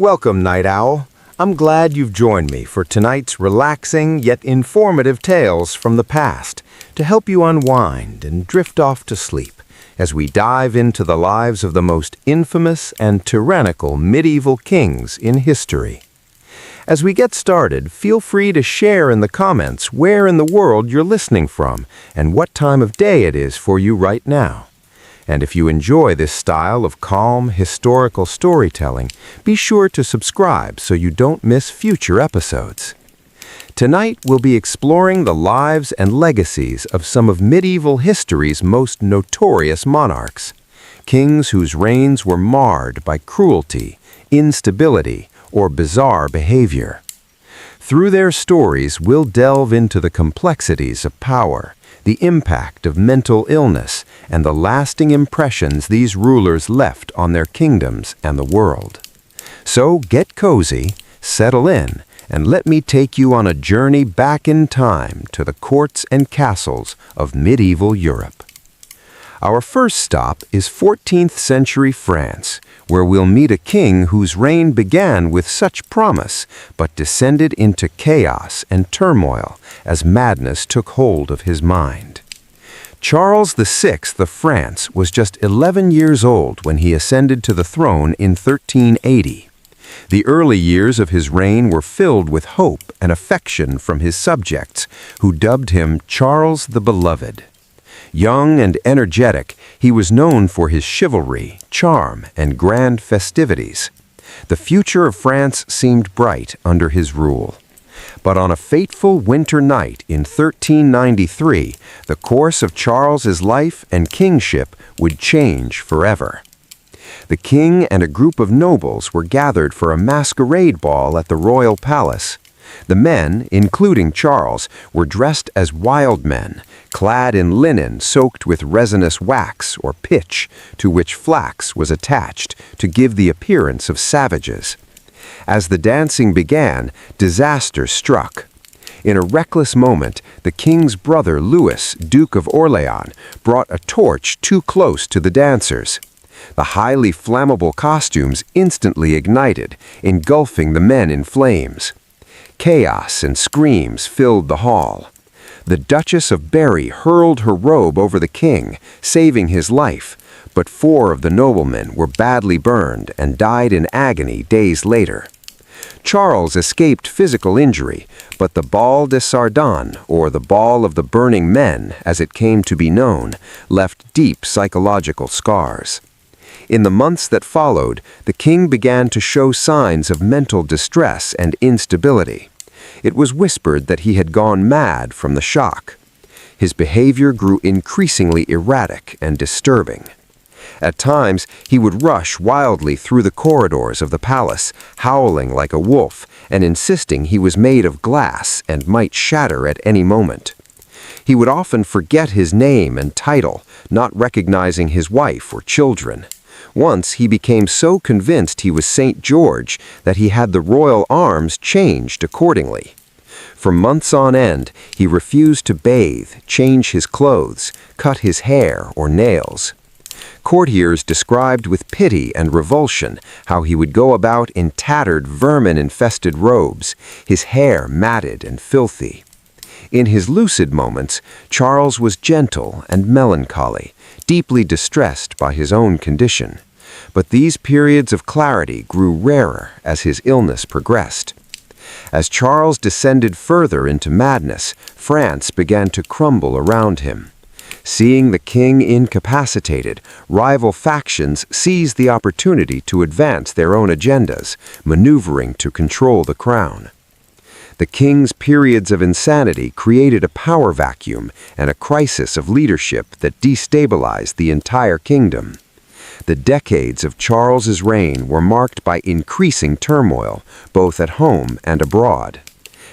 Welcome, Night Owl. I'm glad you've joined me for tonight's relaxing yet informative tales from the past to help you unwind and drift off to sleep as we dive into the lives of the most infamous and tyrannical medieval kings in history. As we get started, feel free to share in the comments where in the world you're listening from and what time of day it is for you right now. And if you enjoy this style of calm, historical storytelling, be sure to subscribe so you don't miss future episodes. Tonight, we'll be exploring the lives and legacies of some of medieval history's most notorious monarchs, kings whose reigns were marred by cruelty, instability, or bizarre behavior. Through their stories, we'll delve into the complexities of power, the impact of mental illness, and the lasting impressions these rulers left on their kingdoms and the world. So get cozy, settle in, and let me take you on a journey back in time to the courts and castles of medieval Europe. Our first stop is 14th century France, where we'll meet a king whose reign began with such promise, but descended into chaos and turmoil as madness took hold of his mind. Charles VI of France was just 11 years old when he ascended to the throne in 1380. The early years of his reign were filled with hope and affection from his subjects, who dubbed him Charles the Beloved. Young and energetic, he was known for his chivalry, charm, and grand festivities. The future of France seemed bright under his rule. But on a fateful winter night in 1393, the course of Charles's life and kingship would change forever. The king and a group of nobles were gathered for a masquerade ball at the royal palace. The men, including Charles, were dressed as wild men, clad in linen soaked with resinous wax or pitch, to which flax was attached to give the appearance of savages. As the dancing began, disaster struck. In a reckless moment, the king's brother Louis, Duke of Orléans, brought a torch too close to the dancers. The highly flammable costumes instantly ignited, engulfing the men in flames. Chaos and screams filled the hall. The Duchess of Berry hurled her robe over the king, saving his life, but 4 of the noblemen were badly burned and died in agony days later. Charles escaped physical injury, but the Ball de Sardane, or the Ball of the Burning Men, as it came to be known, left deep psychological scars. In the months that followed, the king began to show signs of mental distress and instability. It was whispered that he had gone mad from the shock. His behavior grew increasingly erratic and disturbing. At times, he would rush wildly through the corridors of the palace, howling like a wolf and insisting he was made of glass and might shatter at any moment. He would often forget his name and title, not recognizing his wife or children. Once he became so convinced he was St. George that he had the royal arms changed accordingly. For months on end, he refused to bathe, change his clothes, cut his hair or nails. Courtiers described with pity and revulsion how he would go about in tattered, vermin-infested robes, his hair matted and filthy. In his lucid moments, Charles was gentle and melancholy, deeply distressed by his own condition. But these periods of clarity grew rarer as his illness progressed. As Charles descended further into madness, France began to crumble around him. Seeing the king incapacitated, rival factions seized the opportunity to advance their own agendas, maneuvering to control the crown. The king's periods of insanity created a power vacuum and a crisis of leadership that destabilized the entire kingdom. The decades of Charles's reign were marked by increasing turmoil, both at home and abroad.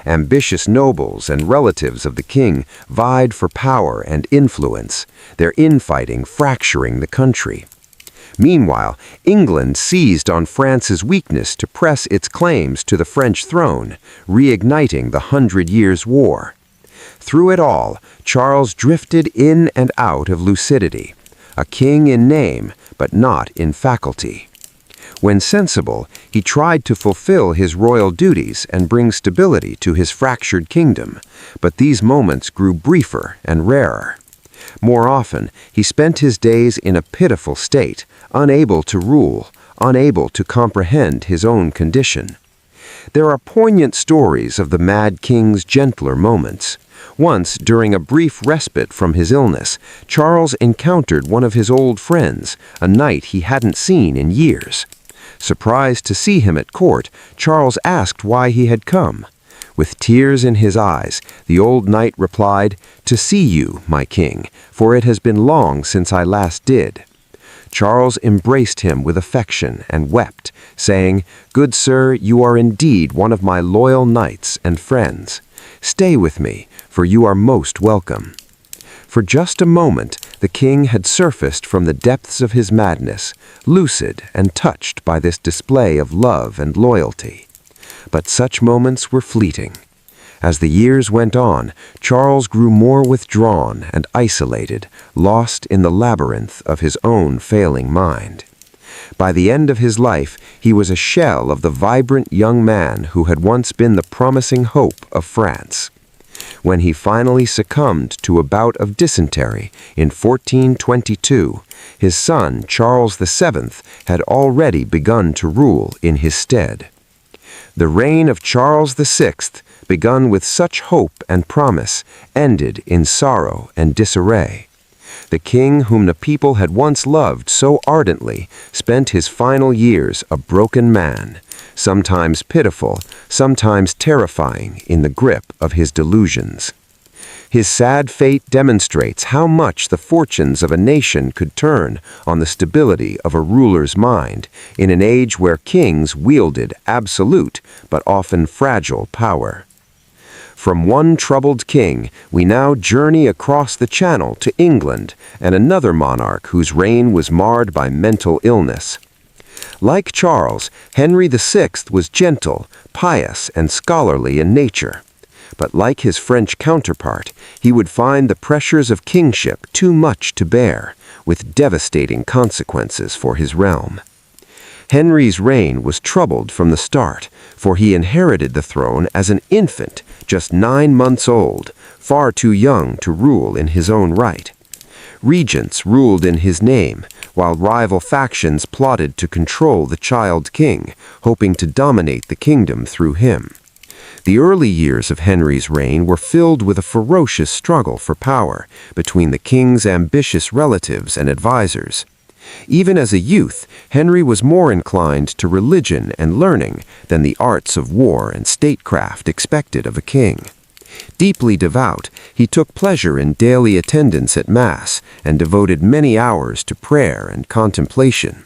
Ambitious nobles and relatives of the king vied for power and influence, their infighting fracturing the country. Meanwhile, England seized on France's weakness to press its claims to the French throne, reigniting the 100 Years' War. Through it all, Charles drifted in and out of lucidity, a king in name, but not in faculty. When sensible, he tried to fulfill his royal duties and bring stability to his fractured kingdom, but these moments grew briefer and rarer. More often, he spent his days in a pitiful state, unable to rule, unable to comprehend his own condition. There are poignant stories of the mad king's gentler moments. Once, during a brief respite from his illness, Charles encountered one of his old friends, a knight he hadn't seen in years. Surprised to see him at court, Charles asked why he had come. With tears in his eyes, the old knight replied, "To see you, my king, for it has been long since I last did." Charles embraced him with affection and wept, saying, "Good sir, you are indeed one of my loyal knights and friends. Stay with me, for you are most welcome." For just a moment, the king had surfaced from the depths of his madness, lucid and touched by this display of love and loyalty. But such moments were fleeting. As the years went on, Charles grew more withdrawn and isolated, lost in the labyrinth of his own failing mind. By the end of his life, he was a shell of the vibrant young man who had once been the promising hope of France. When he finally succumbed to a bout of dysentery in 1422, his son, Charles VII, had already begun to rule in his stead. The reign of Charles VI, begun with such hope and promise, ended in sorrow and disarray. The king whom the people had once loved so ardently spent his final years a broken man, sometimes pitiful, sometimes terrifying in the grip of his delusions. His sad fate demonstrates how much the fortunes of a nation could turn on the stability of a ruler's mind in an age where kings wielded absolute but often fragile power. From one troubled king, we now journey across the Channel to England and another monarch whose reign was marred by mental illness. Like Charles, Henry VI was gentle, pious, and scholarly in nature. But like his French counterpart, he would find the pressures of kingship too much to bear, with devastating consequences for his realm. Henry's reign was troubled from the start, for he inherited the throne as an infant, just 9 months old, far too young to rule in his own right. Regents ruled in his name, while rival factions plotted to control the child king, hoping to dominate the kingdom through him. The early years of Henry's reign were filled with a ferocious struggle for power between the king's ambitious relatives and advisors. Even as a youth, Henry was more inclined to religion and learning than the arts of war and statecraft expected of a king. Deeply devout, he took pleasure in daily attendance at Mass and devoted many hours to prayer and contemplation.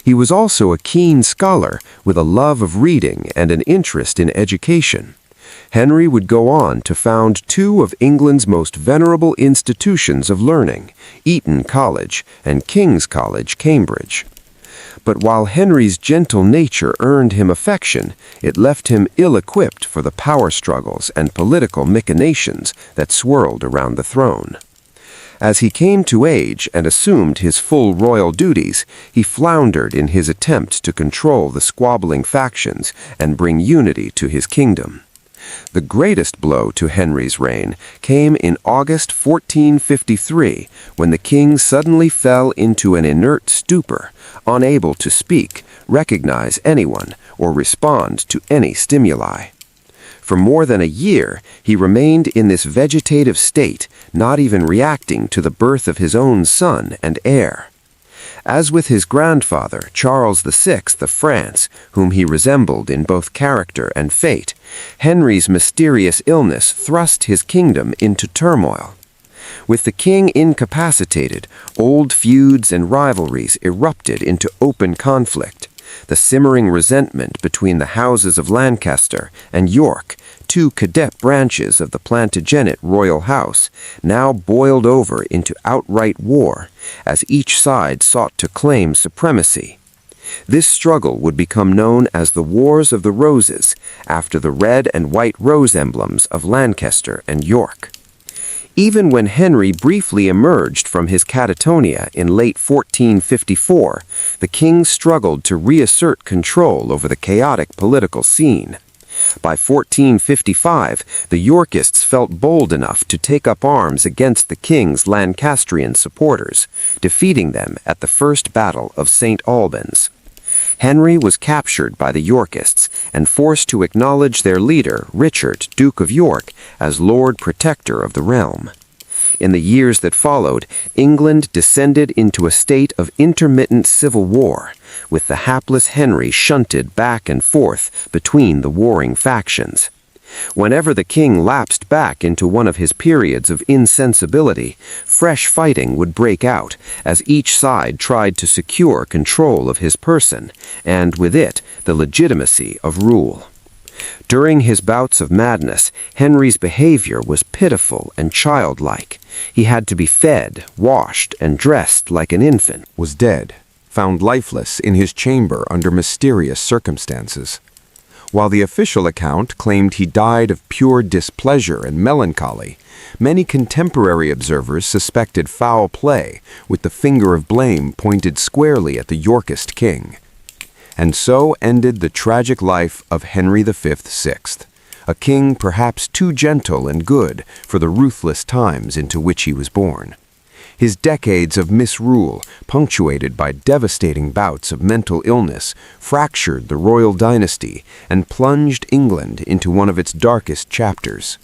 He was also a keen scholar with a love of reading and an interest in education. Henry would go on to found 2 of England's most venerable institutions of learning, Eton College and King's College, Cambridge. But while Henry's gentle nature earned him affection, it left him ill-equipped for the power struggles and political machinations that swirled around the throne. As he came to age and assumed his full royal duties, he floundered in his attempt to control the squabbling factions and bring unity to his kingdom. The greatest blow to Henry's reign came in August 1453, when the king suddenly fell into an inert stupor, unable to speak, recognize anyone, or respond to any stimuli. For more than a year, he remained in this vegetative state, not even reacting to the birth of his own son and heir. As with his grandfather, Charles VI of France, whom he resembled in both character and fate, Henry's mysterious illness thrust his kingdom into turmoil. With the king incapacitated, old feuds and rivalries erupted into open conflict. The simmering resentment between the houses of Lancaster and York, 2 cadet branches of the Plantagenet royal house, now boiled over into outright war, as each side sought to claim supremacy. This struggle would become known as the Wars of the Roses, after the red and white rose emblems of Lancaster and York. Even when Henry briefly emerged from his catatonia in late 1454, the king struggled to reassert control over the chaotic political scene. By 1455, the Yorkists felt bold enough to take up arms against the king's Lancastrian supporters, defeating them at the First Battle of St. Albans. Henry was captured by the Yorkists and forced to acknowledge their leader, Richard, Duke of York, as Lord Protector of the realm. In the years that followed, England descended into a state of intermittent civil war, with the hapless Henry shunted back and forth between the warring factions. Whenever the king lapsed back into one of his periods of insensibility, fresh fighting would break out as each side tried to secure control of his person, and with it, the legitimacy of rule. During his bouts of madness, Henry's behavior was pitiful and childlike. He had to be fed, washed, and dressed like an infant. Was dead, found lifeless in his chamber under mysterious circumstances. While the official account claimed he died of pure displeasure and melancholy, many contemporary observers suspected foul play, with the finger of blame pointed squarely at the Yorkist king. And so ended the tragic life of Henry V VI, a king perhaps too gentle and good for the ruthless times into which he was born. His decades of misrule, punctuated by devastating bouts of mental illness, fractured the royal dynasty and plunged England into one of its darkest chapters.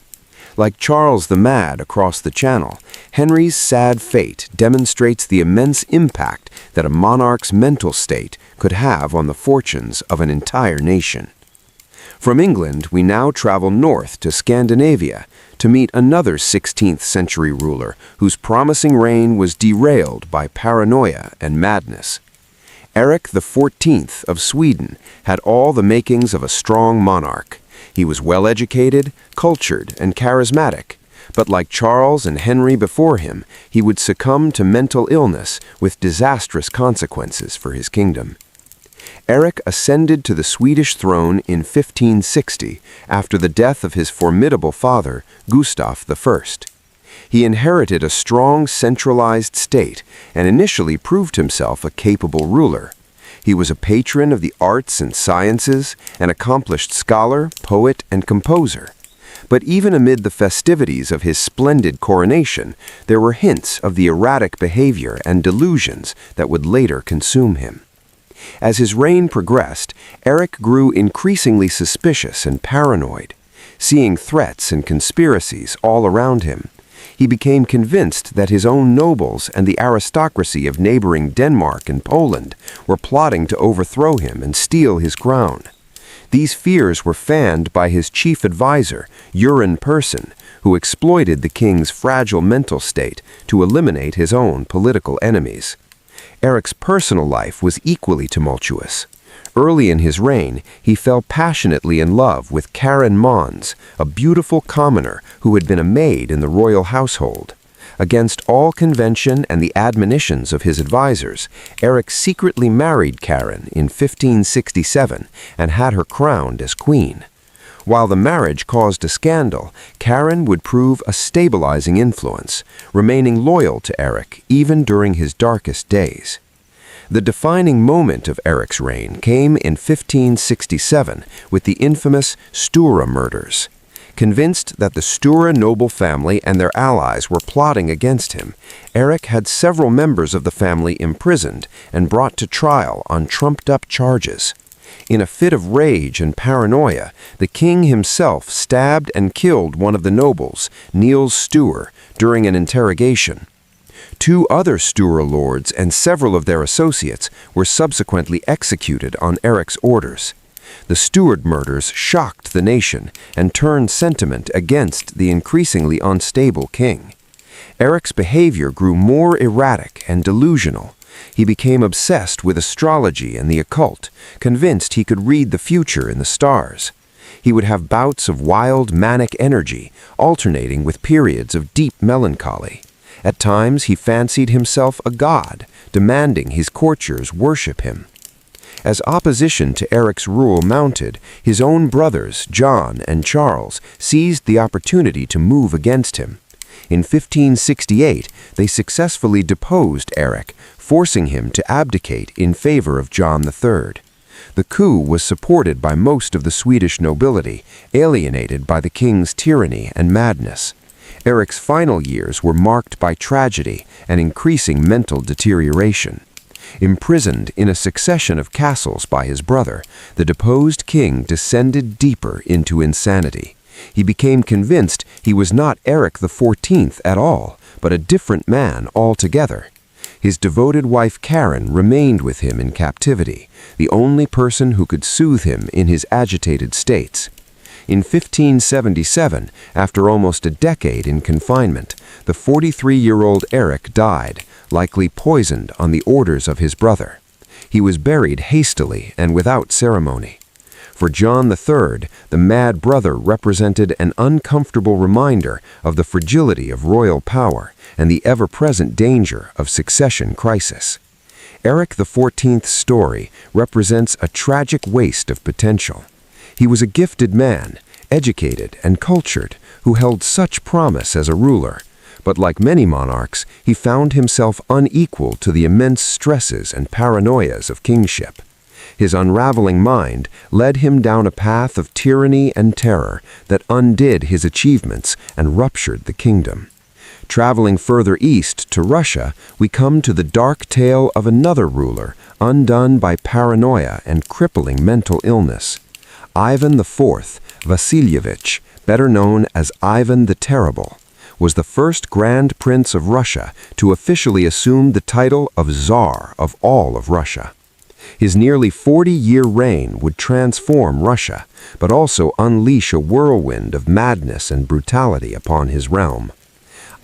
Like Charles the Mad across the Channel, Henry's sad fate demonstrates the immense impact that a monarch's mental state could have on the fortunes of an entire nation. From England, we now travel north to Scandinavia to meet another 16th century ruler whose promising reign was derailed by paranoia and madness. Eric XIV of Sweden had all the makings of a strong monarch. He was well-educated, cultured, and charismatic, but like Charles and Henry before him, he would succumb to mental illness with disastrous consequences for his kingdom. Eric ascended to the Swedish throne in 1560 after the death of his formidable father, Gustav I. He inherited a strong centralized state and initially proved himself a capable ruler. He was a patron of the arts and sciences, an accomplished scholar, poet, and composer. But even amid the festivities of his splendid coronation, there were hints of the erratic behavior and delusions that would later consume him. As his reign progressed, Eric grew increasingly suspicious and paranoid. Seeing threats and conspiracies all around him, he became convinced that his own nobles and the aristocracy of neighboring Denmark and Poland were plotting to overthrow him and steal his crown. These fears were fanned by his chief advisor, Göran Persson, who exploited the king's fragile mental state to eliminate his own political enemies. Eric's personal life was equally tumultuous. Early in his reign, he fell passionately in love with Karen Mons, a beautiful commoner who had been a maid in the royal household. Against all convention and the admonitions of his advisors, Eric secretly married Karen in 1567 and had her crowned as queen. While the marriage caused a scandal, Karen would prove a stabilizing influence, remaining loyal to Eric even during his darkest days. The defining moment of Eric's reign came in 1567 with the infamous Stura murders. Convinced that the Stura noble family and their allies were plotting against him, Eric had several members of the family imprisoned and brought to trial on trumped-up charges. In a fit of rage and paranoia, the king himself stabbed and killed one of the nobles, Niels Sture, during an interrogation. Two other Sture lords and several of their associates were subsequently executed on Eric's orders. The Stuart murders shocked the nation and turned sentiment against the increasingly unstable king. Eric's behavior grew more erratic and delusional. He became obsessed with astrology and the occult, convinced he could read the future in the stars. He would have bouts of wild, manic energy, alternating with periods of deep melancholy. At times, he fancied himself a god, demanding his courtiers worship him. As opposition to Eric's rule mounted, his own brothers, John and Charles, seized the opportunity to move against him. In 1568, they successfully deposed Eric, forcing him to abdicate in favor of John III. The coup was supported by most of the Swedish nobility, alienated by the king's tyranny and madness. Eric's final years were marked by tragedy and increasing mental deterioration. Imprisoned in a succession of castles by his brother, the deposed king descended deeper into insanity. He became convinced he was not Eric XIV at all, but a different man altogether. His devoted wife Karen remained with him in captivity, the only person who could soothe him in his agitated states. In 1577, after almost a decade in confinement, the 43-year-old Eric died, likely poisoned on the orders of his brother. He was buried hastily and without ceremony. For John III, the mad brother represented an uncomfortable reminder of the fragility of royal power and the ever-present danger of succession crisis. Eric XIV's story represents a tragic waste of potential. He was a gifted man, educated and cultured, who held such promise as a ruler, but like many monarchs, he found himself unequal to the immense stresses and paranoias of kingship. His unraveling mind led him down a path of tyranny and terror that undid his achievements and ruptured the kingdom. Traveling further east to Russia, we come to the dark tale of another ruler undone by paranoia and crippling mental illness. Ivan IV Vasilievich, better known as Ivan the Terrible, was the first Grand Prince of Russia to officially assume the title of Tsar of all of Russia. His nearly 40-year reign would transform Russia, but also unleash a whirlwind of madness and brutality upon his realm.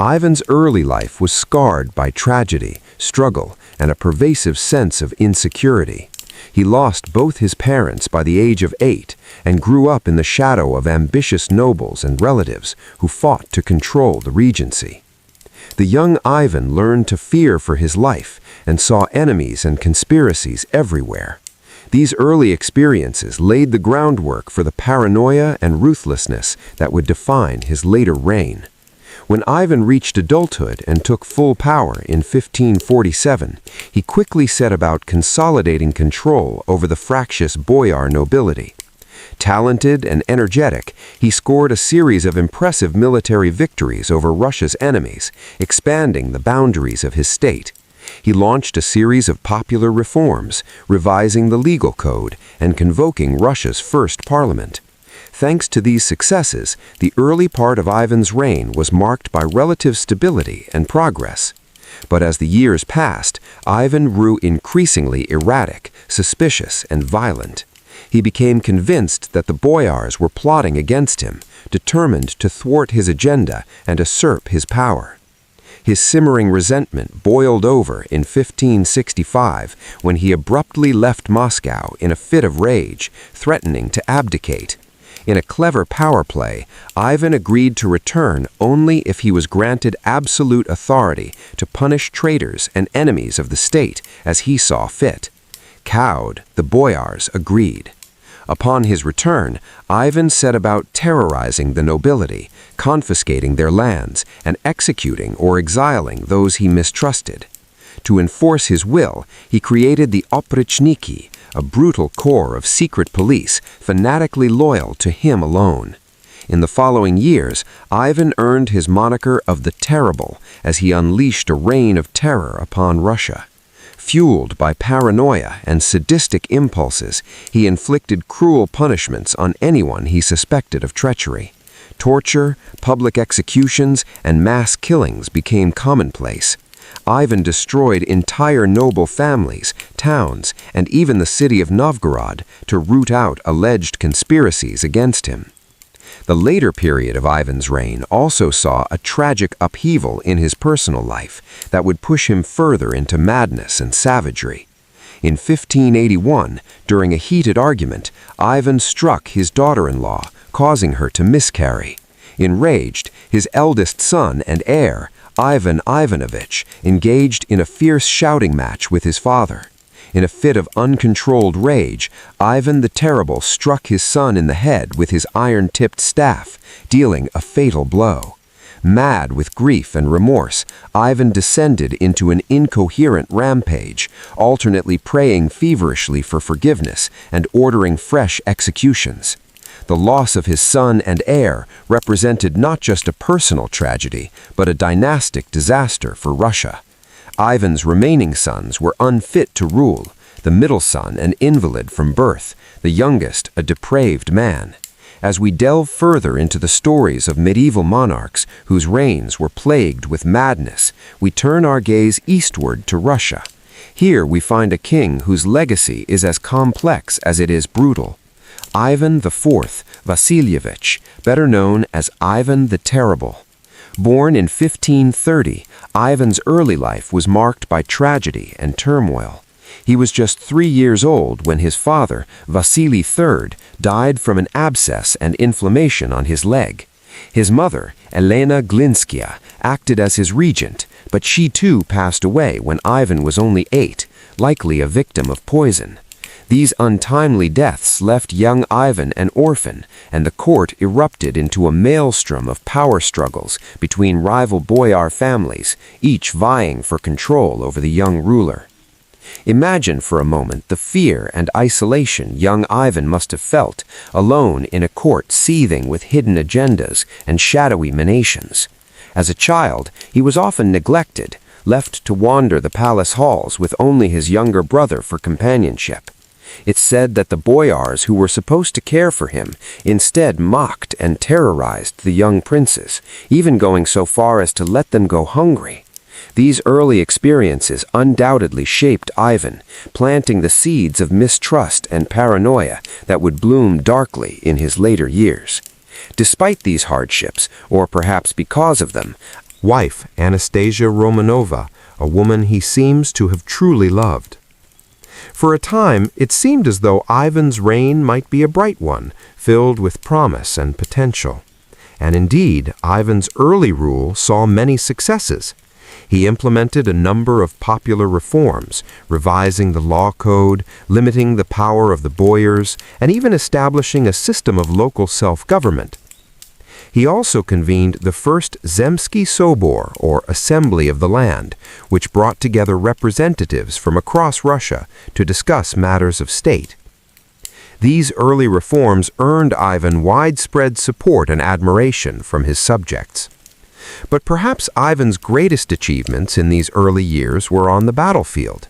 Ivan's early life was scarred by tragedy, struggle, and a pervasive sense of insecurity. He lost both his parents by the age of 8 and grew up in the shadow of ambitious nobles and relatives who fought to control the regency. The young Ivan learned to fear for his life and saw enemies and conspiracies everywhere. These early experiences laid the groundwork for the paranoia and ruthlessness that would define his later reign. When Ivan reached adulthood and took full power in 1547, he quickly set about consolidating control over the fractious boyar nobility. Talented and energetic, he scored a series of impressive military victories over Russia's enemies, expanding the boundaries of his state. He launched a series of popular reforms, revising the legal code and convoking Russia's first parliament. Thanks to these successes, the early part of Ivan's reign was marked by relative stability and progress. But as the years passed, Ivan grew increasingly erratic, suspicious, and violent. He became convinced that the boyars were plotting against him, determined to thwart his agenda and usurp his power. His simmering resentment boiled over in 1565 when he abruptly left Moscow in a fit of rage, threatening to abdicate. In a clever power play, Ivan agreed to return only if he was granted absolute authority to punish traitors and enemies of the state as he saw fit. Cowed, the boyars agreed. Upon his return, Ivan set about terrorizing the nobility, confiscating their lands, and executing or exiling those he mistrusted. To enforce his will, he created the oprichniki, a brutal corps of secret police fanatically loyal to him alone. In the following years, Ivan earned his moniker of the Terrible as he unleashed a reign of terror upon Russia. Fueled by paranoia and sadistic impulses, he inflicted cruel punishments on anyone he suspected of treachery. Torture, public executions, and mass killings became commonplace. Ivan destroyed entire noble families, towns, and even the city of Novgorod to root out alleged conspiracies against him. The later period of Ivan's reign also saw a tragic upheaval in his personal life that would push him further into madness and savagery. In 1581, during a heated argument, Ivan struck his daughter-in-law, causing her to miscarry. Enraged, his eldest son and heir, Ivan Ivanovich, engaged in a fierce shouting match with his father. In a fit of uncontrolled rage, Ivan the Terrible struck his son in the head with his iron-tipped staff, dealing a fatal blow. Mad with grief and remorse, Ivan descended into an incoherent rampage, alternately praying feverishly for forgiveness and ordering fresh executions. The loss of his son and heir represented not just a personal tragedy, but a dynastic disaster for Russia. Ivan's remaining sons were unfit to rule, the middle son an invalid from birth, the youngest a depraved man. As we delve further into the stories of medieval monarchs whose reigns were plagued with madness, we turn our gaze eastward to Russia. Here we find a king whose legacy is as complex as it is brutal. Ivan IV Vasilievich, better known as Ivan the Terrible. Born in 1530, Ivan's early life was marked by tragedy and turmoil. He was just 3 years old when his father, Vasily III, died from an abscess and inflammation on his leg. His mother, Elena Glinskaya, acted as his regent, but she too passed away when Ivan was only 8, likely a victim of poison. These untimely deaths left young Ivan an orphan, and the court erupted into a maelstrom of power struggles between rival boyar families, each vying for control over the young ruler. Imagine for a moment the fear and isolation young Ivan must have felt, alone in a court seething with hidden agendas and shadowy machinations. As a child, he was often neglected, left to wander the palace halls with only his younger brother for companionship. It's said that the boyars who were supposed to care for him instead mocked and terrorized the young princes, even going so far as to let them go hungry. These early experiences undoubtedly shaped Ivan, planting the seeds of mistrust and paranoia that would bloom darkly in his later years. Despite these hardships, or perhaps because of them, Wife Anastasia Romanova, a woman he seems to have truly loved. For a time, it seemed as though Ivan's reign might be a bright one, filled with promise and potential. And indeed, Ivan's early rule saw many successes. He implemented a number of popular reforms, revising the law code, limiting the power of the boyars, and even establishing a system of local self-government. He also convened the first Zemsky Sobor, or Assembly of the Land, which brought together representatives from across Russia to discuss matters of state. These early reforms earned Ivan widespread support and admiration from his subjects. But perhaps Ivan's greatest achievements in these early years were on the battlefield.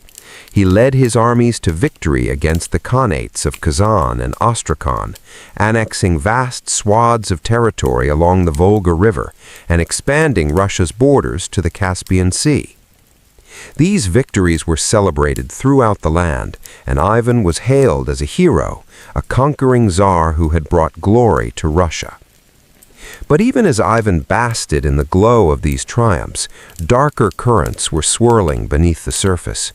He led his armies to victory against the Khanates of Kazan and Astrakhan, annexing vast swaths of territory along the Volga River and expanding Russia's borders to the Caspian Sea. These victories were celebrated throughout the land, and Ivan was hailed as a hero, a conquering czar who had brought glory to Russia. But even as Ivan basted in the glow of these triumphs, darker currents were swirling beneath the surface.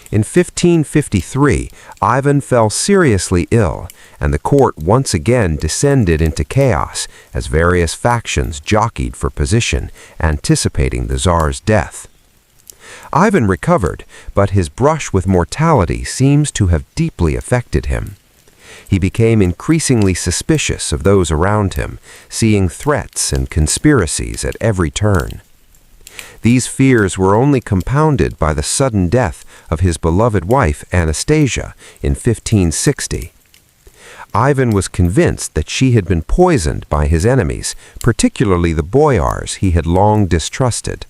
In 1553, Ivan fell seriously ill, and the court once again descended into chaos as various factions jockeyed for position, anticipating the Tsar's death. Ivan recovered, but his brush with mortality seems to have deeply affected him. He became increasingly suspicious of those around him, seeing threats and conspiracies at every turn. These fears were only compounded by the sudden death of his beloved wife Anastasia in 1560. Ivan was convinced that she had been poisoned by his enemies, particularly the boyars he had long distrusted.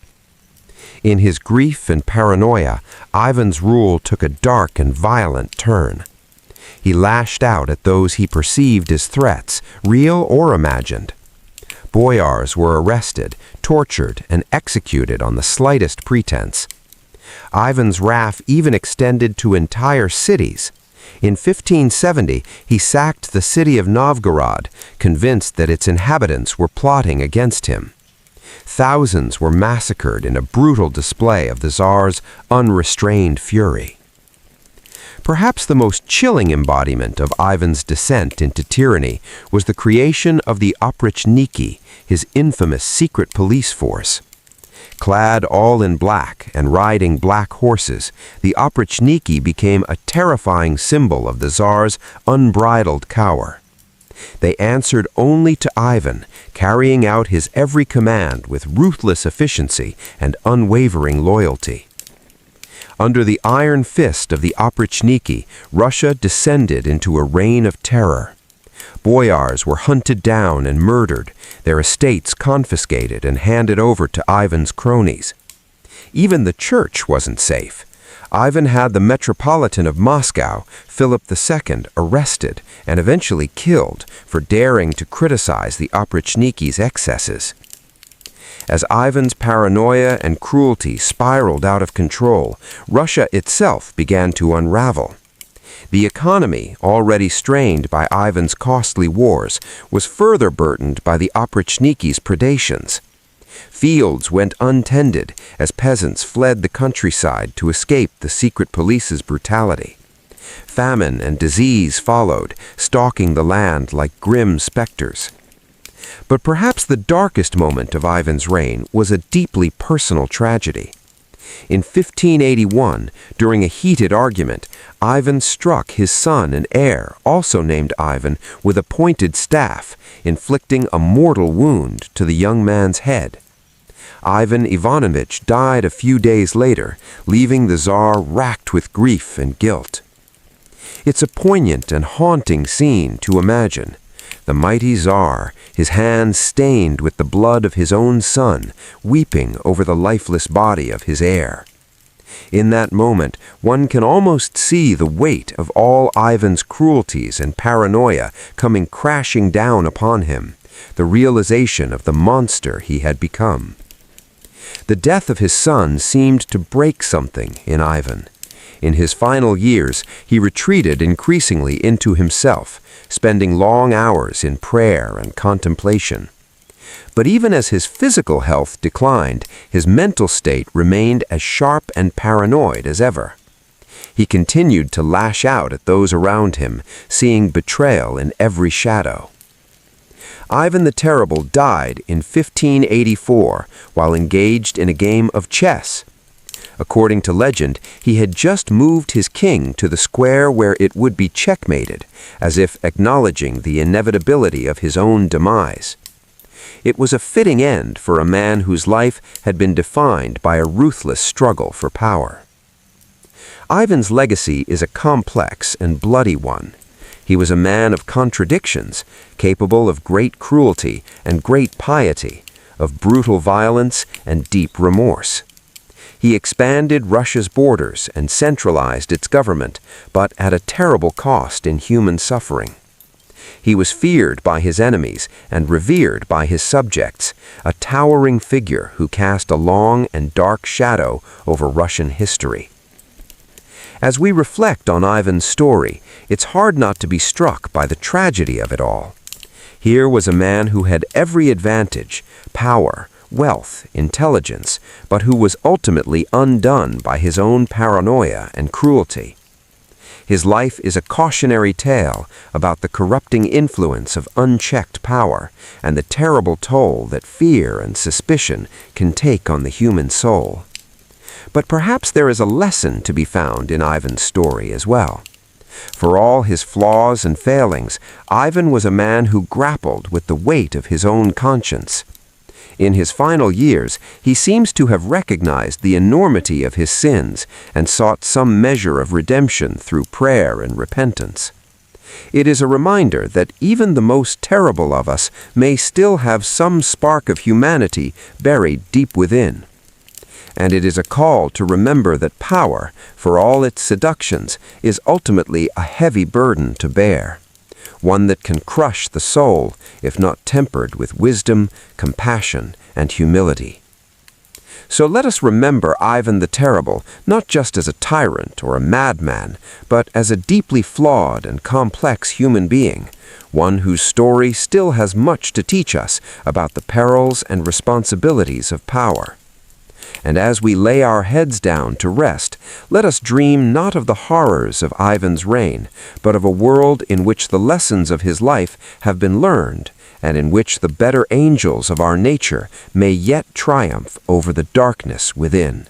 In his grief and paranoia, Ivan's rule took a dark and violent turn. He lashed out at those he perceived as threats, real or imagined. Boyars were arrested, tortured, and executed on the slightest pretense. Ivan's wrath even extended to entire cities. In 1570, he sacked the city of Novgorod, convinced that its inhabitants were plotting against him. Thousands were massacred in a brutal display of the Tsar's unrestrained fury. Perhaps the most chilling embodiment of Ivan's descent into tyranny was the creation of the Oprichniki, his infamous secret police force. Clad all in black and riding black horses, the Oprichniki became a terrifying symbol of the Tsar's unbridled cower. They answered only to Ivan, carrying out his every command with ruthless efficiency and unwavering loyalty. Under the iron fist of the oprichniki, Russia descended into a reign of terror. Boyars were hunted down and murdered, their estates confiscated and handed over to Ivan's cronies. Even the church wasn't safe. Ivan had the Metropolitan of Moscow, Philip II, arrested and eventually killed for daring to criticize the oprichniki's excesses. As Ivan's paranoia and cruelty spiraled out of control, Russia itself began to unravel. The economy, already strained by Ivan's costly wars, was further burdened by the oprichniki's predations. Fields went untended as peasants fled the countryside to escape the secret police's brutality. Famine and disease followed, stalking the land like grim specters. But perhaps the darkest moment of Ivan's reign was a deeply personal tragedy. In 1581, during a heated argument, Ivan struck his son and heir, also named Ivan, with a pointed staff, inflicting a mortal wound to the young man's head. Ivan Ivanovich died a few days later, leaving the Tsar racked with grief and guilt. It's a poignant and haunting scene to imagine. The mighty Tsar, his hands stained with the blood of his own son, weeping over the lifeless body of his heir. In that moment, one can almost see the weight of all Ivan's cruelties and paranoia coming crashing down upon him, the realization of the monster he had become. The death of his son seemed to break something in Ivan. In his final years, he retreated increasingly into himself, spending long hours in prayer and contemplation. But even as his physical health declined, his mental state remained as sharp and paranoid as ever. He continued to lash out at those around him, seeing betrayal in every shadow. Ivan the Terrible died in 1584 while engaged in a game of chess. According to legend, he had just moved his king to the square where it would be checkmated, as if acknowledging the inevitability of his own demise. It was a fitting end for a man whose life had been defined by a ruthless struggle for power. Ivan's legacy is a complex and bloody one. He was a man of contradictions, capable of great cruelty and great piety, of brutal violence and deep remorse. He expanded Russia's borders and centralized its government, but at a terrible cost in human suffering. He was feared by his enemies and revered by his subjects, a towering figure who cast a long and dark shadow over Russian history. As we reflect on Ivan's story, it's hard not to be struck by the tragedy of it all. Here was a man who had every advantage, power, wealth, intelligence, but who was ultimately undone by his own paranoia and cruelty. His life is a cautionary tale about the corrupting influence of unchecked power and the terrible toll that fear and suspicion can take on the human soul. But perhaps there is a lesson to be found in Ivan's story as well. For all his flaws and failings, Ivan was a man who grappled with the weight of his own conscience. In his final years, he seems to have recognized the enormity of his sins and sought some measure of redemption through prayer and repentance. It is a reminder that even the most terrible of us may still have some spark of humanity buried deep within. And it is a call to remember that power, for all its seductions, is ultimately a heavy burden to bear. One that can crush the soul if not tempered with wisdom, compassion, and humility. So let us remember Ivan the Terrible not just as a tyrant or a madman, but as a deeply flawed and complex human being, one whose story still has much to teach us about the perils and responsibilities of power. And as we lay our heads down to rest, let us dream not of the horrors of Ivan's reign, but of a world in which the lessons of his life have been learned, and in which the better angels of our nature may yet triumph over the darkness within.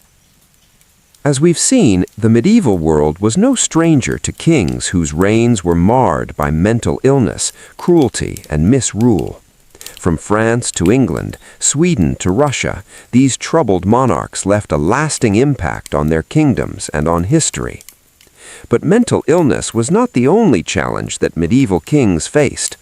As we've seen, the medieval world was no stranger to kings whose reigns were marred by mental illness, cruelty, and misrule. From France to England, Sweden to Russia, these troubled monarchs left a lasting impact on their kingdoms and on history. But mental illness was not the only challenge that medieval kings faced.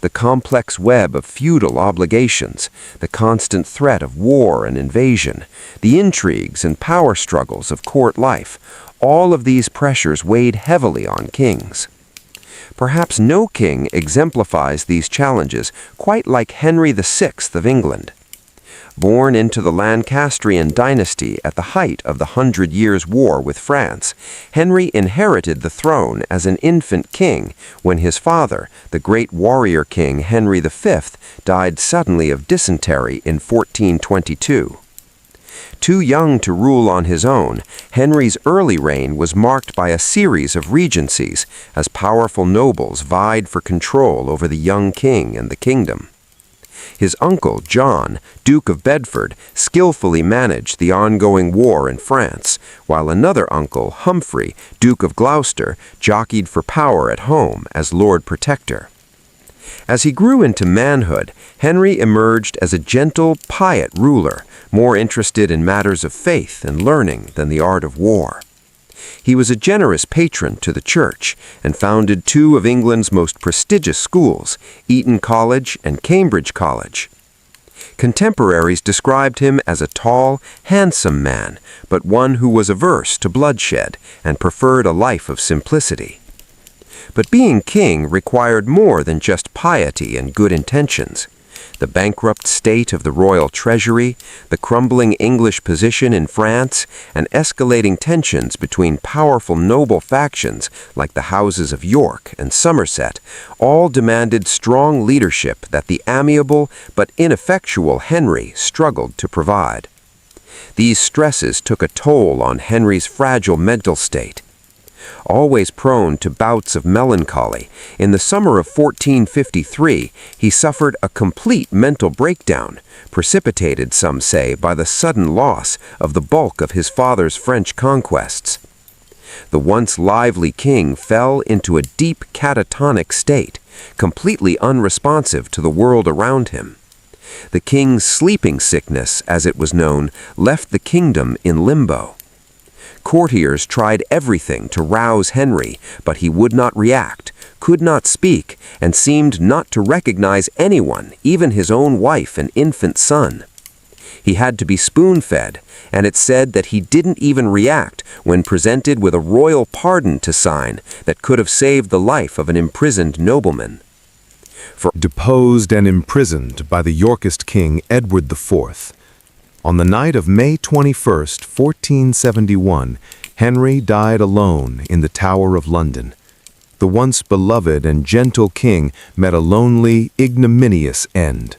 The complex web of feudal obligations, the constant threat of war and invasion, the intrigues and power struggles of court life, all of these pressures weighed heavily on kings. Perhaps no king exemplifies these challenges quite like Henry VI of England. Born into the Lancastrian dynasty at the height of the Hundred Years' War with France, Henry inherited the throne as an infant king when his father, the great warrior king Henry V, died suddenly of dysentery in 1422. Too young to rule on his own, Henry's early reign was marked by a series of regencies as powerful nobles vied for control over the young king and the kingdom. His uncle, John, Duke of Bedford, skillfully managed the ongoing war in France, while another uncle, Humphrey, Duke of Gloucester, jockeyed for power at home as Lord Protector. As he grew into manhood, Henry emerged as a gentle, pious ruler, more interested in matters of faith and learning than the art of war. He was a generous patron to the church and founded two of England's most prestigious schools, Eton College and Cambridge College. Contemporaries described him as a tall, handsome man, but one who was averse to bloodshed and preferred a life of simplicity. But being king required more than just piety and good intentions. The bankrupt state of the royal treasury, the crumbling English position in France, and escalating tensions between powerful noble factions like the houses of York and Somerset all demanded strong leadership that the amiable but ineffectual Henry struggled to provide. These stresses took a toll on Henry's fragile mental state. Always prone to bouts of melancholy, in the summer of 1453 he suffered a complete mental breakdown, precipitated, some say, by the sudden loss of the bulk of his father's French conquests. The once lively king fell into a deep catatonic state, completely unresponsive to the world around him. The king's sleeping sickness, as it was known, left the kingdom in limbo. Courtiers tried everything to rouse Henry, but he would not react, could not speak, and seemed not to recognize anyone, even his own wife and infant son. He had to be spoon-fed, and it's said that he didn't even react when presented with a royal pardon to sign that could have saved the life of an imprisoned nobleman. Deposed and imprisoned by the Yorkist king Edward IV. On the night of May 21st, 1471, Henry died alone in the Tower of London. The once beloved and gentle king met a lonely, ignominious end.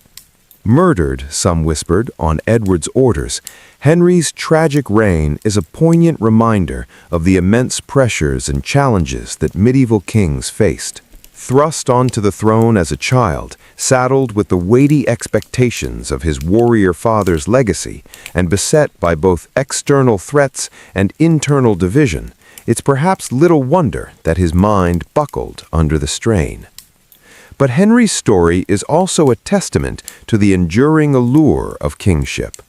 Murdered, some whispered, on Edward's orders, Henry's tragic reign is a poignant reminder of the immense pressures and challenges that medieval kings faced. Thrust onto the throne as a child, saddled with the weighty expectations of his warrior father's legacy, and beset by both external threats and internal division, it's perhaps little wonder that his mind buckled under the strain. But Henry's story is also a testament to the enduring allure of kingship.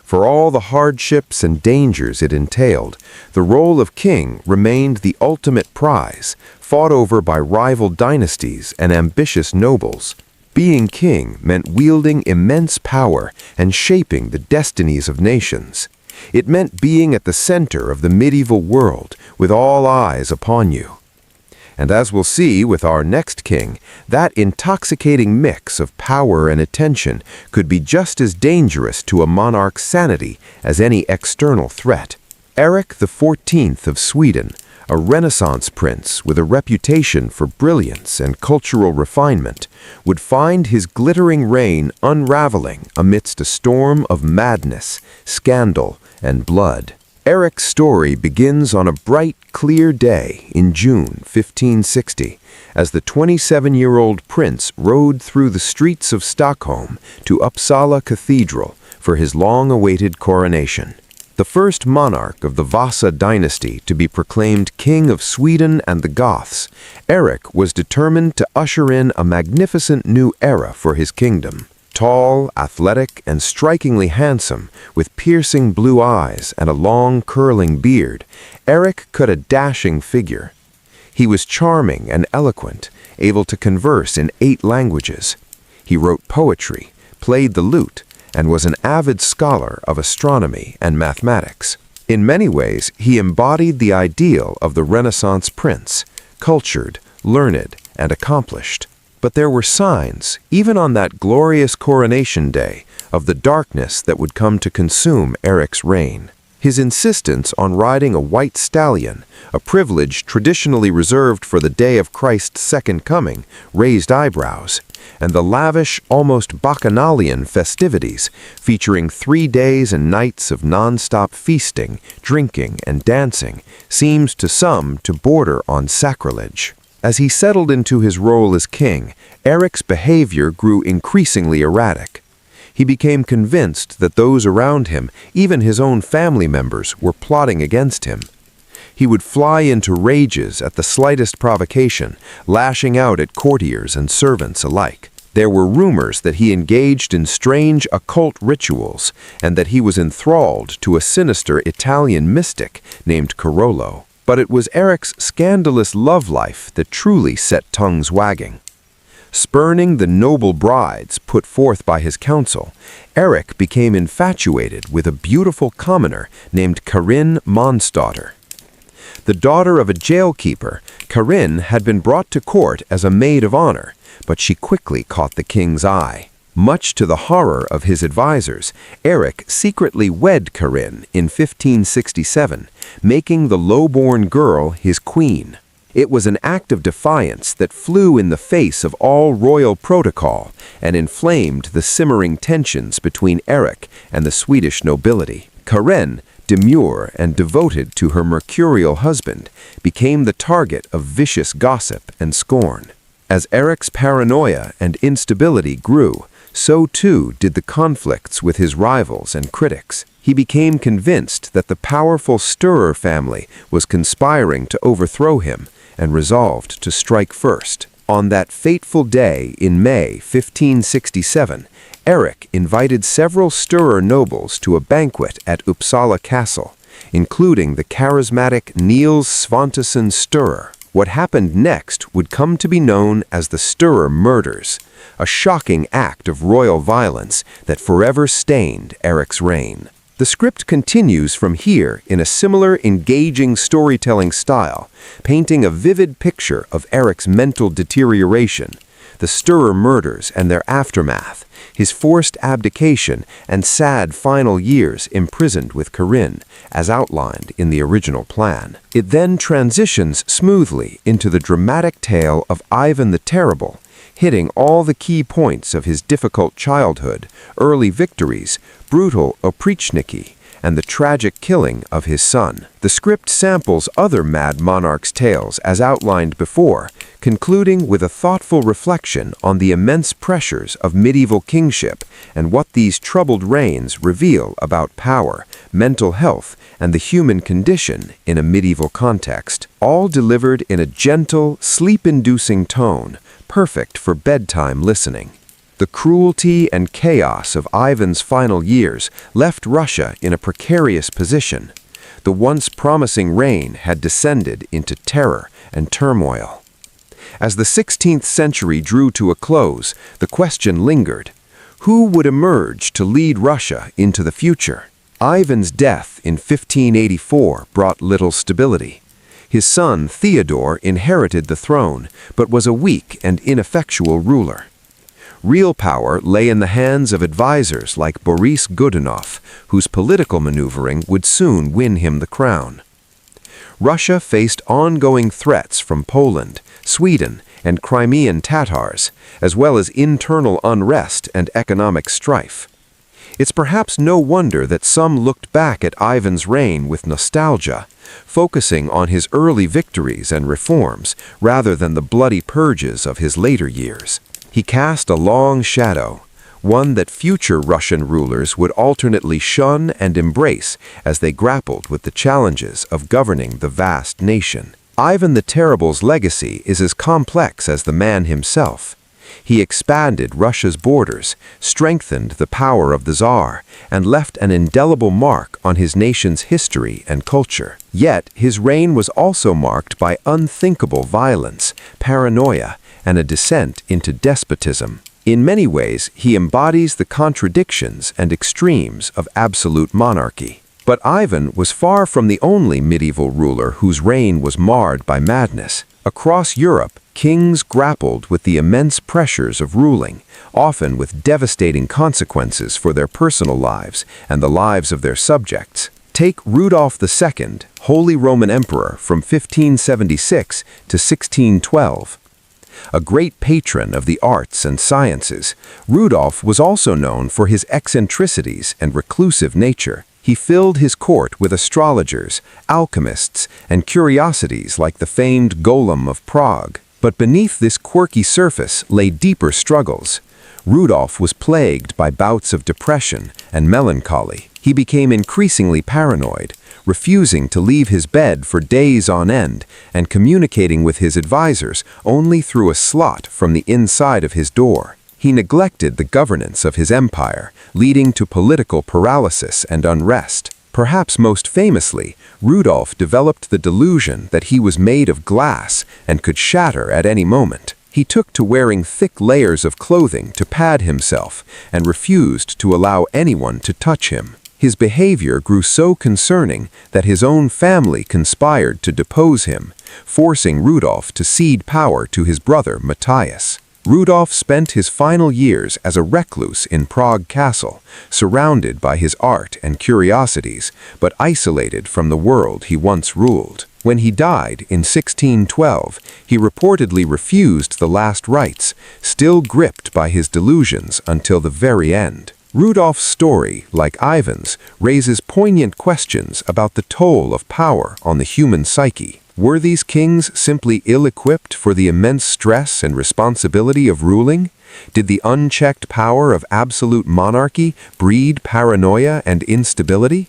For all the hardships and dangers it entailed, the role of king remained the ultimate prize, fought over by rival dynasties and ambitious nobles. Being king meant wielding immense power and shaping the destinies of nations. It meant being at the center of the medieval world, with all eyes upon you. And as we'll see with our next king, that intoxicating mix of power and attention could be just as dangerous to a monarch's sanity as any external threat. Eric XIV of Sweden, a Renaissance prince with a reputation for brilliance and cultural refinement, would find his glittering reign unraveling amidst a storm of madness, scandal, and blood. Eric's story begins on a bright, clear day in June 1560, as the 27-year-old prince rode through the streets of Stockholm to Uppsala Cathedral for his long-awaited coronation. The first monarch of the Vasa dynasty to be proclaimed king of Sweden and the Goths, Erik was determined to usher in a magnificent new era for his kingdom. Tall, athletic, and strikingly handsome, with piercing blue eyes and a long, curling beard, Erik cut a dashing figure. He was charming and eloquent, able to converse in 8 languages. He wrote poetry, played the lute, and was an avid scholar of astronomy and mathematics. In many ways, he embodied the ideal of the Renaissance prince, cultured, learned, and accomplished. But there were signs, even on that glorious coronation day, of the darkness that would come to consume Erik's reign. His insistence on riding a white stallion, a privilege traditionally reserved for the day of Christ's second coming, raised eyebrows, and the lavish, almost bacchanalian festivities, featuring 3 days and nights of non-stop feasting, drinking, and dancing, seems to some to border on sacrilege. As he settled into his role as king, Erik's behavior grew increasingly erratic. He became convinced that those around him, even his own family members, were plotting against him. He would fly into rages at the slightest provocation, lashing out at courtiers and servants alike. There were rumors that he engaged in strange occult rituals and that he was enthralled to a sinister Italian mystic named Carollo. But it was Erik's scandalous love life that truly set tongues wagging. Spurning the noble brides put forth by his council, Erik became infatuated with a beautiful commoner named Karin Monsdotter. The daughter of a jailkeeper, Karin had been brought to court as a maid of honor, but she quickly caught the king's eye. Much to the horror of his advisors, Erik secretly wed Karin in 1567, making the low-born girl his queen. It was an act of defiance that flew in the face of all royal protocol and inflamed the simmering tensions between Erik and the Swedish nobility. Karin, demure and devoted to her mercurial husband, became the target of vicious gossip and scorn. As Erik's paranoia and instability grew, so too did the conflicts with his rivals and critics. He became convinced that the powerful Sturrer family was conspiring to overthrow him and resolved to strike first. On that fateful day in May 1567, Erik invited several Sturrer nobles to a banquet at Uppsala Castle, including the charismatic Niels Svantesson Sturrer. What happened next would come to be known as the Sturrer Murders, a shocking act of royal violence that forever stained Erik's reign. The script continues from here in a similar engaging storytelling style, painting a vivid picture of Erik's mental deterioration, the Sturrer murders and their aftermath, his forced abdication and sad final years imprisoned with Karin, as outlined in the original plan. It then transitions smoothly into the dramatic tale of Ivan the Terrible, hitting all the key points of his difficult childhood, early victories, brutal oprichniki, and the tragic killing of his son. The script samples other Mad Monarchs tales as outlined before, concluding with a thoughtful reflection on the immense pressures of medieval kingship and what these troubled reigns reveal about power, mental health, and the human condition in a medieval context, all delivered in a gentle, sleep-inducing tone, perfect for bedtime listening. The cruelty and chaos of Ivan's final years left Russia in a precarious position. The once promising reign had descended into terror and turmoil. As the 16th century drew to a close, the question lingered: who would emerge to lead Russia into the future? Ivan's death in 1584 brought little stability. His son Theodore inherited the throne, but was a weak and ineffectual ruler. Real power lay in the hands of advisors like Boris Godunov, whose political maneuvering would soon win him the crown. Russia faced ongoing threats from Poland, Sweden, and Crimean Tatars, as well as internal unrest and economic strife. It's perhaps no wonder that some looked back at Ivan's reign with nostalgia, focusing on his early victories and reforms rather than the bloody purges of his later years. He cast a long shadow, one that future Russian rulers would alternately shun and embrace as they grappled with the challenges of governing the vast nation. Ivan the Terrible's legacy is as complex as the man himself. He expanded Russia's borders, strengthened the power of the Tsar, and left an indelible mark on his nation's history and culture. Yet, his reign was also marked by unthinkable violence, paranoia, and a descent into despotism. In many ways, he embodies the contradictions and extremes of absolute monarchy. But Ivan was far from the only medieval ruler whose reign was marred by madness. Across Europe, kings grappled with the immense pressures of ruling, often with devastating consequences for their personal lives and the lives of their subjects. Take Rudolf II, Holy Roman Emperor from 1576 to 1612. A great patron of the arts and sciences, Rudolf was also known for his eccentricities and reclusive nature. He filled his court with astrologers, alchemists, and curiosities like the famed Golem of Prague. But beneath this quirky surface lay deeper struggles. Rudolf was plagued by bouts of depression and melancholy. He became increasingly paranoid, refusing to leave his bed for days on end and communicating with his advisors only through a slot from the inside of his door. He neglected the governance of his empire, leading to political paralysis and unrest. Perhaps most famously, Rudolf developed the delusion that he was made of glass and could shatter at any moment. He took to wearing thick layers of clothing to pad himself and refused to allow anyone to touch him. His behavior grew so concerning that his own family conspired to depose him, forcing Rudolf to cede power to his brother Matthias. Rudolf spent his final years as a recluse in Prague Castle, surrounded by his art and curiosities, but isolated from the world he once ruled. When he died in 1612, he reportedly refused the last rites, still gripped by his delusions until the very end. Rudolf's story, like Ivan's, raises poignant questions about the toll of power on the human psyche. Were these kings simply ill-equipped for the immense stress and responsibility of ruling? Did the unchecked power of absolute monarchy breed paranoia and instability?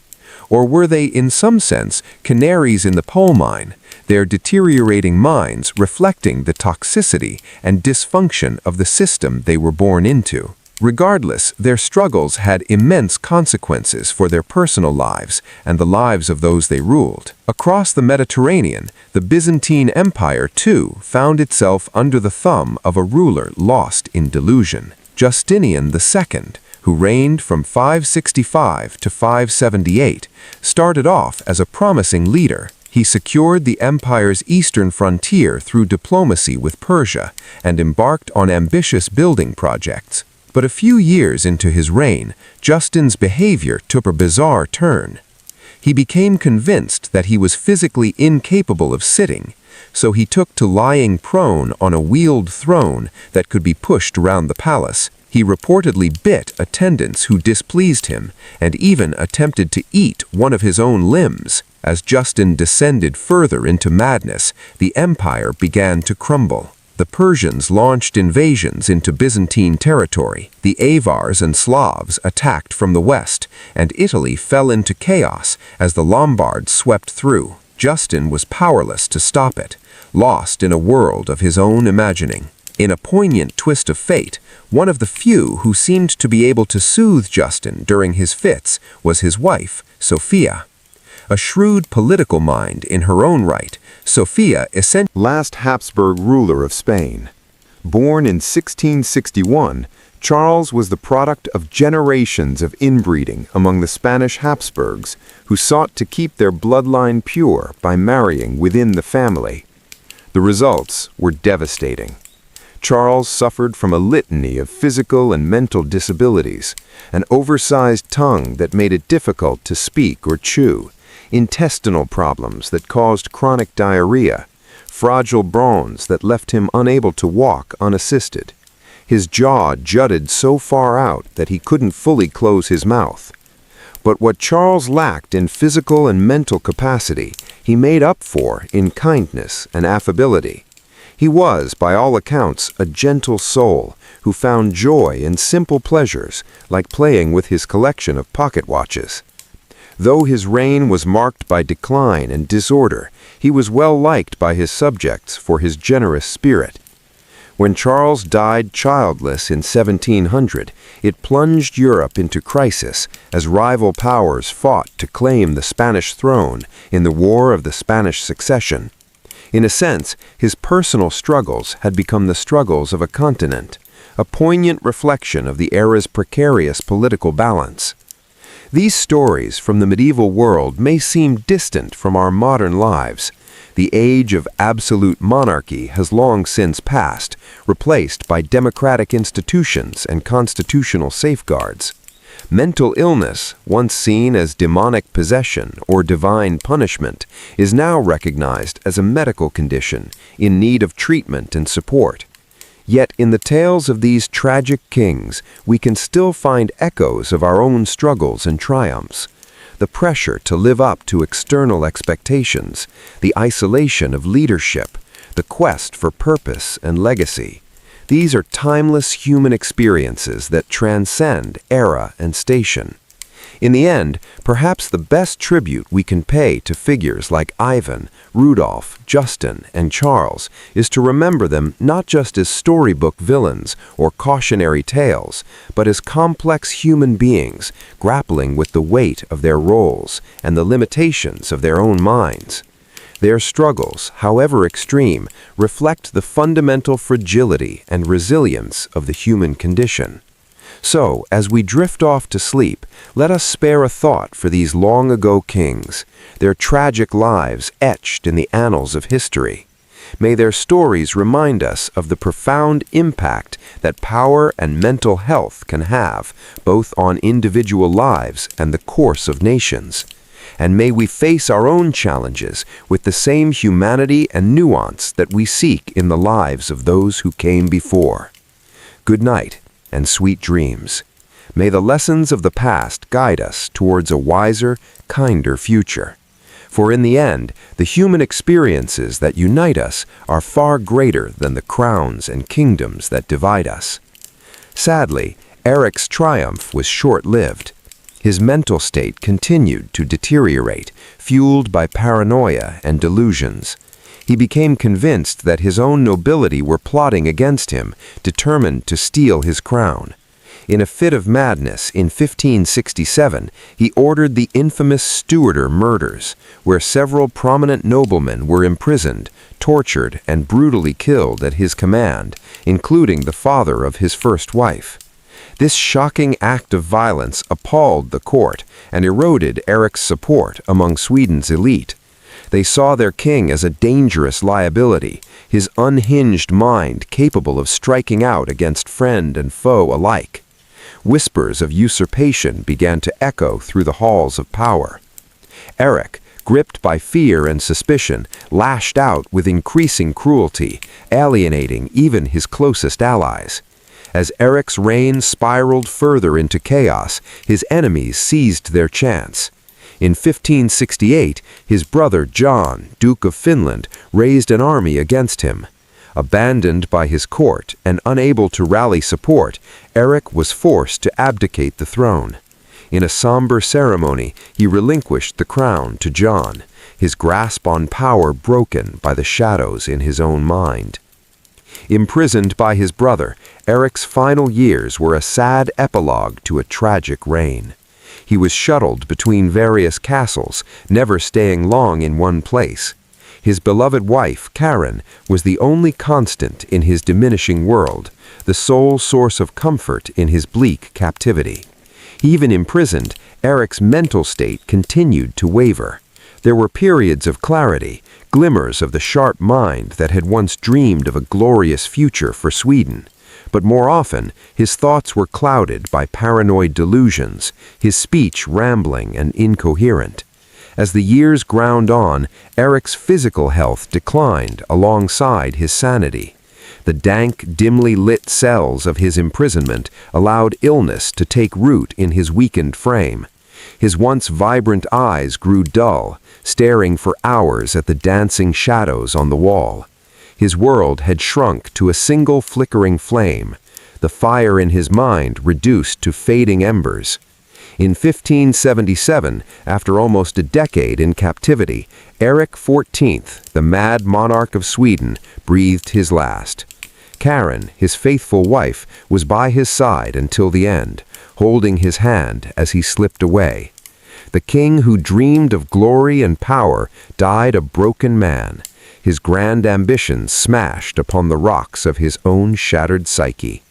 Or were they, in some sense, canaries in the coal mine, their deteriorating minds reflecting the toxicity and dysfunction of the system they were born into? Regardless, their struggles had immense consequences for their personal lives and the lives of those they ruled. Across the Mediterranean, the Byzantine Empire, too, found itself under the thumb of a ruler lost in delusion. Justinian II, who reigned from 565 to 578, started off as a promising leader. He secured the empire's eastern frontier through diplomacy with Persia and embarked on ambitious building projects. But a few years into his reign, Justin's behavior took a bizarre turn. He became convinced that he was physically incapable of sitting, so he took to lying prone on a wheeled throne that could be pushed around the palace. He reportedly bit attendants who displeased him and even attempted to eat one of his own limbs. As Justin descended further into madness, the empire began to crumble. The Persians launched invasions into Byzantine territory. The Avars and Slavs attacked from the west, and Italy fell into chaos as the Lombards swept through. Justin was powerless to stop it, lost in a world of his own imagining. In a poignant twist of fate, one of the few who seemed to be able to soothe Justin during his fits was his wife, Sophia. A shrewd political mind in her own right, Sophia last Habsburg ruler of Spain. Born in 1661, Charles was the product of generations of inbreeding among the Spanish Habsburgs, who sought to keep their bloodline pure by marrying within the family. The results were devastating. Charles suffered from a litany of physical and mental disabilities, an oversized tongue that made it difficult to speak or chew, intestinal problems that caused chronic diarrhea, fragile bones that left him unable to walk unassisted. His jaw jutted so far out that he couldn't fully close his mouth. But what Charles lacked in physical and mental capacity, he made up for in kindness and affability. He was, by all accounts, a gentle soul who found joy in simple pleasures, like playing with his collection of pocket watches. Though his reign was marked by decline and disorder, he was well liked by his subjects for his generous spirit. When Charles died childless in 1700, it plunged Europe into crisis as rival powers fought to claim the Spanish throne in the War of the Spanish Succession. In a sense, his personal struggles had become the struggles of a continent, a poignant reflection of the era's precarious political balance. These stories from the medieval world may seem distant from our modern lives. The age of absolute monarchy has long since passed, replaced by democratic institutions and constitutional safeguards. Mental illness, once seen as demonic possession or divine punishment, is now recognized as a medical condition in need of treatment and support. Yet in the tales of these tragic kings, we can still find echoes of our own struggles and triumphs. The pressure to live up to external expectations, the isolation of leadership, the quest for purpose and legacy. These are timeless human experiences that transcend era and station. In the end, perhaps the best tribute we can pay to figures like Ivan, Rudolph, Justin, and Charles is to remember them not just as storybook villains or cautionary tales, but as complex human beings grappling with the weight of their roles and the limitations of their own minds. Their struggles, however extreme, reflect the fundamental fragility and resilience of the human condition. So, as we drift off to sleep, let us spare a thought for these long-ago kings, their tragic lives etched in the annals of history. May their stories remind us of the profound impact that power and mental health can have, both on individual lives and the course of nations. And may we face our own challenges with the same humanity and nuance that we seek in the lives of those who came before. Good night and sweet dreams. May the lessons of the past guide us towards a wiser, kinder future. For in the end, the human experiences that unite us are far greater than the crowns and kingdoms that divide us. Sadly, Eric's triumph was short-lived. His mental state continued to deteriorate, fueled by paranoia and delusions. He became convinced that his own nobility were plotting against him, determined to steal his crown. In a fit of madness in 1567, he ordered the infamous Stuarter murders, where several prominent noblemen were imprisoned, tortured, and brutally killed at his command, including the father of his first wife. This shocking act of violence appalled the court and eroded Eric's support among Sweden's elite. They saw their king as a dangerous liability, his unhinged mind capable of striking out against friend and foe alike. Whispers of usurpation began to echo through the halls of power. Eric, gripped by fear and suspicion, lashed out with increasing cruelty, alienating even his closest allies. As Eric's reign spiraled further into chaos, his enemies seized their chance. In 1568, his brother John, Duke of Finland, raised an army against him. Abandoned by his court and unable to rally support, Eric was forced to abdicate the throne. In a somber ceremony, he relinquished the crown to John, his grasp on power broken by the shadows in his own mind. Imprisoned by his brother, Eric's final years were a sad epilogue to a tragic reign. He was shuttled between various castles, never staying long in one place. His beloved wife, Karen, was the only constant in his diminishing world, the sole source of comfort in his bleak captivity. Even imprisoned, Eric's mental state continued to waver. There were periods of clarity, glimmers of the sharp mind that had once dreamed of a glorious future for Sweden. But more often, his thoughts were clouded by paranoid delusions, his speech rambling and incoherent. As the years ground on, Eric's physical health declined alongside his sanity. The dank, dimly lit cells of his imprisonment allowed illness to take root in his weakened frame. His once vibrant eyes grew dull, staring for hours at the dancing shadows on the wall. His world had shrunk to a single flickering flame, the fire in his mind reduced to fading embers. In 1577, after almost a decade in captivity, Erik XIV, the mad monarch of Sweden, breathed his last. Karin, his faithful wife, was by his side until the end, holding his hand as he slipped away. The king who dreamed of glory and power died a broken man, his grand ambitions smashed upon the rocks of his own shattered psyche.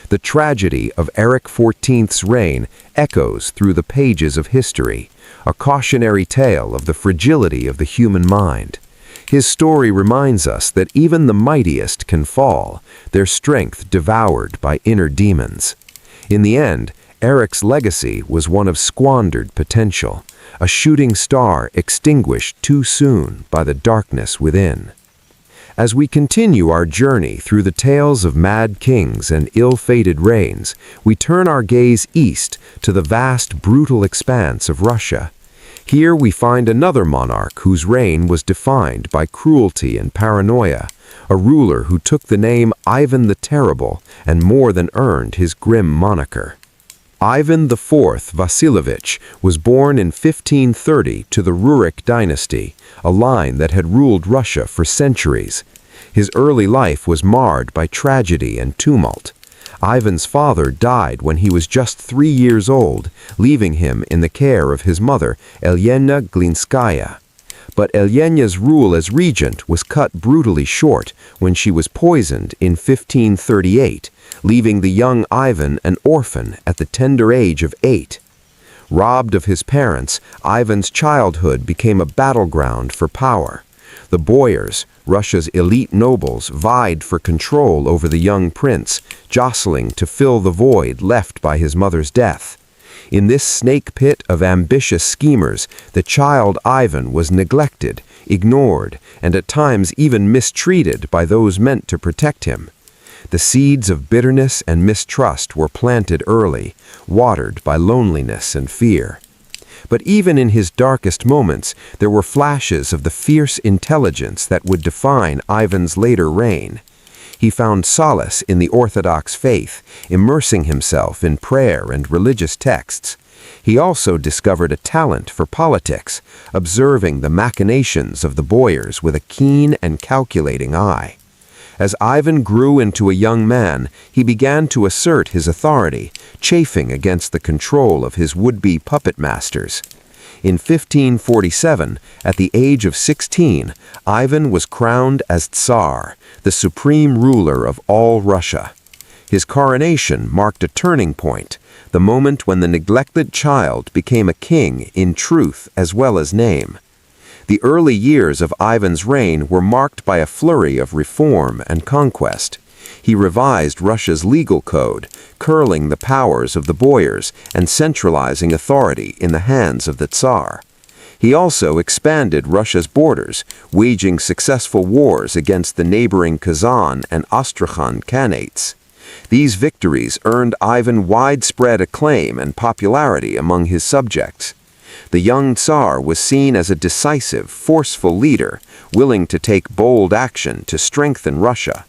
The tragedy of Erik XIV's reign echoes through the pages of history, a cautionary tale of the fragility of the human mind. His story reminds us that even the mightiest can fall, their strength devoured by inner demons. In the end, Erik's legacy was one of squandered potential, a shooting star extinguished too soon by the darkness within. As we continue our journey through the tales of mad kings and ill-fated reigns, we turn our gaze east to the vast, brutal expanse of Russia. Here we find another monarch whose reign was defined by cruelty and paranoia, a ruler who took the name Ivan the Terrible and more than earned his grim moniker. Ivan IV Vasilyevich was born in 1530 to the Rurik dynasty, a line that had ruled Russia for centuries. His early life was marred by tragedy and tumult. Ivan's father died when he was just 3 years old, leaving him in the care of his mother, Elena Glinskaya. But Elena's rule as regent was cut brutally short when she was poisoned in 1538, leaving the young Ivan an orphan at the tender age of 8. Robbed of his parents, Ivan's childhood became a battleground for power. The boyars, Russia's elite nobles, vied for control over the young prince, jostling to fill the void left by his mother's death. In this snake pit of ambitious schemers, the child Ivan was neglected, ignored, and at times even mistreated by those meant to protect him. The seeds of bitterness and mistrust were planted early, watered by loneliness and fear. But even in his darkest moments, there were flashes of the fierce intelligence that would define Ivan's later reign. He found solace in the Orthodox faith, immersing himself in prayer and religious texts. He also discovered a talent for politics, observing the machinations of the boyars with a keen and calculating eye. As Ivan grew into a young man, he began to assert his authority, chafing against the control of his would-be puppet masters. In 1547, at the age of 16, Ivan was crowned as Tsar, the supreme ruler of all Russia. His coronation marked a turning point, the moment when the neglected child became a king in truth as well as name. The early years of Ivan's reign were marked by a flurry of reform and conquest. He revised Russia's legal code, curling the powers of the boyars and centralizing authority in the hands of the Tsar. He also expanded Russia's borders, waging successful wars against the neighboring Kazan and Astrakhan Khanates. These victories earned Ivan widespread acclaim and popularity among his subjects. The young Tsar was seen as a decisive, forceful leader, willing to take bold action to strengthen Russia.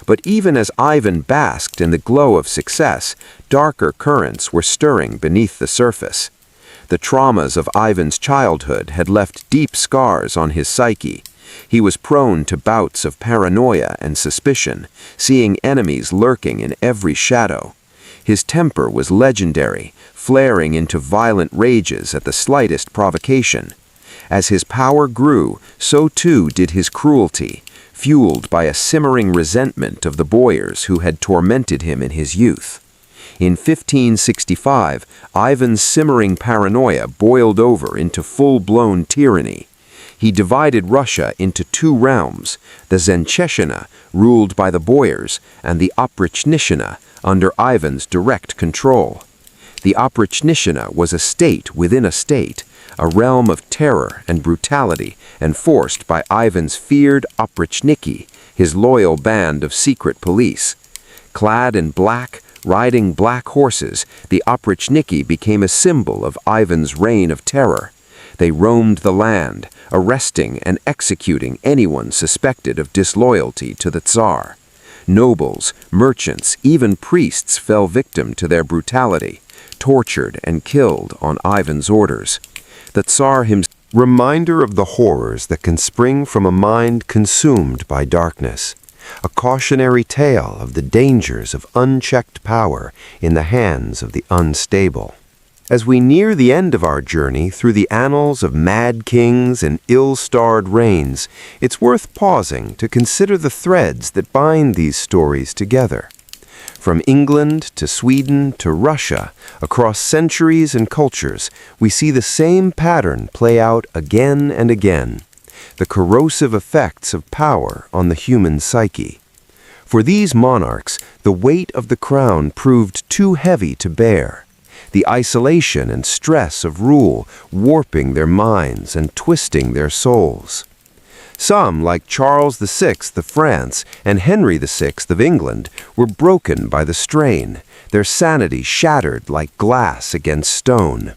But even as Ivan basked in the glow of success, darker currents were stirring beneath the surface. The traumas of Ivan's childhood had left deep scars on his psyche. He was prone to bouts of paranoia and suspicion, seeing enemies lurking in every shadow. His temper was legendary, flaring into violent rages at the slightest provocation. As his power grew, so too did his cruelty, fueled by a simmering resentment of the boyars who had tormented him in his youth. In 1565, Ivan's simmering paranoia boiled over into full-blown tyranny. He divided Russia into two realms, the Zencheshina, ruled by the boyars, and the Oprichnishina, under Ivan's direct control. The Oprichnishina was a state within a state, a realm of terror and brutality, enforced by Ivan's feared Oprichniki, his loyal band of secret police. Clad in black, riding black horses, the Oprichniki became a symbol of Ivan's reign of terror. They roamed the land, arresting and executing anyone suspected of disloyalty to the Tsar. Nobles, merchants, even priests fell victim to their brutality, tortured and killed on Ivan's orders. The Tsar himself, Reminder of the horrors that can spring from a mind consumed by darkness. A cautionary tale of the dangers of unchecked power in the hands of the unstable. As we near the end of our journey through the annals of mad kings and ill-starred reigns, it's worth pausing to consider the threads that bind these stories together. From England to Sweden to Russia, across centuries and cultures, we see the same pattern play out again and again. The corrosive effects of power on the human psyche. For these monarchs, the weight of the crown proved too heavy to bear. The isolation and stress of rule warping their minds and twisting their souls. Some, like Charles VI of France and Henry VI of England, were broken by the strain, their sanity shattered like glass against stone.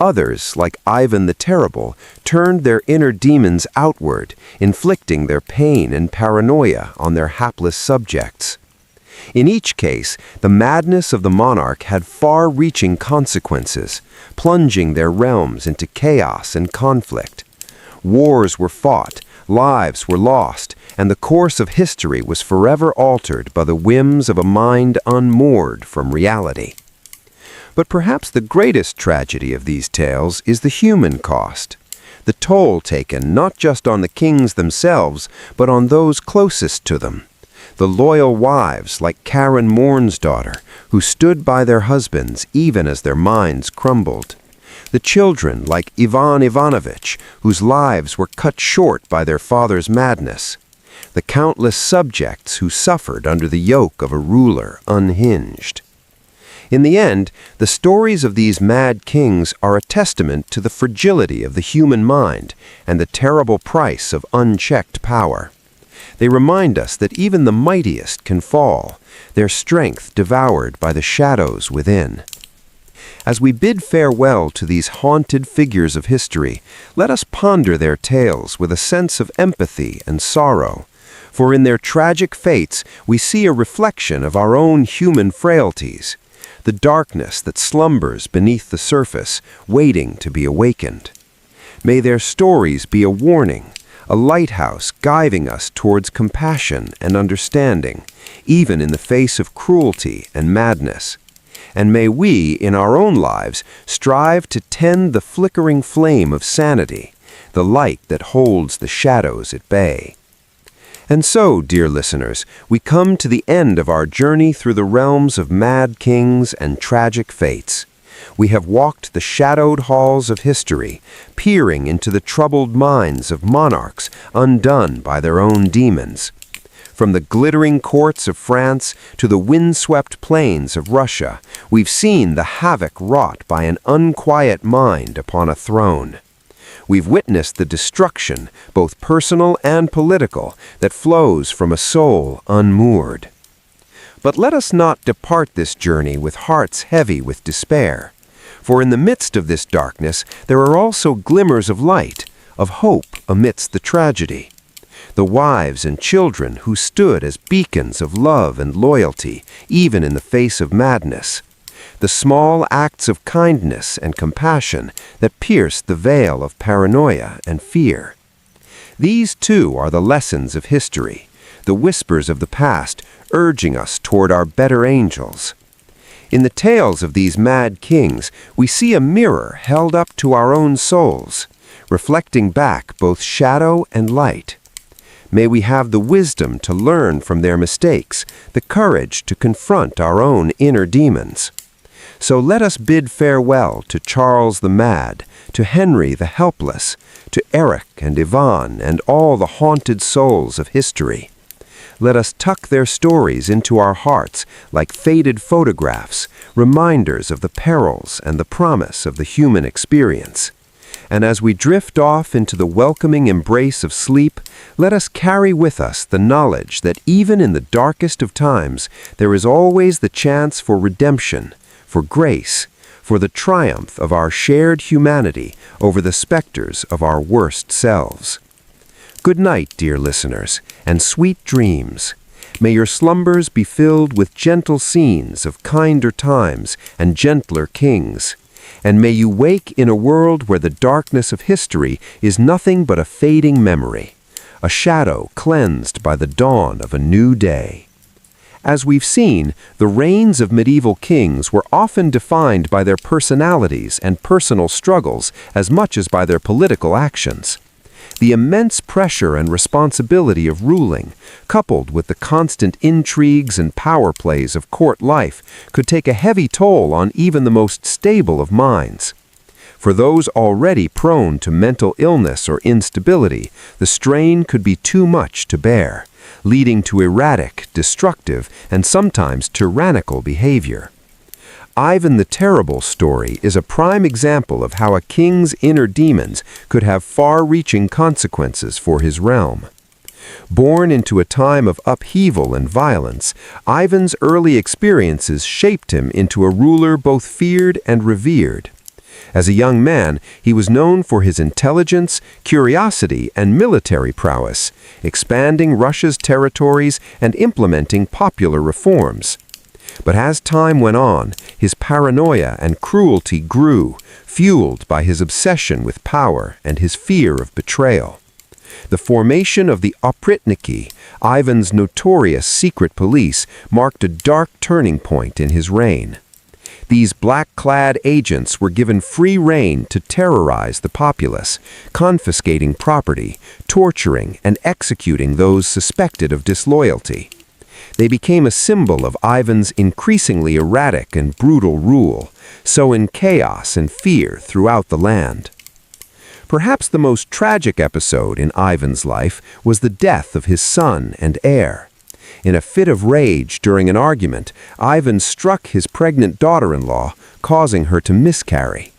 Others, like Ivan the Terrible, turned their inner demons outward, inflicting their pain and paranoia on their hapless subjects. In each case, the madness of the monarch had far-reaching consequences, plunging their realms into chaos and conflict. Wars were fought, lives were lost, and the course of history was forever altered by the whims of a mind unmoored from reality. But perhaps the greatest tragedy of these tales is the human cost. The toll taken not just on the kings themselves, but on those closest to them. The loyal wives like Karen Morn's daughter, who stood by their husbands even as their minds crumbled. The children like Ivan Ivanovich, whose lives were cut short by their father's madness. The countless subjects who suffered under the yoke of a ruler unhinged. In the end, the stories of these mad kings are a testament to the fragility of the human mind and the terrible price of unchecked power. They remind us that even the mightiest can fall, their strength devoured by the shadows within. As we bid farewell to these haunted figures of history, let us ponder their tales with a sense of empathy and sorrow, for in their tragic fates we see a reflection of our own human frailties, the darkness that slumbers beneath the surface, waiting to be awakened. May their stories be a warning, a lighthouse guiding us towards compassion and understanding, even in the face of cruelty and madness. And may we, in our own lives, strive to tend the flickering flame of sanity, the light that holds the shadows at bay. And so, dear listeners, we come to the end of our journey through the realms of mad kings and tragic fates. We have walked the shadowed halls of history, peering into the troubled minds of monarchs undone by their own demons. From the glittering courts of France to the windswept plains of Russia, we've seen the havoc wrought by an unquiet mind upon a throne. We've witnessed the destruction, both personal and political, that flows from a soul unmoored. But let us not depart this journey with hearts heavy with despair. For in the midst of this darkness, there are also glimmers of light, of hope amidst the tragedy. The wives and children who stood as beacons of love and loyalty, even in the face of madness. The small acts of kindness and compassion that pierced the veil of paranoia and fear. These too are the lessons of history, the whispers of the past urging us toward our better angels. In the tales of these mad kings, we see a mirror held up to our own souls, reflecting back both shadow and light. May we have the wisdom to learn from their mistakes, the courage to confront our own inner demons. So let us bid farewell to Charles the Mad, to Henry the Helpless, to Eric and Ivan and all the haunted souls of history. Let us tuck their stories into our hearts like faded photographs, reminders of the perils and the promise of the human experience. And as we drift off into the welcoming embrace of sleep, let us carry with us the knowledge that even in the darkest of times, there is always the chance for redemption, for grace, for the triumph of our shared humanity over the specters of our worst selves. Good night, dear listeners, and sweet dreams. May your slumbers be filled with gentle scenes of kinder times and gentler kings. And may you wake in a world where the darkness of history is nothing but a fading memory, a shadow cleansed by the dawn of a new day. As we've seen, the reigns of medieval kings were often defined by their personalities and personal struggles as much as by their political actions. The immense pressure and responsibility of ruling, coupled with the constant intrigues and power plays of court life, could take a heavy toll on even the most stable of minds. For those already prone to mental illness or instability, the strain could be too much to bear, leading to erratic, destructive, and sometimes tyrannical behavior. Ivan the Terrible story is a prime example of how a king's inner demons could have far-reaching consequences for his realm. Born into a time of upheaval and violence, Ivan's early experiences shaped him into a ruler both feared and revered. As a young man, he was known for his intelligence, curiosity, and military prowess, expanding Russia's territories and implementing popular reforms. But as time went on, his paranoia and cruelty grew, fueled by his obsession with power and his fear of betrayal. The formation of the Oprytniki, Ivan's notorious secret police, marked a dark turning point in his reign. These black-clad agents were given free rein to terrorize the populace, confiscating property, torturing, and executing those suspected of disloyalty. They became a symbol of Ivan's increasingly erratic and brutal rule, sowing chaos and fear throughout the land. Perhaps the most tragic episode in Ivan's life was the death of his son and heir. In a fit of rage during an argument, Ivan struck his pregnant daughter-in-law, causing her to miscarry.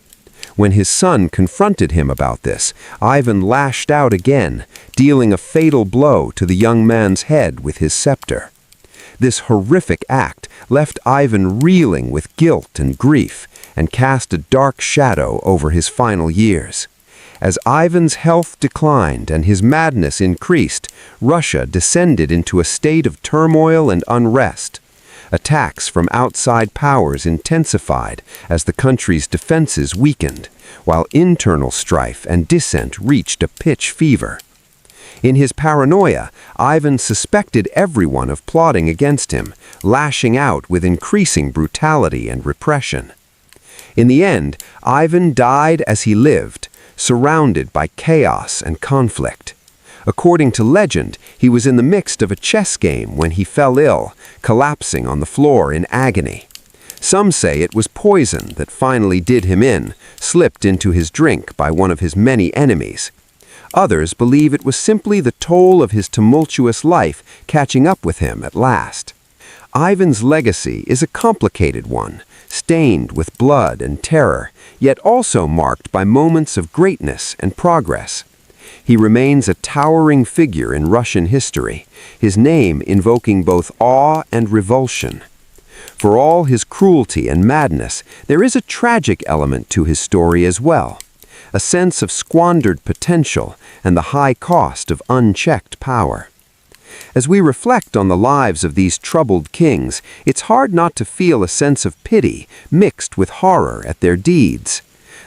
When his son confronted him about this, Ivan lashed out again, dealing a fatal blow to the young man's head with his scepter. This horrific act left Ivan reeling with guilt and grief and cast a dark shadow over his final years. As Ivan's health declined and his madness increased, Russia descended into a state of turmoil and unrest. Attacks from outside powers intensified as the country's defenses weakened, while internal strife and dissent reached a pitch fever. In his paranoia, Ivan suspected everyone of plotting against him, lashing out with increasing brutality and repression. In the end, Ivan died as he lived, surrounded by chaos and conflict. According to legend, he was in the midst of a chess game when he fell ill, collapsing on the floor in agony. Some say it was poison that finally did him in, slipped into his drink by one of his many enemies. Others believe it was simply the toll of his tumultuous life catching up with him at last. Ivan's legacy is a complicated one, stained with blood and terror, yet also marked by moments of greatness and progress. He remains a towering figure in Russian history, his name invoking both awe and revulsion. For all his cruelty and madness, there is a tragic element to his story as well. A sense of squandered potential and the high cost of unchecked power. As we reflect on the lives of these troubled kings, it's hard not to feel a sense of pity mixed with horror at their deeds.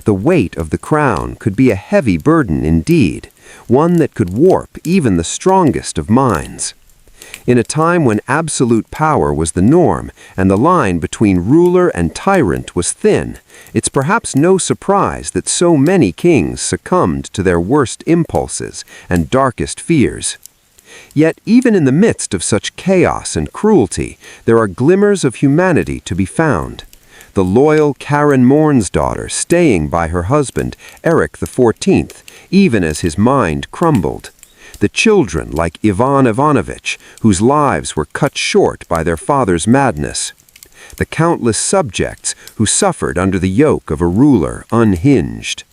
The weight of the crown could be a heavy burden indeed, one that could warp even the strongest of minds. In a time when absolute power was the norm and the line between ruler and tyrant was thin, it's perhaps no surprise that so many kings succumbed to their worst impulses and darkest fears. Yet even in the midst of such chaos and cruelty, there are glimmers of humanity to be found. The loyal Karen Morn's daughter staying by her husband, Eric XIV, even as his mind crumbled. The children like Ivan Ivanovich, whose lives were cut short by their father's madness. The countless subjects who suffered under the yoke of a ruler unhinged.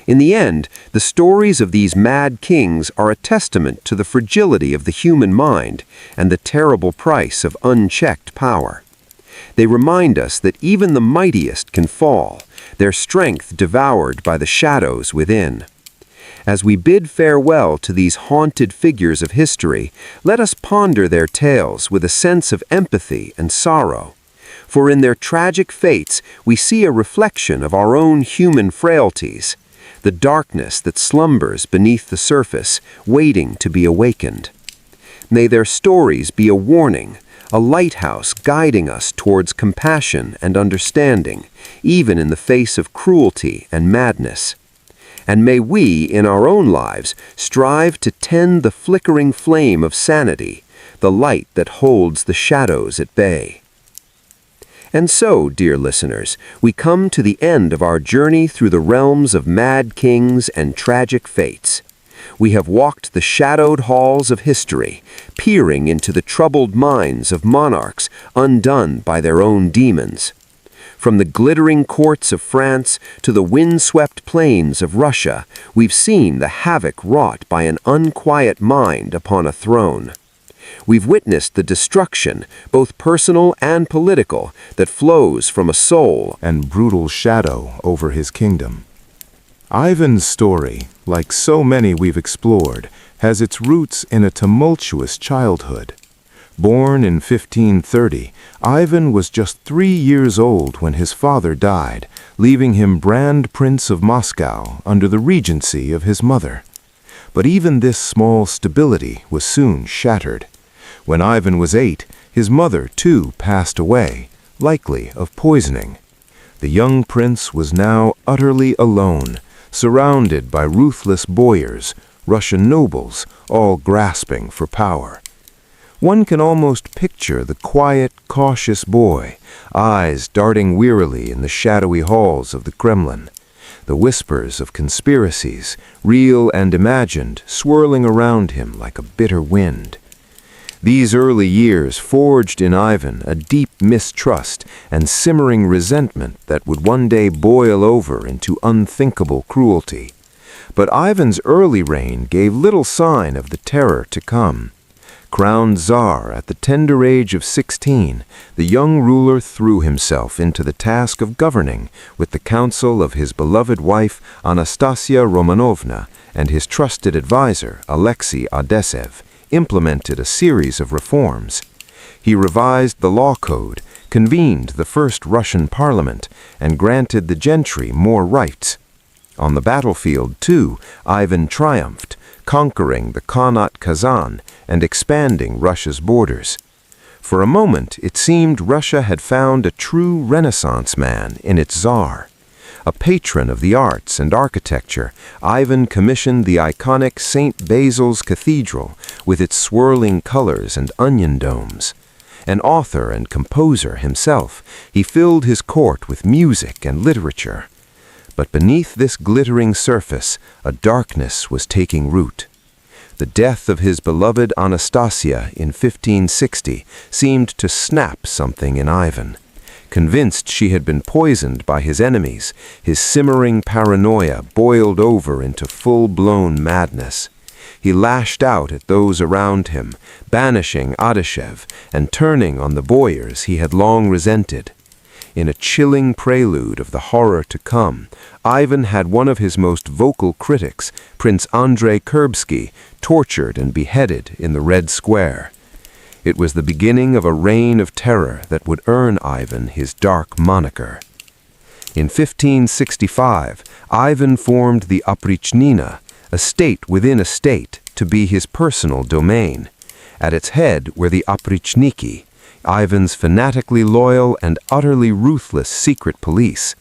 In the end, the stories of these mad kings are a testament to the fragility of the human mind and the terrible price of unchecked power. They remind us that even the mightiest can fall, their strength devoured by the shadows within. As we bid farewell to these haunted figures of history, let us ponder their tales with a sense of empathy and sorrow. For in their tragic fates, we see a reflection of our own human frailties, the darkness that slumbers beneath the surface, waiting to be awakened. May their stories be a warning, a lighthouse guiding us towards compassion and understanding, even in the face of cruelty and madness. And may we, in our own lives, strive to tend the flickering flame of sanity, the light that holds the shadows at bay. And so, dear listeners, we come to the end of our journey through the realms of mad kings and tragic fates. We have walked the shadowed halls of history, peering into the troubled minds of monarchs undone by their own demons. From the glittering courts of France to the windswept plains of Russia, we've seen the havoc wrought by an unquiet mind upon a throne. We've witnessed the destruction, both personal and political, that flows from a soul and brutal shadow over his kingdom. Ivan's story, like so many we've explored, has its roots in a tumultuous childhood. Born in 1530, Ivan was just 3 years old when his father died, leaving him Grand Prince of Moscow under the regency of his mother. But even this small stability was soon shattered. When Ivan was 8, his mother, too, passed away, likely of poisoning. The young prince was now utterly alone, surrounded by ruthless boyars, Russian nobles, all grasping for power. One can almost picture the quiet, cautious boy, eyes darting wearily in the shadowy halls of the Kremlin, the whispers of conspiracies, real and imagined, swirling around him like a bitter wind. These early years forged in Ivan a deep mistrust and simmering resentment that would one day boil over into unthinkable cruelty. But Ivan's early reign gave little sign of the terror to come. Crowned Tsar at the tender age of 16, the young ruler threw himself into the task of governing with the counsel of his beloved wife Anastasia Romanovna and his trusted advisor Alexei Odesev, implemented a series of reforms. He revised the law code, convened the first Russian parliament, and granted the gentry more rights. On the battlefield, too, Ivan triumphed, conquering the Khanate Kazan and expanding Russia's borders. For a moment, it seemed Russia had found a true Renaissance man in its Tsar. A patron of the arts and architecture, Ivan commissioned the iconic St. Basil's Cathedral with its swirling colors and onion domes. An author and composer himself, he filled his court with music and literature. But beneath this glittering surface, a darkness was taking root. The death of his beloved Anastasia in 1560 seemed to snap something in Ivan. Convinced she had been poisoned by his enemies, his simmering paranoia boiled over into full-blown madness. He lashed out at those around him, banishing Adashev and turning on the boyars he had long resented. In a chilling prelude of the horror to come, Ivan had one of his most vocal critics, Prince Andrei Kurbsky, tortured and beheaded in the Red Square. It was the beginning of a reign of terror that would earn Ivan his dark moniker. In 1565, Ivan formed the Oprichnina, a state within a state, to be his personal domain. At its head were the Oprichniki, Ivan's fanatically loyal and utterly ruthless secret police.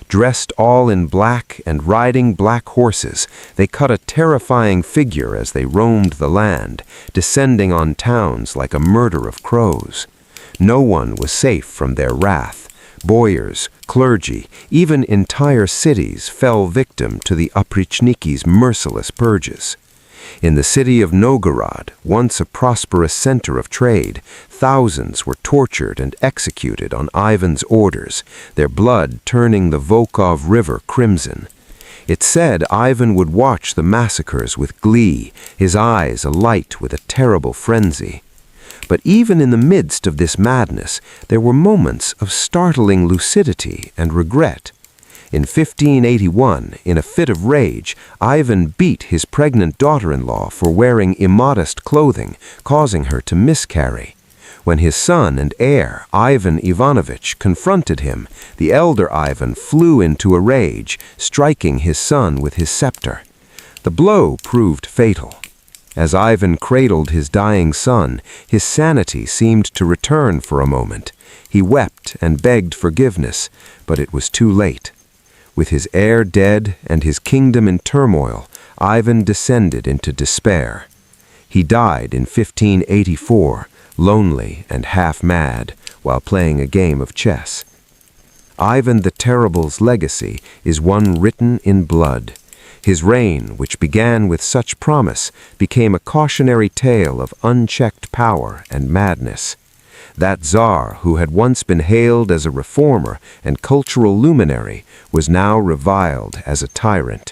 Dressed all in black and riding black horses, they cut a terrifying figure as they roamed the land, descending on towns like a murder of crows. No one was safe from their wrath. Boyars, clergy, even entire cities fell victim to the Oprichniki's merciless purges. In the city of Novgorod, once a prosperous center of trade, thousands were tortured and executed on Ivan's orders, their blood turning the Volkhov River crimson. It said Ivan would watch the massacres with glee, his eyes alight with a terrible frenzy. But even in the midst of this madness, there were moments of startling lucidity and regret. In 1581, in a fit of rage, Ivan beat his pregnant daughter-in-law for wearing immodest clothing, causing her to miscarry. When his son and heir, Ivan Ivanovich, confronted him, the elder Ivan flew into a rage, striking his son with his scepter. The blow proved fatal. As Ivan cradled his dying son, his sanity seemed to return for a moment. He wept and begged forgiveness, but it was too late. With his heir dead and his kingdom in turmoil, Ivan descended into despair. He died in 1584, lonely and half-mad, while playing a game of chess. Ivan the Terrible's legacy is one written in blood. His reign, which began with such promise, became a cautionary tale of unchecked power and madness. That Tsar, who had once been hailed as a reformer and cultural luminary, was now reviled as a tyrant.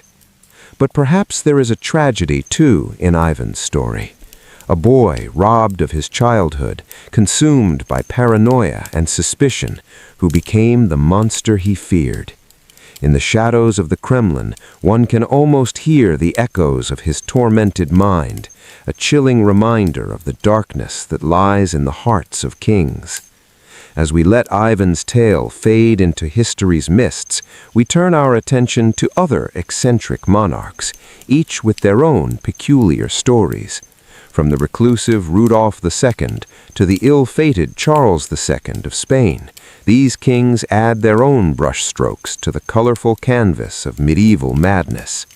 But perhaps there is a tragedy, too, in Ivan's story. A boy robbed of his childhood, consumed by paranoia and suspicion, who became the monster he feared. In the shadows of the Kremlin, one can almost hear the echoes of his tormented mind, a chilling reminder of the darkness that lies in the hearts of kings. As we let Ivan's tale fade into history's mists, we turn our attention to other eccentric monarchs, each with their own peculiar stories. From the reclusive Rudolph II to the ill-fated Charles II of Spain, these kings add their own brushstrokes to the colorful canvas of medieval madness.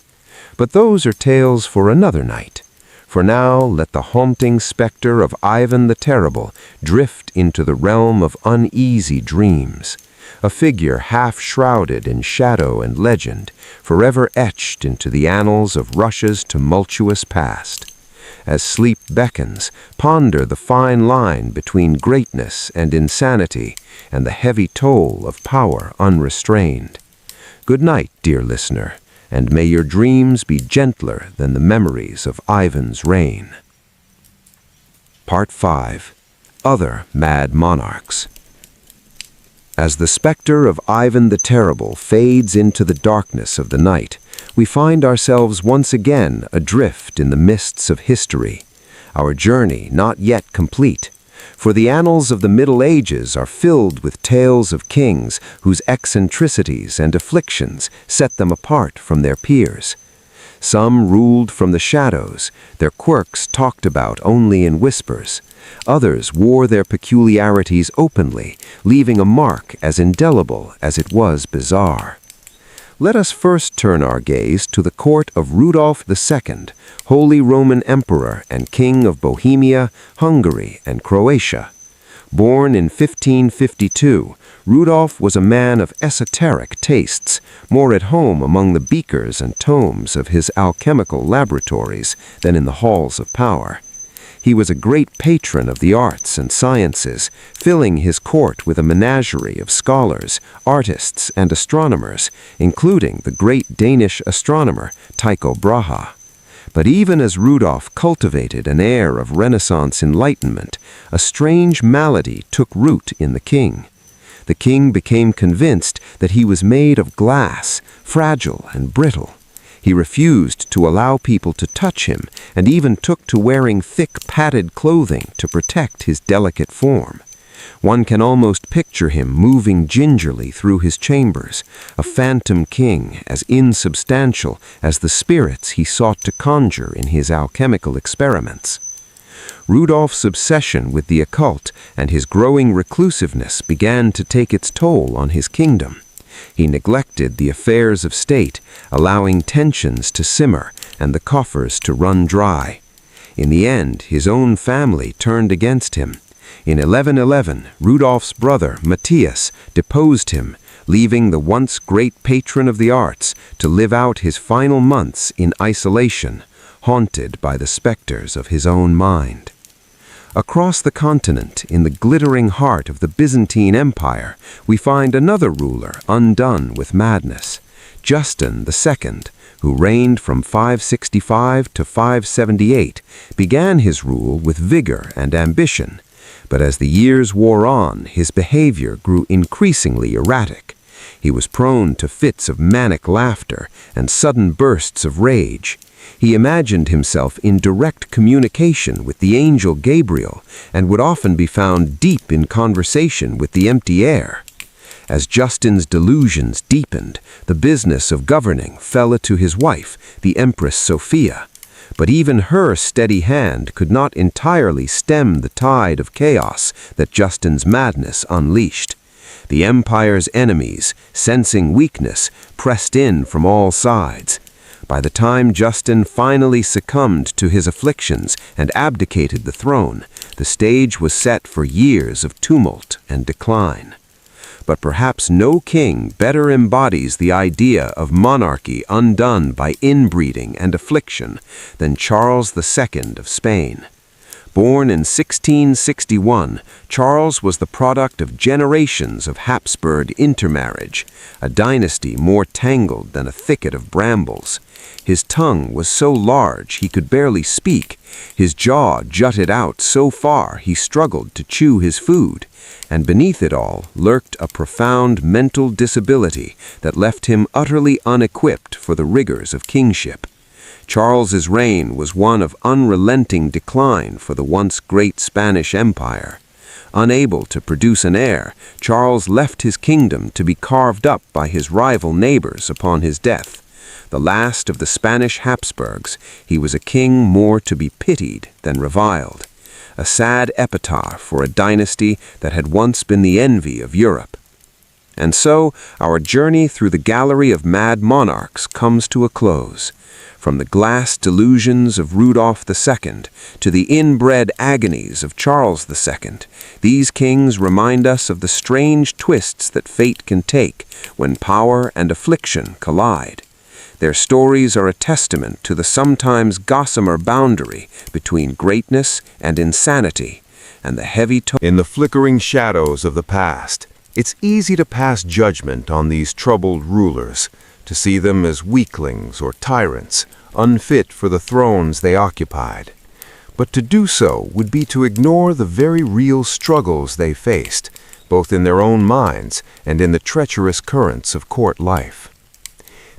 But those are tales for another night. For now, let the haunting specter of Ivan the Terrible drift into the realm of uneasy dreams, a figure half-shrouded in shadow and legend, forever etched into the annals of Russia's tumultuous past. As sleep beckons, ponder the fine line between greatness and insanity, and the heavy toll of power unrestrained. Good night, dear listener, and may your dreams be gentler than the memories of Ivan's reign. Part 5. Other Mad Monarchs. As the specter of Ivan the Terrible fades into the darkness of the night, we find ourselves once again adrift in the mists of history, our journey not yet complete. For the annals of the Middle Ages are filled with tales of kings whose eccentricities and afflictions set them apart from their peers. Some ruled from the shadows, their quirks talked about only in whispers. Others wore their peculiarities openly, leaving a mark as indelible as it was bizarre. Let us first turn our gaze to the court of Rudolph II, Holy Roman Emperor and King of Bohemia, Hungary, and Croatia. Born in 1552, Rudolph was a man of esoteric tastes, more at home among the beakers and tomes of his alchemical laboratories than in the halls of power. He was a great patron of the arts and sciences, filling his court with a menagerie of scholars, artists, and astronomers, including the great Danish astronomer Tycho Brahe. But even as Rudolph cultivated an air of Renaissance enlightenment, a strange malady took root in the king. The king became convinced that he was made of glass, fragile and brittle. He refused to allow people to touch him and even took to wearing thick padded clothing to protect his delicate form. One can almost picture him moving gingerly through his chambers, a phantom king as insubstantial as the spirits he sought to conjure in his alchemical experiments. Rudolph's obsession with the occult and his growing reclusiveness began to take its toll on his kingdom. He neglected the affairs of state, allowing tensions to simmer and the coffers to run dry. In the end, his own family turned against him. In 1111, Rudolph's brother, Matthias, deposed him, leaving the once great patron of the arts to live out his final months in isolation, haunted by the specters of his own mind. Across the continent, in the glittering heart of the Byzantine Empire, we find another ruler undone with madness, Justin II, who reigned from 565 to 578, began his rule with vigor and ambition. But as the years wore on, his behavior grew increasingly erratic. He was prone to fits of manic laughter and sudden bursts of rage. He imagined himself in direct communication with the angel Gabriel and would often be found deep in conversation with the empty air. As Justin's delusions deepened, the business of governing fell to his wife, the Empress Sophia. But even her steady hand could not entirely stem the tide of chaos that Justin's madness unleashed. The empire's enemies, sensing weakness, pressed in from all sides. By the time Justin finally succumbed to his afflictions and abdicated the throne, the stage was set for years of tumult and decline. But perhaps no king better embodies the idea of monarchy undone by inbreeding and affliction than Charles II of Spain. Born in 1661, Charles was the product of generations of Habsburg intermarriage, a dynasty more tangled than a thicket of brambles. His tongue was so large he could barely speak, his jaw jutted out so far he struggled to chew his food, and beneath it all lurked a profound mental disability that left him utterly unequipped for the rigors of kingship. Charles's reign was one of unrelenting decline for the once great Spanish Empire. Unable to produce an heir, Charles left his kingdom to be carved up by his rival neighbors upon his death. The last of the Spanish Habsburgs, he was a king more to be pitied than reviled. A sad epitaph for a dynasty that had once been the envy of Europe. And so, our journey through the gallery of mad monarchs comes to a close. From the glass delusions of Rudolph II to the inbred agonies of Charles II, these kings remind us of the strange twists that fate can take when power and affliction collide. Their stories are a testament to the sometimes gossamer boundary between greatness and insanity, and the heavy In the flickering shadows of the past, it's easy to pass judgment on these troubled rulers, to see them as weaklings or tyrants, unfit for the thrones they occupied. But to do so would be to ignore the very real struggles they faced, both in their own minds and in the treacherous currents of court life.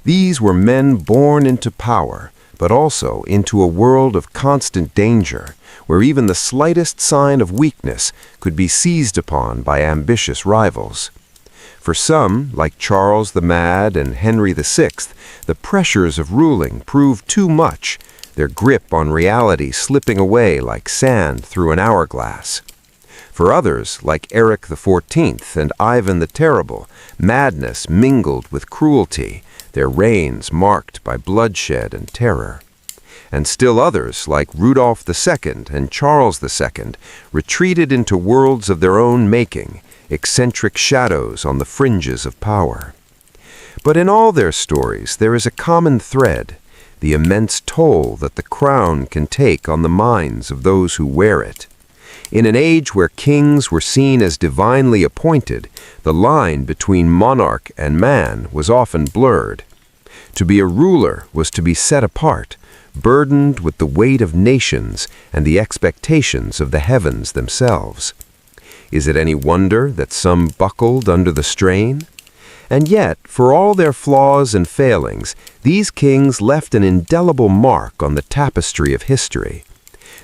These were men born into power, but also into a world of constant danger, where even the slightest sign of weakness could be seized upon by ambitious rivals. For some, like Charles the Mad and Henry VI, the pressures of ruling proved too much, their grip on reality slipping away like sand through an hourglass. For others, like Eric XIV and Ivan the Terrible, madness mingled with cruelty, their reigns marked by bloodshed and terror. And still others, like Rudolph II and Charles II, retreated into worlds of their own making, eccentric shadows on the fringes of power. But in all their stories there is a common thread, the immense toll that the crown can take on the minds of those who wear it. In an age where kings were seen as divinely appointed, the line between monarch and man was often blurred. To be a ruler was to be set apart, burdened with the weight of nations and the expectations of the heavens themselves. Is it any wonder that some buckled under the strain? And yet, for all their flaws and failings, these kings left an indelible mark on the tapestry of history.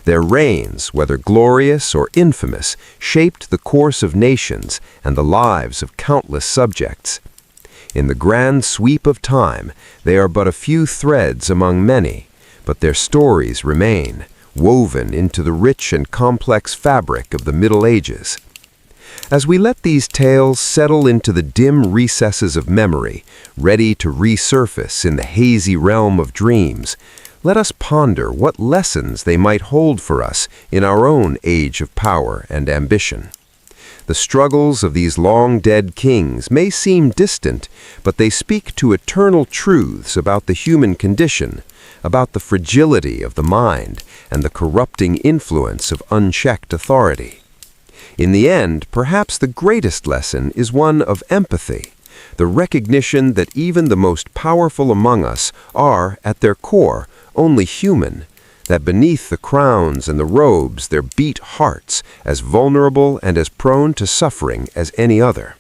Their reigns, whether glorious or infamous, shaped the course of nations and the lives of countless subjects. In the grand sweep of time, they are but a few threads among many, but their stories remain, woven into the rich and complex fabric of the Middle Ages. As we let these tales settle into the dim recesses of memory, ready to resurface in the hazy realm of dreams, let us ponder what lessons they might hold for us in our own age of power and ambition. The struggles of these long-dead kings may seem distant, but they speak to eternal truths about the human condition, about the fragility of the mind and the corrupting influence of unchecked authority. In the end, perhaps the greatest lesson is one of empathy, the recognition that even the most powerful among us are, at their core, only human, that beneath the crowns and the robes there beat hearts as vulnerable and as prone to suffering as any other.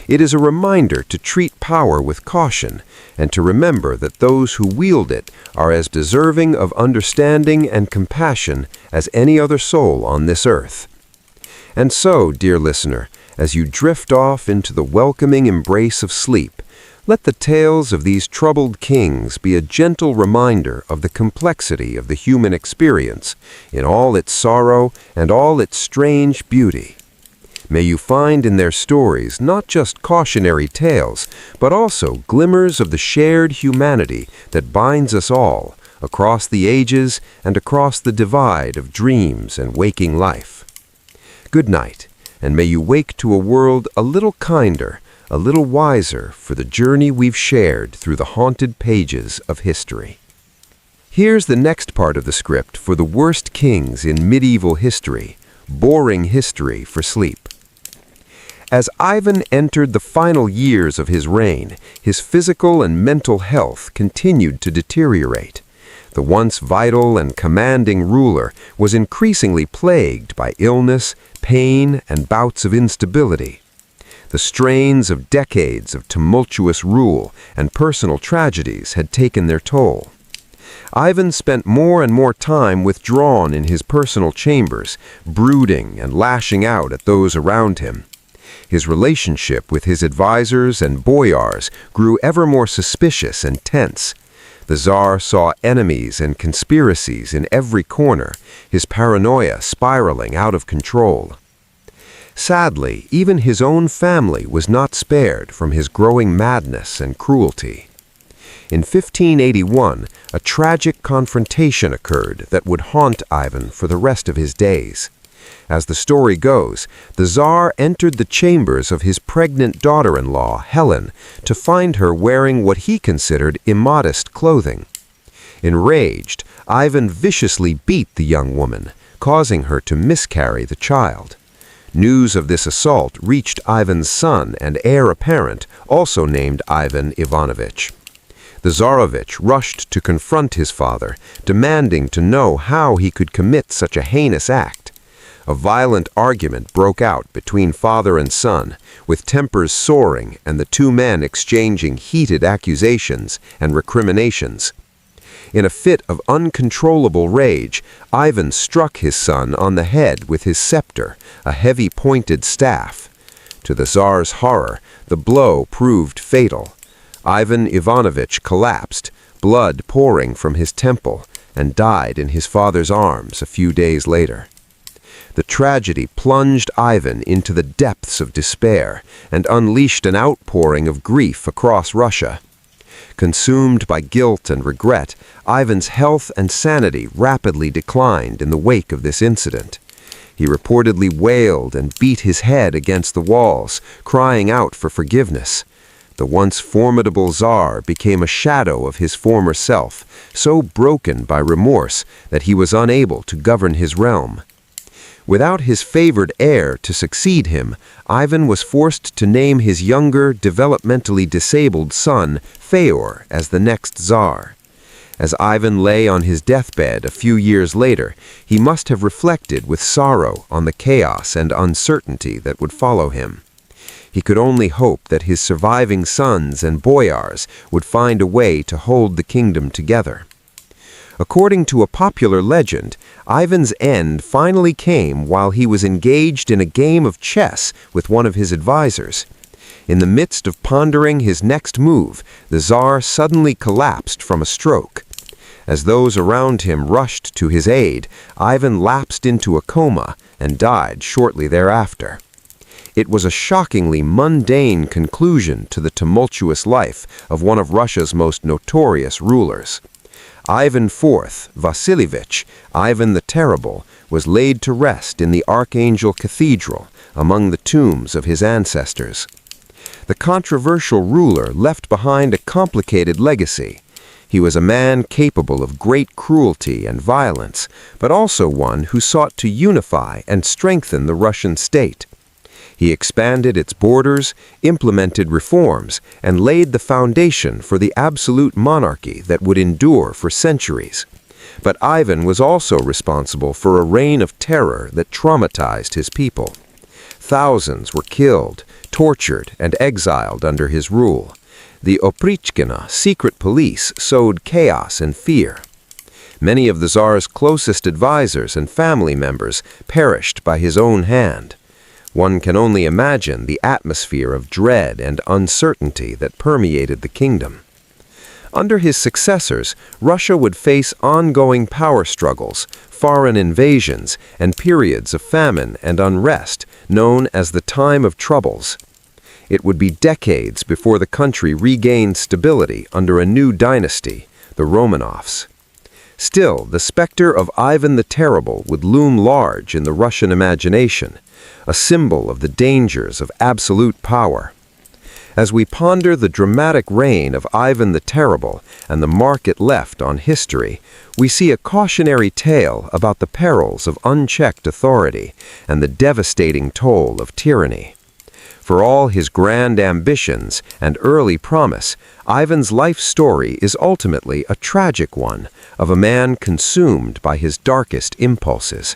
It is a reminder to treat power with caution and to remember that those who wield it are as deserving of understanding and compassion as any other soul on this earth. And so, dear listener, as you drift off into the welcoming embrace of sleep, let the tales of these troubled kings be a gentle reminder of the complexity of the human experience in all its sorrow and all its strange beauty. May you find in their stories not just cautionary tales, but also glimmers of the shared humanity that binds us all, across the ages and across the divide of dreams and waking life. Good night, and may you wake to a world a little kinder, a little wiser for the journey we've shared through the haunted pages of history. Here's the next part of the script for the worst kings in medieval history, boring history for sleep. As Ivan entered the final years of his reign, his physical and mental health continued to deteriorate. The once vital and commanding ruler was increasingly plagued by illness, pain, and bouts of instability. The strains of decades of tumultuous rule and personal tragedies had taken their toll. Ivan spent more and more time withdrawn in his personal chambers, brooding and lashing out at those around him. His relationship with his advisors and boyars grew ever more suspicious and tense. The Tsar saw enemies and conspiracies in every corner, his paranoia spiraling out of control. Sadly, even his own family was not spared from his growing madness and cruelty. In 1581, a tragic confrontation occurred that would haunt Ivan for the rest of his days. As the story goes, the Tsar entered the chambers of his pregnant daughter-in-law, Helen, to find her wearing what he considered immodest clothing. Enraged, Ivan viciously beat the young woman, causing her to miscarry the child. News of this assault reached Ivan's son and heir apparent, also named Ivan Ivanovich. The Tsarevich rushed to confront his father, demanding to know how he could commit such a heinous act. A violent argument broke out between father and son, with tempers soaring and the two men exchanging heated accusations and recriminations. In a fit of uncontrollable rage, Ivan struck his son on the head with his scepter, a heavy pointed staff. To the Tsar's horror, the blow proved fatal. Ivan Ivanovich collapsed, blood pouring from his temple, and died in his father's arms a few days later. The tragedy plunged Ivan into the depths of despair and unleashed an outpouring of grief across Russia. Consumed by guilt and regret, Ivan's health and sanity rapidly declined in the wake of this incident. He reportedly wailed and beat his head against the walls, crying out for forgiveness. The once formidable Tsar became a shadow of his former self, so broken by remorse that he was unable to govern his realm. Without his favored heir to succeed him, Ivan was forced to name his younger, developmentally disabled son, Feodor, as the next Tsar. As Ivan lay on his deathbed a few years later, he must have reflected with sorrow on the chaos and uncertainty that would follow him. He could only hope that his surviving sons and boyars would find a way to hold the kingdom together. According to a popular legend, Ivan's end finally came while he was engaged in a game of chess with one of his advisors. In the midst of pondering his next move, the Tsar suddenly collapsed from a stroke. As those around him rushed to his aid, Ivan lapsed into a coma and died shortly thereafter. It was a shockingly mundane conclusion to the tumultuous life of one of Russia's most notorious rulers. Ivan IV, Vasilievich, Ivan the Terrible, was laid to rest in the Archangel Cathedral among the tombs of his ancestors. The controversial ruler left behind a complicated legacy. He was a man capable of great cruelty and violence, but also one who sought to unify and strengthen the Russian state. He expanded its borders, implemented reforms, and laid the foundation for the absolute monarchy that would endure for centuries. But Ivan was also responsible for a reign of terror that traumatized his people. Thousands were killed, tortured, and exiled under his rule. The Oprichkina secret police sowed chaos and fear. Many of the Tsar's closest advisors and family members perished by his own hand. One can only imagine the atmosphere of dread and uncertainty that permeated the kingdom. Under his successors, Russia would face ongoing power struggles, foreign invasions, and periods of famine and unrest known as the Time of Troubles. It would be decades before the country regained stability under a new dynasty, the Romanovs. Still, the specter of Ivan the Terrible would loom large in the Russian imagination, a symbol of the dangers of absolute power. As we ponder the dramatic reign of Ivan the Terrible and the mark it left on history, we see a cautionary tale about the perils of unchecked authority and the devastating toll of tyranny. For all his grand ambitions and early promise, Ivan's life story is ultimately a tragic one of a man consumed by his darkest impulses.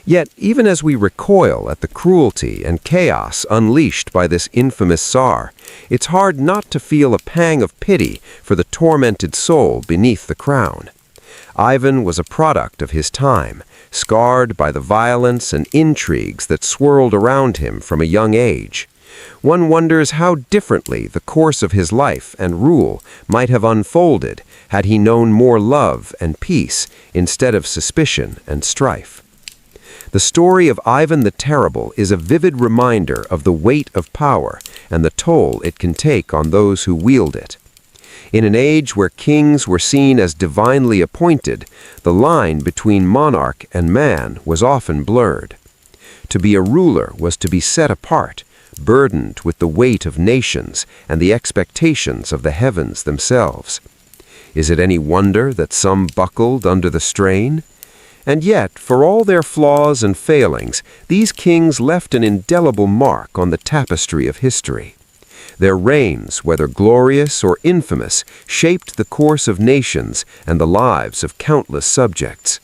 Yet, even as we recoil at the cruelty and chaos unleashed by this infamous Tsar, it's hard not to feel a pang of pity for the tormented soul beneath the crown. Ivan was a product of his time, scarred by the violence and intrigues that swirled around him from a young age. One wonders how differently the course of his life and rule might have unfolded had he known more love and peace instead of suspicion and strife. The story of Ivan the Terrible is a vivid reminder of the weight of power and the toll it can take on those who wield it. In an age where kings were seen as divinely appointed, the line between monarch and man was often blurred. To be a ruler was to be set apart, burdened with the weight of nations and the expectations of the heavens themselves. Is it any wonder that some buckled under the strain? And yet, for all their flaws and failings, these kings left an indelible mark on the tapestry of history. Their reigns, whether glorious or infamous, shaped the course of nations and the lives of countless subjects.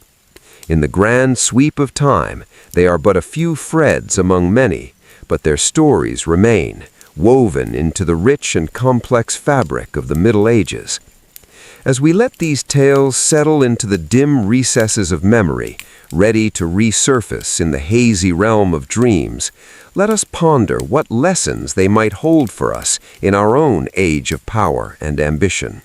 In the grand sweep of time, they are but a few threads among many, but their stories remain, woven into the rich and complex fabric of the Middle Ages. As we let these tales settle into the dim recesses of memory, ready to resurface in the hazy realm of dreams, let us ponder what lessons they might hold for us in our own age of power and ambition.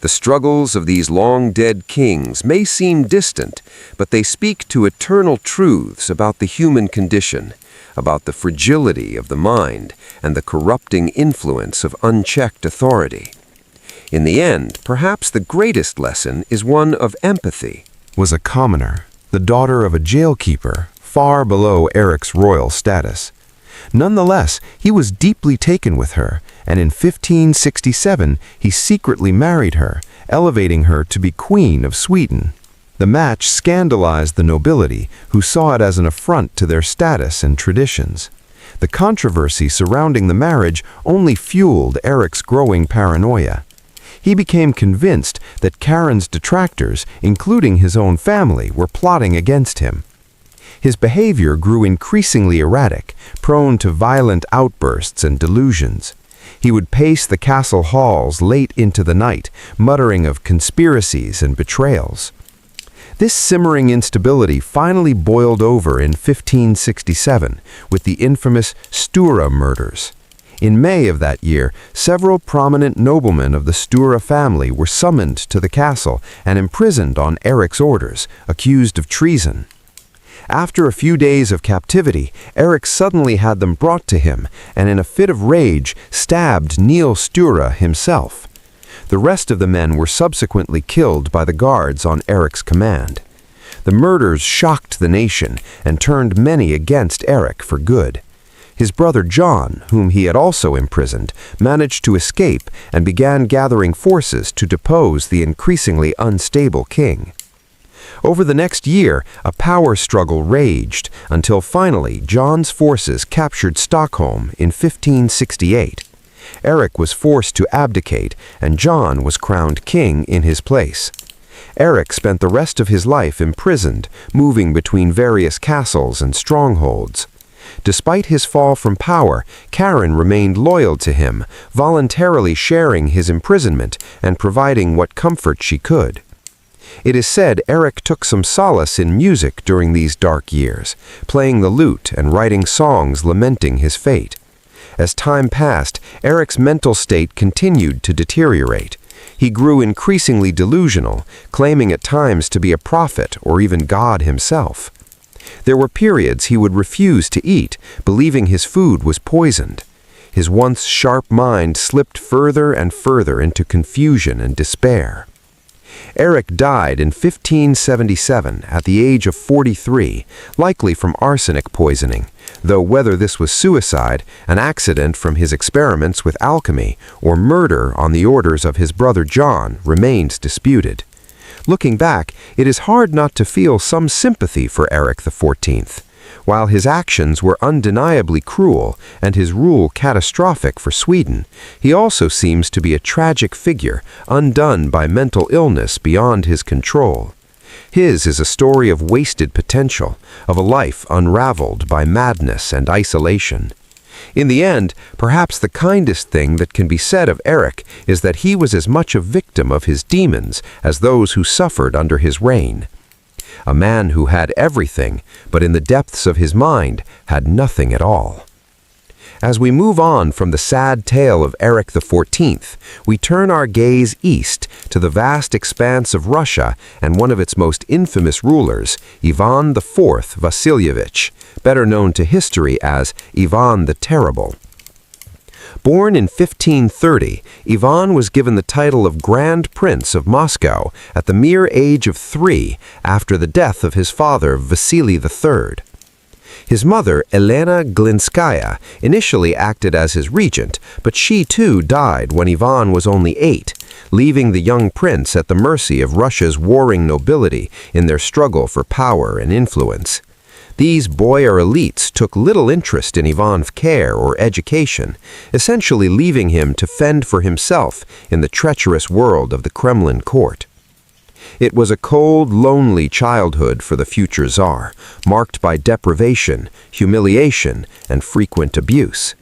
The struggles of these long-dead kings may seem distant, but they speak to eternal truths about the human condition, about the fragility of the mind and the corrupting influence of unchecked authority. In the end, perhaps the greatest lesson is one of empathy. Was a commoner, the daughter of a jailkeeper, far below Eric's royal status. Nonetheless, he was deeply taken with her, and in 1567 he secretly married her, elevating her to be Queen of Sweden. The match scandalized the nobility, who saw it as an affront to their status and traditions. The controversy surrounding the marriage only fueled Eric's growing paranoia. He became convinced that Karen's detractors, including his own family, were plotting against him. His behavior grew increasingly erratic, prone to violent outbursts and delusions. He would pace the castle halls late into the night, muttering of conspiracies and betrayals. This simmering instability finally boiled over in 1567 with the infamous Stura murders. In May of that year, several prominent noblemen of the Stura family were summoned to the castle and imprisoned on Eric's orders, accused of treason. After a few days of captivity, Eric suddenly had them brought to him and in a fit of rage stabbed Niels Stura himself. The rest of the men were subsequently killed by the guards on Eric's command. The murders shocked the nation and turned many against Eric for good. His brother John, whom he had also imprisoned, managed to escape and began gathering forces to depose the increasingly unstable king. Over the next year, a power struggle raged until finally John's forces captured Stockholm in 1568. Eric was forced to abdicate, and John was crowned king in his place. Eric spent the rest of his life imprisoned, moving between various castles and strongholds. Despite his fall from power, Karen remained loyal to him, voluntarily sharing his imprisonment and providing what comfort she could. It is said Eric took some solace in music during these dark years, playing the lute and writing songs lamenting his fate. As time passed, Eric's mental state continued to deteriorate. He grew increasingly delusional, claiming at times to be a prophet or even God himself. There were periods he would refuse to eat, believing his food was poisoned. His once sharp mind slipped further and further into confusion and despair. Eric died in 1577 at the age of 43, likely from arsenic poisoning, though whether this was suicide, an accident from his experiments with alchemy, or murder on the orders of his brother John remains disputed. Looking back, it is hard not to feel some sympathy for Eric XIV. While his actions were undeniably cruel and his rule catastrophic for Sweden, he also seems to be a tragic figure, undone by mental illness beyond his control. His is a story of wasted potential, of a life unraveled by madness and isolation. In the end, perhaps the kindest thing that can be said of Eric is that he was as much a victim of his demons as those who suffered under his reign. A man who had everything, but in the depths of his mind had nothing at all. As we move on from the sad tale of Eric XIV, we turn our gaze east to the vast expanse of Russia and one of its most infamous rulers, Ivan IV Vasilievich, better known to history as Ivan the Terrible. Born in 1530, Ivan was given the title of Grand Prince of Moscow at the mere age of 3 after the death of his father Vasily III. His mother, Elena Glinskaya, initially acted as his regent, but she too died when Ivan was only 8, leaving the young prince at the mercy of Russia's warring nobility in their struggle for power and influence. These boyar elites took little interest in Ivan's care or education, essentially leaving him to fend for himself in the treacherous world of the Kremlin court. It was a cold, lonely childhood for the future Tsar, marked by deprivation, humiliation, and frequent abuse.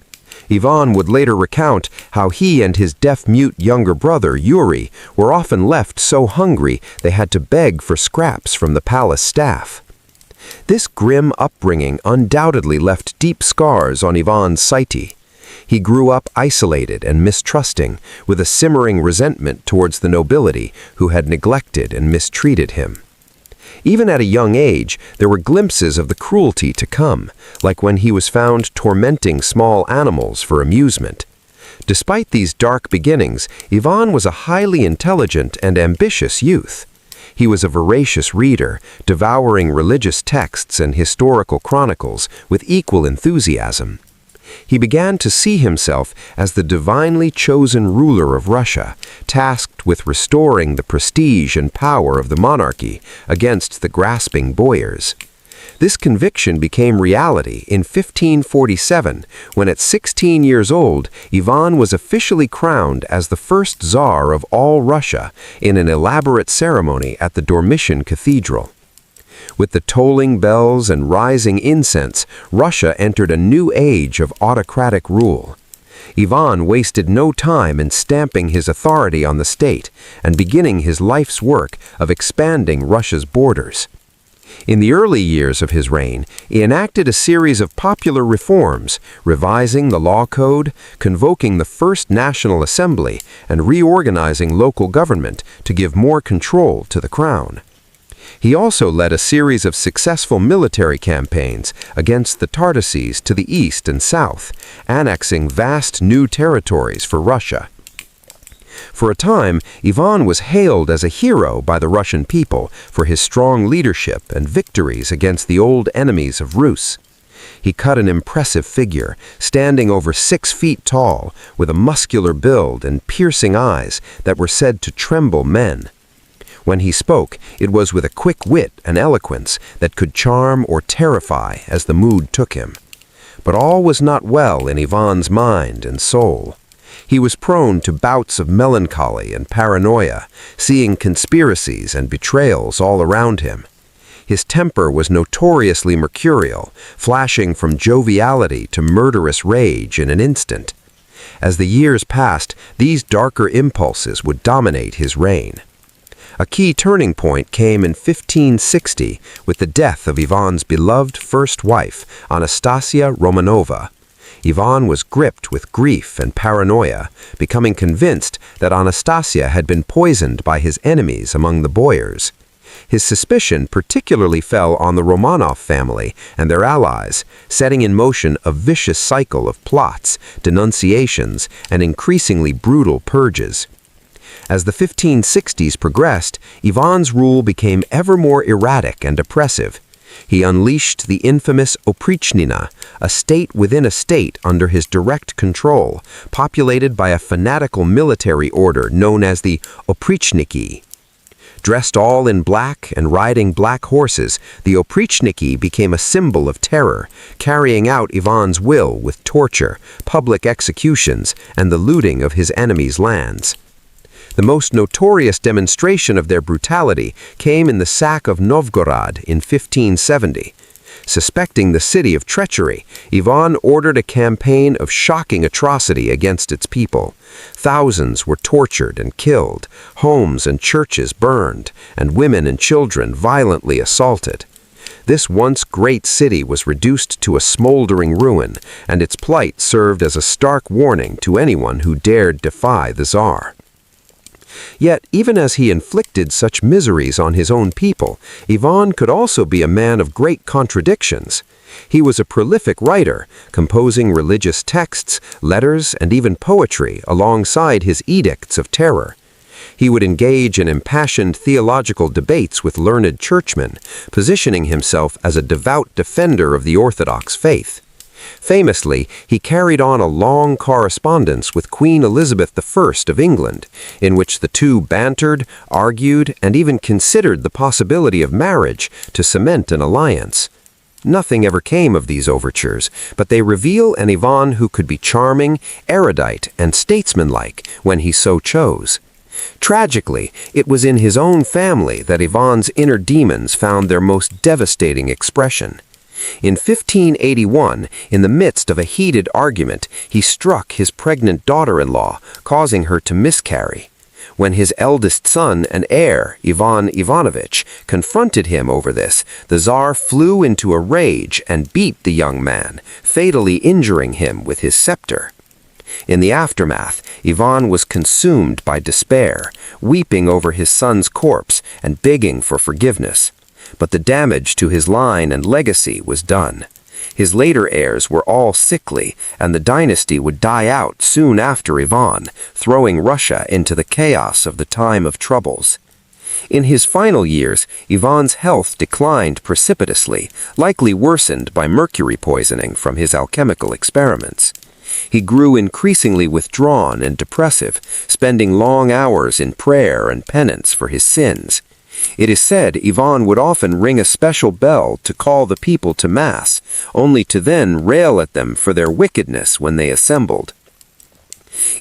Ivan would later recount how he and his deaf-mute younger brother, Yuri, were often left so hungry they had to beg for scraps from the palace staff. This grim upbringing undoubtedly left deep scars on Ivan's psyche. He grew up isolated and mistrusting, with a simmering resentment towards the nobility who had neglected and mistreated him. Even at a young age, there were glimpses of the cruelty to come, like when he was found tormenting small animals for amusement. Despite these dark beginnings, Ivan was a highly intelligent and ambitious youth. He was a voracious reader, devouring religious texts and historical chronicles with equal enthusiasm. He began to see himself as the divinely chosen ruler of Russia, tasked with restoring the prestige and power of the monarchy against the grasping boyars. This conviction became reality in 1547, when at 16 years old, Ivan was officially crowned as the first Tsar of all Russia in an elaborate ceremony at the Dormition Cathedral. With the tolling bells and rising incense, Russia entered a new age of autocratic rule. Ivan wasted no time in stamping his authority on the state and beginning his life's work of expanding Russia's borders. In the early years of his reign, he enacted a series of popular reforms, revising the law code, convoking the First National Assembly, and reorganizing local government to give more control to the crown. He also led a series of successful military campaigns against the Tartars to the east and south, annexing vast new territories for Russia. For a time, Ivan was hailed as a hero by the Russian people for his strong leadership and victories against the old enemies of Rus. He cut an impressive figure, standing over 6 feet tall, with a muscular build and piercing eyes that were said to tremble men. When he spoke, it was with a quick wit and eloquence that could charm or terrify as the mood took him. But all was not well in Ivan's mind and soul. He was prone to bouts of melancholy and paranoia, seeing conspiracies and betrayals all around him. His temper was notoriously mercurial, flashing from joviality to murderous rage in an instant. As the years passed, these darker impulses would dominate his reign. A key turning point came in 1560 with the death of Ivan's beloved first wife, Anastasia Romanova. Ivan was gripped with grief and paranoia, becoming convinced that Anastasia had been poisoned by his enemies among the boyars. His suspicion particularly fell on the Romanov family and their allies, setting in motion a vicious cycle of plots, denunciations, and increasingly brutal purges. As the 1560s progressed, Ivan's rule became ever more erratic and oppressive. He unleashed the infamous oprichnina, a state within a state under his direct control, populated by a fanatical military order known as the oprichniki. Dressed all in black and riding black horses, the oprichniki became a symbol of terror, carrying out Ivan's will with torture, public executions, and the looting of his enemies' lands. The most notorious demonstration of their brutality came in the sack of Novgorod in 1570. Suspecting the city of treachery, Ivan ordered a campaign of shocking atrocity against its people. Thousands were tortured and killed, homes and churches burned, and women and children violently assaulted. This once great city was reduced to a smoldering ruin, and its plight served as a stark warning to anyone who dared defy the Tsar. Yet, even as he inflicted such miseries on his own people, Ivan could also be a man of great contradictions. He was a prolific writer, composing religious texts, letters, and even poetry alongside his edicts of terror. He would engage in impassioned theological debates with learned churchmen, positioning himself as a devout defender of the Orthodox faith. Famously, he carried on a long correspondence with Queen Elizabeth I of England, in which the two bantered, argued, and even considered the possibility of marriage to cement an alliance. Nothing ever came of these overtures, but they reveal an Ivan who could be charming, erudite, and statesmanlike when he so chose. Tragically, it was in his own family that Ivan's inner demons found their most devastating expression. In 1581, in the midst of a heated argument, he struck his pregnant daughter-in-law, causing her to miscarry. When his eldest son and heir, Ivan Ivanovich, confronted him over this, the Tsar flew into a rage and beat the young man, fatally injuring him with his scepter. In the aftermath, Ivan was consumed by despair, weeping over his son's corpse and begging for forgiveness. But the damage to his line and legacy was done. His later heirs were all sickly, and the dynasty would die out soon after Ivan, throwing Russia into the chaos of the time of troubles. In his final years, Ivan's health declined precipitously, likely worsened by mercury poisoning from his alchemical experiments. He grew increasingly withdrawn and depressive, spending long hours in prayer and penance for his sins. It is said Ivan would often ring a special bell to call the people to Mass, only to then rail at them for their wickedness when they assembled.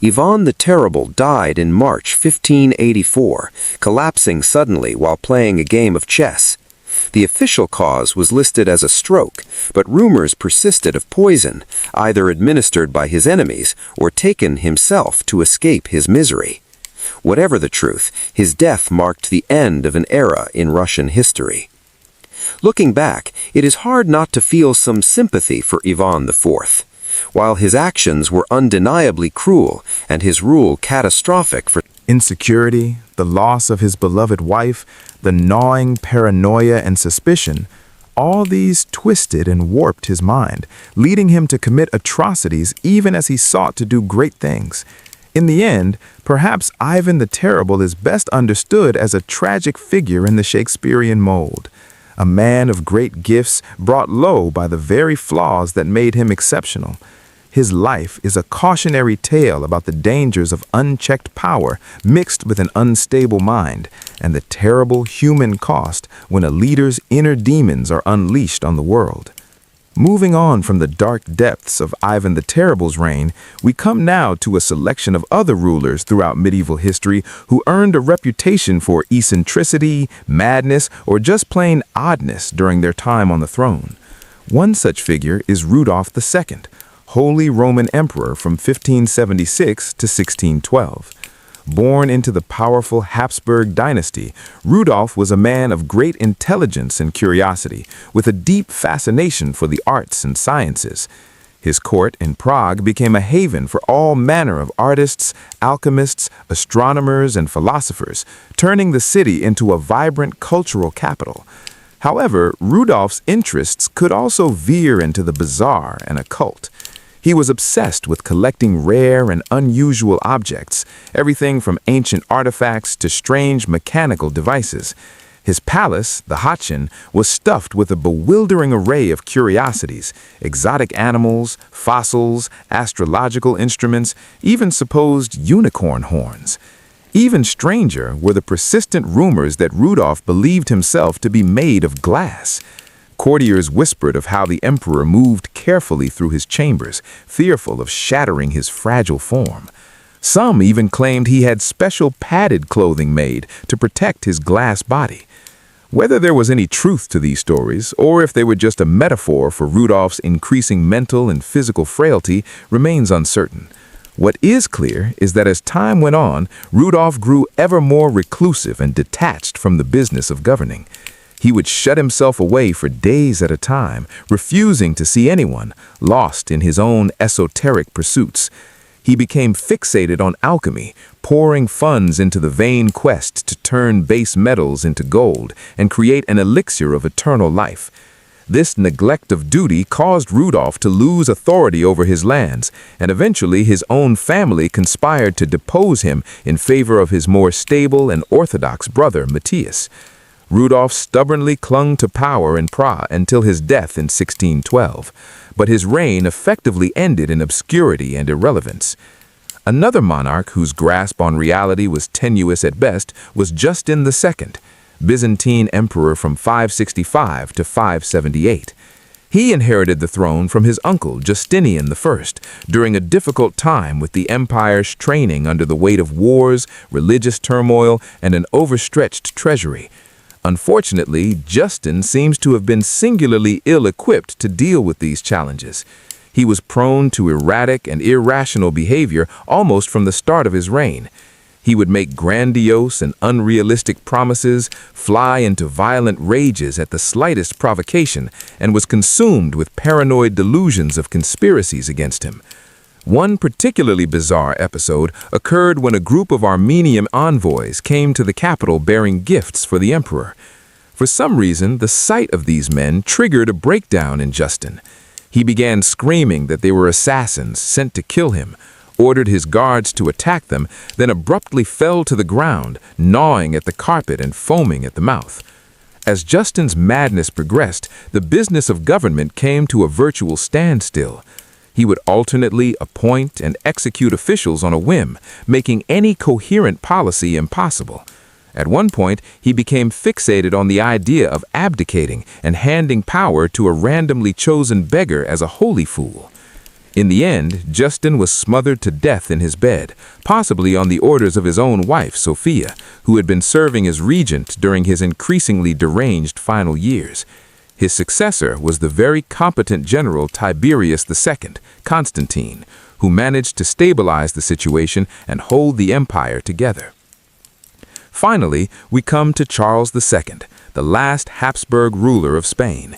Ivan the Terrible died in March 1584, collapsing suddenly while playing a game of chess. The official cause was listed as a stroke, but rumors persisted of poison, either administered by his enemies or taken himself to escape his misery. Whatever the truth, his death marked the end of an era in Russian history. Looking back, it is hard not to feel some sympathy for Ivan IV. While his actions were undeniably cruel and his rule catastrophic for insecurity, the loss of his beloved wife, the gnawing paranoia and suspicion, all these twisted and warped his mind, leading him to commit atrocities even as he sought to do great things. In the end, perhaps Ivan the Terrible is best understood as a tragic figure in the Shakespearean mold, a man of great gifts brought low by the very flaws that made him exceptional. His life is a cautionary tale about the dangers of unchecked power mixed with an unstable mind, and the terrible human cost when a leader's inner demons are unleashed on the world. Moving on from the dark depths of Ivan the Terrible's reign, we come now to a selection of other rulers throughout medieval history who earned a reputation for eccentricity, madness, or just plain oddness during their time on the throne. One such figure is Rudolf II, Holy Roman Emperor from 1576 to 1612. Born into the powerful Habsburg dynasty, Rudolf was a man of great intelligence and curiosity, with a deep fascination for the arts and sciences. His court in Prague became a haven for all manner of artists, alchemists, astronomers, and philosophers, turning the city into a vibrant cultural capital. However, Rudolf's interests could also veer into the bizarre and occult. He was obsessed with collecting rare and unusual objects, everything from ancient artifacts to strange mechanical devices. His palace, the Hatchen, was stuffed with a bewildering array of curiosities, exotic animals, fossils, astrological instruments, even supposed unicorn horns. Even stranger were the persistent rumors that Rudolf believed himself to be made of glass. Courtiers whispered of how the emperor moved carefully through his chambers, fearful of shattering his fragile form. Some even claimed he had special padded clothing made to protect his glass body. Whether there was any truth to these stories, or if they were just a metaphor for Rudolf's increasing mental and physical frailty, remains uncertain. What is clear is that as time went on, Rudolf grew ever more reclusive and detached from the business of governing. He would shut himself away for days at a time, refusing to see anyone, lost in his own esoteric pursuits. He became fixated on alchemy, pouring funds into the vain quest to turn base metals into gold and create an elixir of eternal life. This neglect of duty caused Rudolf to lose authority over his lands, and eventually his own family conspired to depose him in favor of his more stable and orthodox brother Matthias. Rudolf stubbornly clung to power in Prague until his death in 1612, but his reign effectively ended in obscurity and irrelevance. Another monarch whose grasp on reality was tenuous at best was Justin II, Byzantine emperor from 565 to 578. He inherited the throne from his uncle Justinian I during a difficult time with the empire's straining under the weight of wars, religious turmoil, and an overstretched treasury. Unfortunately, Justin seems to have been singularly ill-equipped to deal with these challenges. He was prone to erratic and irrational behavior almost from the start of his reign. He would make grandiose and unrealistic promises, fly into violent rages at the slightest provocation, and was consumed with paranoid delusions of conspiracies against him. One particularly bizarre episode occurred when a group of Armenian envoys came to the capital bearing gifts for the emperor. For some reason, the sight of these men triggered a breakdown in Justin. He began screaming that they were assassins sent to kill him, ordered his guards to attack them, then abruptly fell to the ground, gnawing at the carpet and foaming at the mouth. As Justin's madness progressed, the business of government came to a virtual standstill. He would alternately appoint and execute officials on a whim, making any coherent policy impossible. At one point, he became fixated on the idea of abdicating and handing power to a randomly chosen beggar as a holy fool. In the end, Justin was smothered to death in his bed, possibly on the orders of his own wife, Sophia, who had been serving as regent during his increasingly deranged final years. His successor was the very competent general Tiberius II, Constantine, who managed to stabilize the situation and hold the empire together. Finally, we come to Charles II, the last Habsburg ruler of Spain.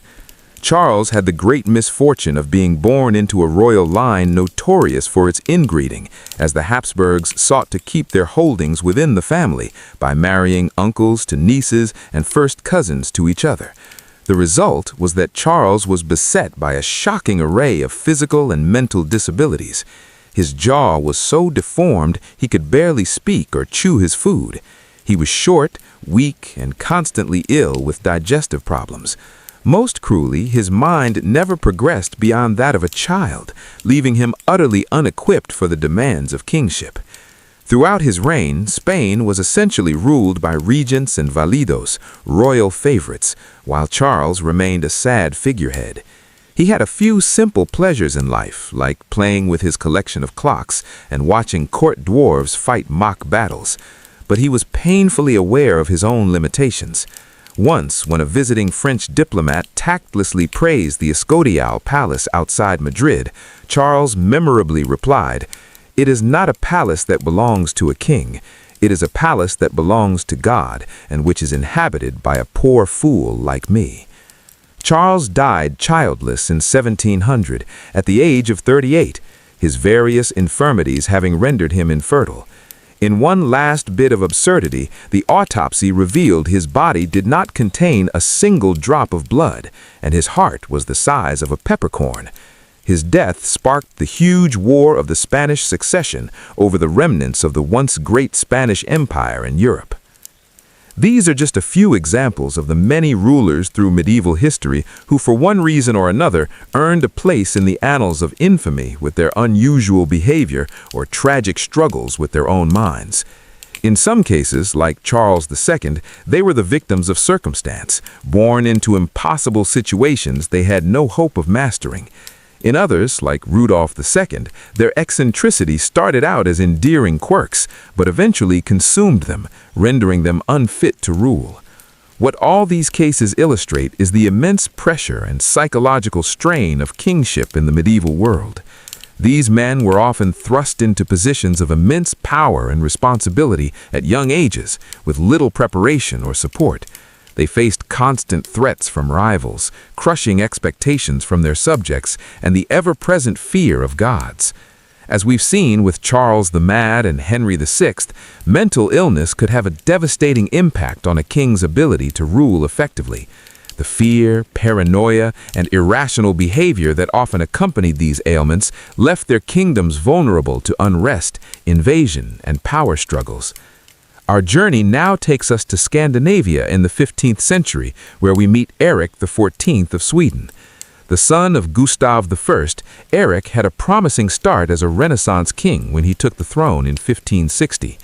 Charles had the great misfortune of being born into a royal line notorious for its inbreeding, as the Habsburgs sought to keep their holdings within the family by marrying uncles to nieces and first cousins to each other. The result was that Charles was beset by a shocking array of physical and mental disabilities. His jaw was so deformed he could barely speak or chew his food. He was short, weak, and constantly ill with digestive problems. Most cruelly, his mind never progressed beyond that of a child, leaving him utterly unequipped for the demands of kingship. Throughout his reign, Spain was essentially ruled by regents and validos, royal favorites, while Charles remained a sad figurehead. He had a few simple pleasures in life, like playing with his collection of clocks and watching court dwarves fight mock battles. But he was painfully aware of his own limitations. Once, when a visiting French diplomat tactlessly praised the Escorial Palace outside Madrid, Charles memorably replied, "It is not a palace that belongs to a king. It is a palace that belongs to God, and which is inhabited by a poor fool like me." Charles died childless in 1700, at the age of 38, his various infirmities having rendered him infertile. In one last bit of absurdity, the autopsy revealed his body did not contain a single drop of blood, and his heart was the size of a peppercorn. His death sparked the huge war of the Spanish succession over the remnants of the once great Spanish Empire in Europe. These are just a few examples of the many rulers through medieval history who, for one reason or another, earned a place in the annals of infamy with their unusual behavior or tragic struggles with their own minds. In some cases, like Charles II, they were the victims of circumstance, born into impossible situations they had no hope of mastering. In others, like Rudolph II, their eccentricity started out as endearing quirks, but eventually consumed them, rendering them unfit to rule. What all these cases illustrate is the immense pressure and psychological strain of kingship in the medieval world. These men were often thrust into positions of immense power and responsibility at young ages, with little preparation or support. They faced constant threats from rivals, crushing expectations from their subjects, and the ever-present fear of gods. As we've seen with Charles the Mad and Henry VI, mental illness could have a devastating impact on a king's ability to rule effectively. The fear, paranoia, and irrational behavior that often accompanied these ailments left their kingdoms vulnerable to unrest, invasion, and power struggles. Our journey now takes us to Scandinavia in the 15th century, where we meet Erik XIV of Sweden. The son of Gustav I, Erik had a promising start as a Renaissance king when he took the throne in 1560.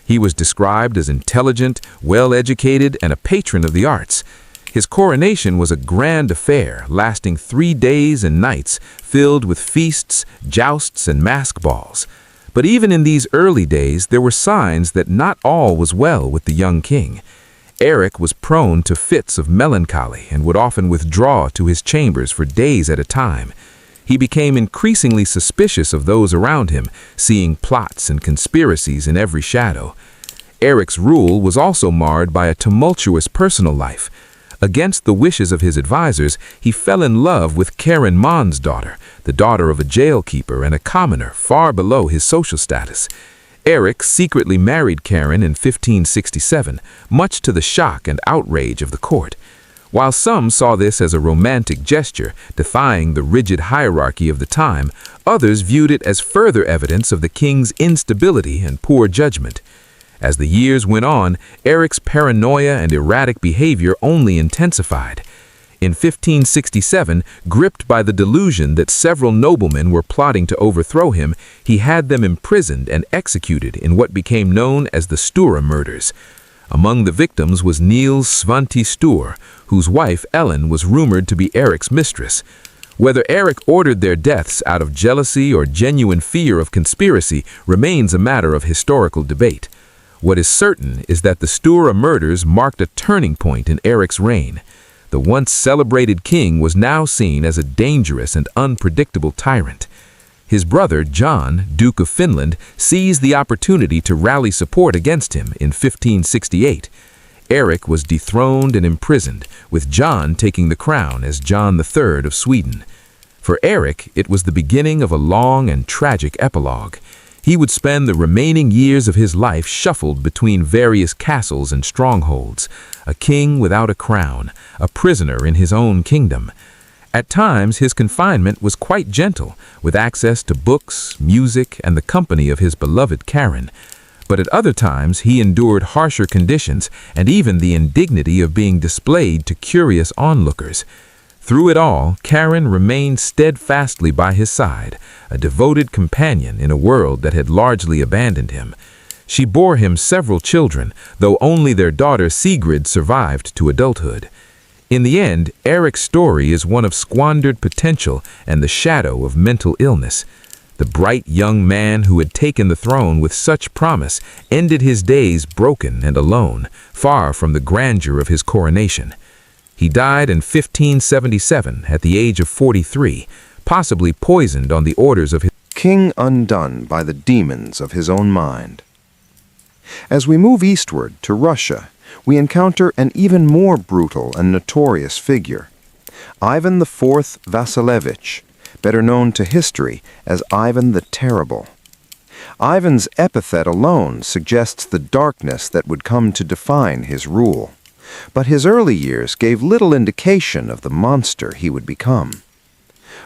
He was described as intelligent, well-educated, and a patron of the arts. His coronation was a grand affair, lasting 3 days and nights, filled with feasts, jousts, and mask balls. But even in these early days, there were signs that not all was well with the young king. Erik was prone to fits of melancholy and would often withdraw to his chambers for days at a time. He became increasingly suspicious of those around him, seeing plots and conspiracies in every shadow. Erik's rule was also marred by a tumultuous personal life. Against the wishes of his advisors, he fell in love with Karin Mann's daughter, the daughter of a jailkeeper and a commoner far below his social status. Erik secretly married Karin in 1567, much to the shock and outrage of the court. While some saw this as a romantic gesture, defying the rigid hierarchy of the time, others viewed it as further evidence of the king's instability and poor judgment. As the years went on, Erik's paranoia and erratic behavior only intensified. In 1567, gripped by the delusion that several noblemen were plotting to overthrow him, he had them imprisoned and executed in what became known as the Sture murders. Among the victims was Niels Svante Sture, whose wife Ellen was rumored to be Erik's mistress. Whether Erik ordered their deaths out of jealousy or genuine fear of conspiracy remains a matter of historical debate. What is certain is that the Sture murders marked a turning point in Erik's reign. The once celebrated king was now seen as a dangerous and unpredictable tyrant. His brother, John, Duke of Finland, seized the opportunity to rally support against him in 1568. Erik was dethroned and imprisoned, with John taking the crown as John III of Sweden. For Erik, it was the beginning of a long and tragic epilogue. He would spend the remaining years of his life shuffled between various castles and strongholds, a king without a crown, a prisoner in his own kingdom. At times, his confinement was quite gentle, with access to books, music, and the company of his beloved Karin. But at other times, he endured harsher conditions and even the indignity of being displayed to curious onlookers. Through it all, Karin remained steadfastly by his side, a devoted companion in a world that had largely abandoned him. She bore him several children, though only their daughter Sigrid survived to adulthood. In the end, Eric's story is one of squandered potential and the shadow of mental illness. The bright young man who had taken the throne with such promise ended his days broken and alone, far from the grandeur of his coronation. He died in 1577 at the age of 43, possibly poisoned on the orders of his king, undone by the demons of his own mind. As we move eastward to Russia, we encounter an even more brutal and notorious figure, Ivan IV Vassilevich, better known to history as Ivan the Terrible. Ivan's epithet alone suggests the darkness that would come to define his rule, but his early years gave little indication of the monster he would become.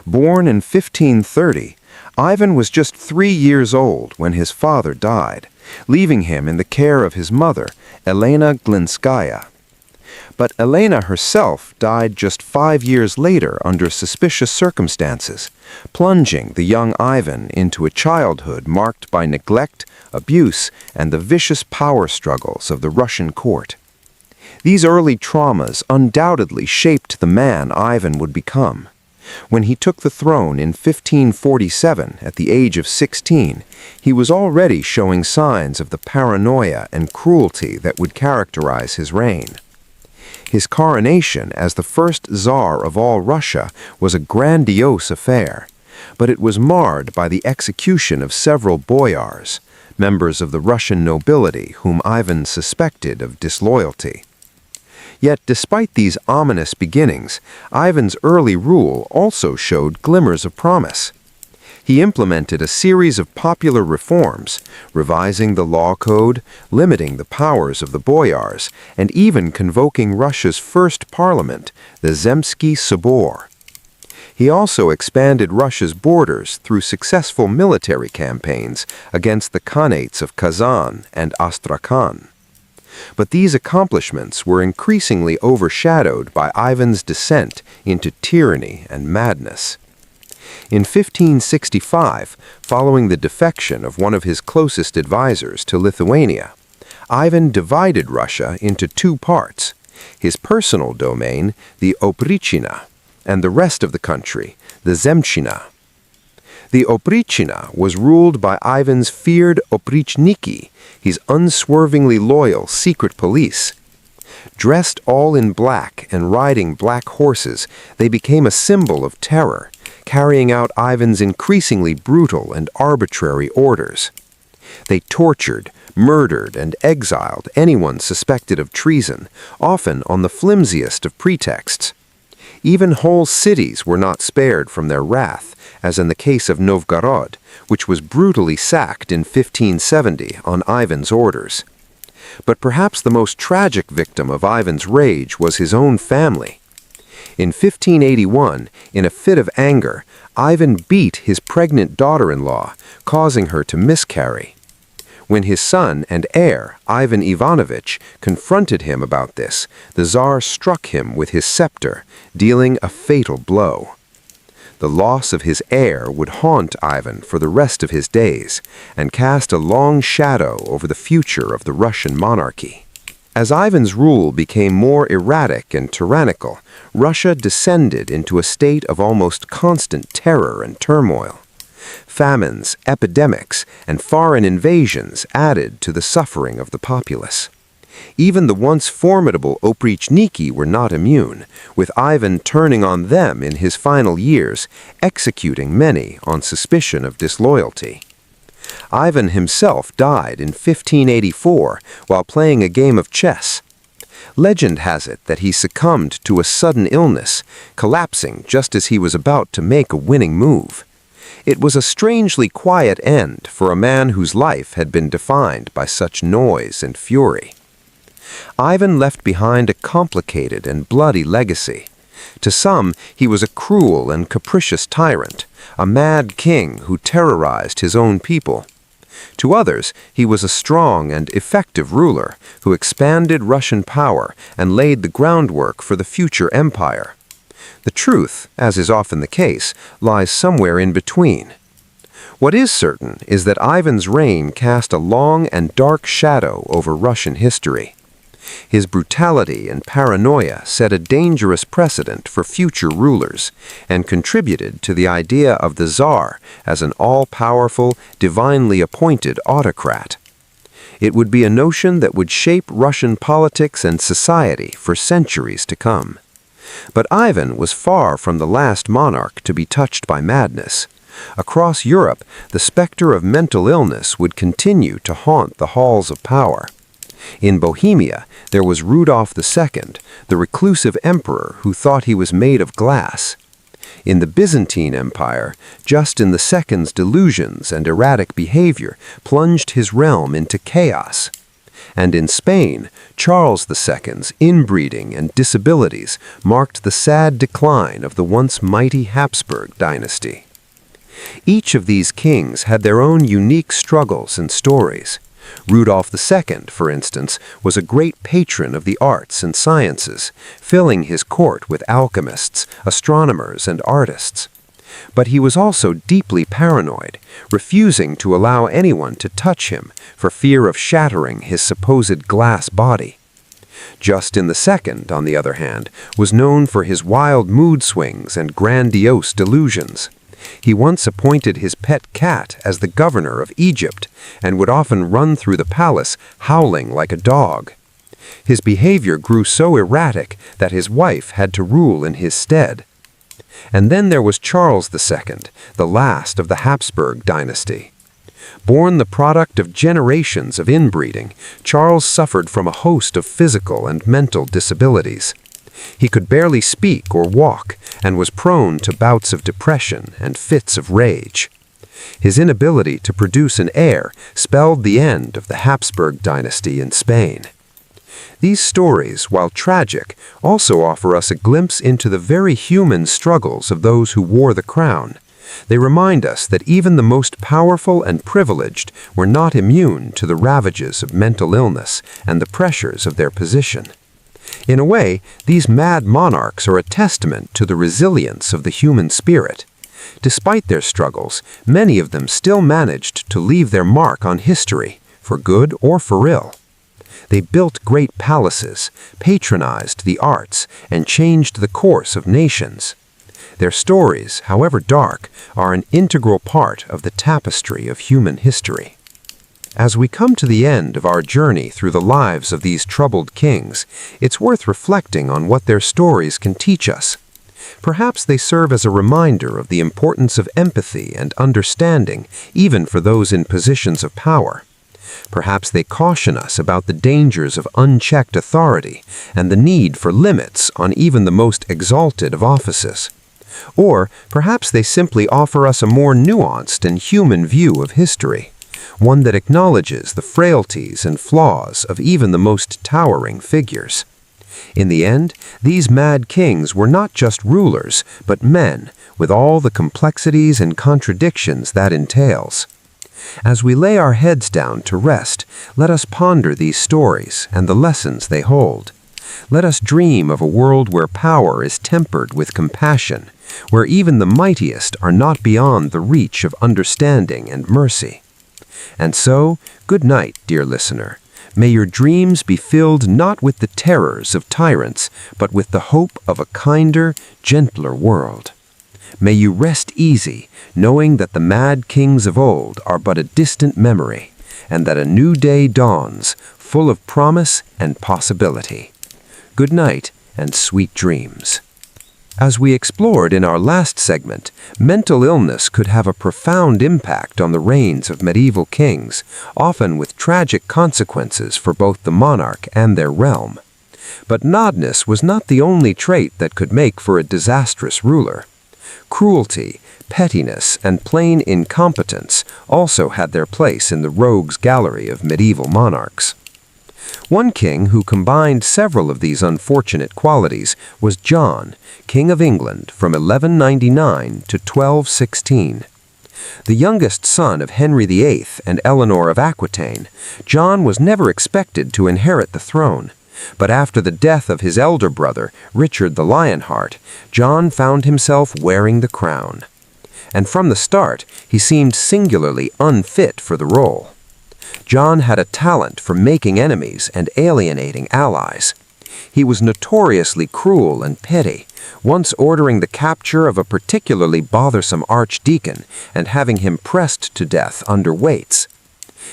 Born in 1530, Ivan was just 3 years old when his father died, leaving him in the care of his mother, Elena Glinskaya. But Elena herself died just 5 years later under suspicious circumstances, plunging the young Ivan into a childhood marked by neglect, abuse, and the vicious power struggles of the Russian court. These early traumas undoubtedly shaped the man Ivan would become. When he took the throne in 1547 at the age of 16, he was already showing signs of the paranoia and cruelty that would characterize his reign. His coronation as the first Tsar of all Russia was a grandiose affair, but it was marred by the execution of several boyars, members of the Russian nobility whom Ivan suspected of disloyalty. Yet despite these ominous beginnings, Ivan's early rule also showed glimmers of promise. He implemented a series of popular reforms, revising the law code, limiting the powers of the boyars, and even convoking Russia's first parliament, the Zemsky Sobor. He also expanded Russia's borders through successful military campaigns against the Khanates of Kazan and Astrakhan. But these accomplishments were increasingly overshadowed by Ivan's descent into tyranny and madness. In 1565, following the defection of one of his closest advisors to Lithuania, Ivan divided Russia into two parts, his personal domain, the Oprichina, and the rest of the country, the Zemchina. The Oprichina was ruled by Ivan's feared Oprichniki, his unswervingly loyal secret police. Dressed all in black and riding black horses, they became a symbol of terror, carrying out Ivan's increasingly brutal and arbitrary orders. They tortured, murdered, and exiled anyone suspected of treason, often on the flimsiest of pretexts. Even whole cities were not spared from their wrath, as in the case of Novgorod, which was brutally sacked in 1570 on Ivan's orders. But perhaps the most tragic victim of Ivan's rage was his own family. In 1581, in a fit of anger, Ivan beat his pregnant daughter-in-law, causing her to miscarry. When his son and heir, Ivan Ivanovich, confronted him about this, the Tsar struck him with his scepter, dealing a fatal blow. The loss of his heir would haunt Ivan for the rest of his days and cast a long shadow over the future of the Russian monarchy. As Ivan's rule became more erratic and tyrannical, Russia descended into a state of almost constant terror and turmoil. Famines, epidemics, and foreign invasions added to the suffering of the populace. Even the once formidable Oprichniki were not immune, with Ivan turning on them in his final years, executing many on suspicion of disloyalty. Ivan himself died in 1584 while playing a game of chess. Legend has it that he succumbed to a sudden illness, collapsing just as he was about to make a winning move. It was a strangely quiet end for a man whose life had been defined by such noise and fury. Ivan left behind a complicated and bloody legacy. To some, he was a cruel and capricious tyrant, a mad king who terrorized his own people. To others, he was a strong and effective ruler who expanded Russian power and laid the groundwork for the future empire. The truth, as is often the case, lies somewhere in between. What is certain is that Ivan's reign cast a long and dark shadow over Russian history. His brutality and paranoia set a dangerous precedent for future rulers and contributed to the idea of the Tsar as an all-powerful, divinely appointed autocrat. It would be a notion that would shape Russian politics and society for centuries to come. But Ivan was far from the last monarch to be touched by madness. Across Europe, the specter of mental illness would continue to haunt the halls of power. In Bohemia, there was Rudolf II, the reclusive emperor who thought he was made of glass. In the Byzantine Empire, Justin II's delusions and erratic behavior plunged his realm into chaos. And in Spain, Charles II's inbreeding and disabilities marked the sad decline of the once mighty Habsburg dynasty. Each of these kings had their own unique struggles and stories. Rudolf II, for instance, was a great patron of the arts and sciences, filling his court with alchemists, astronomers, and artists. But he was also deeply paranoid, refusing to allow anyone to touch him for fear of shattering his supposed glass body. Justin II, on the other hand, was known for his wild mood swings and grandiose delusions. He once appointed his pet cat as the governor of Egypt and would often run through the palace howling like a dog. His behavior grew so erratic that his wife had to rule in his stead. And then there was Charles II, the last of the Habsburg dynasty. Born the product of generations of inbreeding, Charles suffered from a host of physical and mental disabilities. He could barely speak or walk and was prone to bouts of depression and fits of rage. His inability to produce an heir spelled the end of the Habsburg dynasty in Spain. These stories, while tragic, also offer us a glimpse into the very human struggles of those who wore the crown. They remind us that even the most powerful and privileged were not immune to the ravages of mental illness and the pressures of their position. In a way, these mad monarchs are a testament to the resilience of the human spirit. Despite their struggles, many of them still managed to leave their mark on history, for good or for ill. They built great palaces, patronized the arts, and changed the course of nations. Their stories, however dark, are an integral part of the tapestry of human history. As we come to the end of our journey through the lives of these troubled kings, it's worth reflecting on what their stories can teach us. Perhaps they serve as a reminder of the importance of empathy and understanding, even for those in positions of power. Perhaps they caution us about the dangers of unchecked authority and the need for limits on even the most exalted of offices. Or perhaps they simply offer us a more nuanced and human view of history, one that acknowledges the frailties and flaws of even the most towering figures. In the end, these mad kings were not just rulers, but men, with all the complexities and contradictions that entails. As we lay our heads down to rest, let us ponder these stories and the lessons they hold. Let us dream of a world where power is tempered with compassion, where even the mightiest are not beyond the reach of understanding and mercy. And so, good night, dear listener. May your dreams be filled not with the terrors of tyrants, but with the hope of a kinder, gentler world. May you rest easy, knowing that the mad kings of old are but a distant memory, and that a new day dawns, full of promise and possibility. Good night, and sweet dreams. As we explored in our last segment, mental illness could have a profound impact on the reigns of medieval kings, often with tragic consequences for both the monarch and their realm. But madness was not the only trait that could make for a disastrous ruler. Cruelty, pettiness, and plain incompetence also had their place in the rogues' gallery of medieval monarchs. One king who combined several of these unfortunate qualities was John, King of England from 1199 to 1216. The youngest son of Henry VIII and Eleanor of Aquitaine, John was never expected to inherit the throne. But after the death of his elder brother, Richard the Lionheart, John found himself wearing the crown. And from the start, he seemed singularly unfit for the role. John had a talent for making enemies and alienating allies. He was notoriously cruel and petty, once ordering the capture of a particularly bothersome archdeacon and having him pressed to death under weights.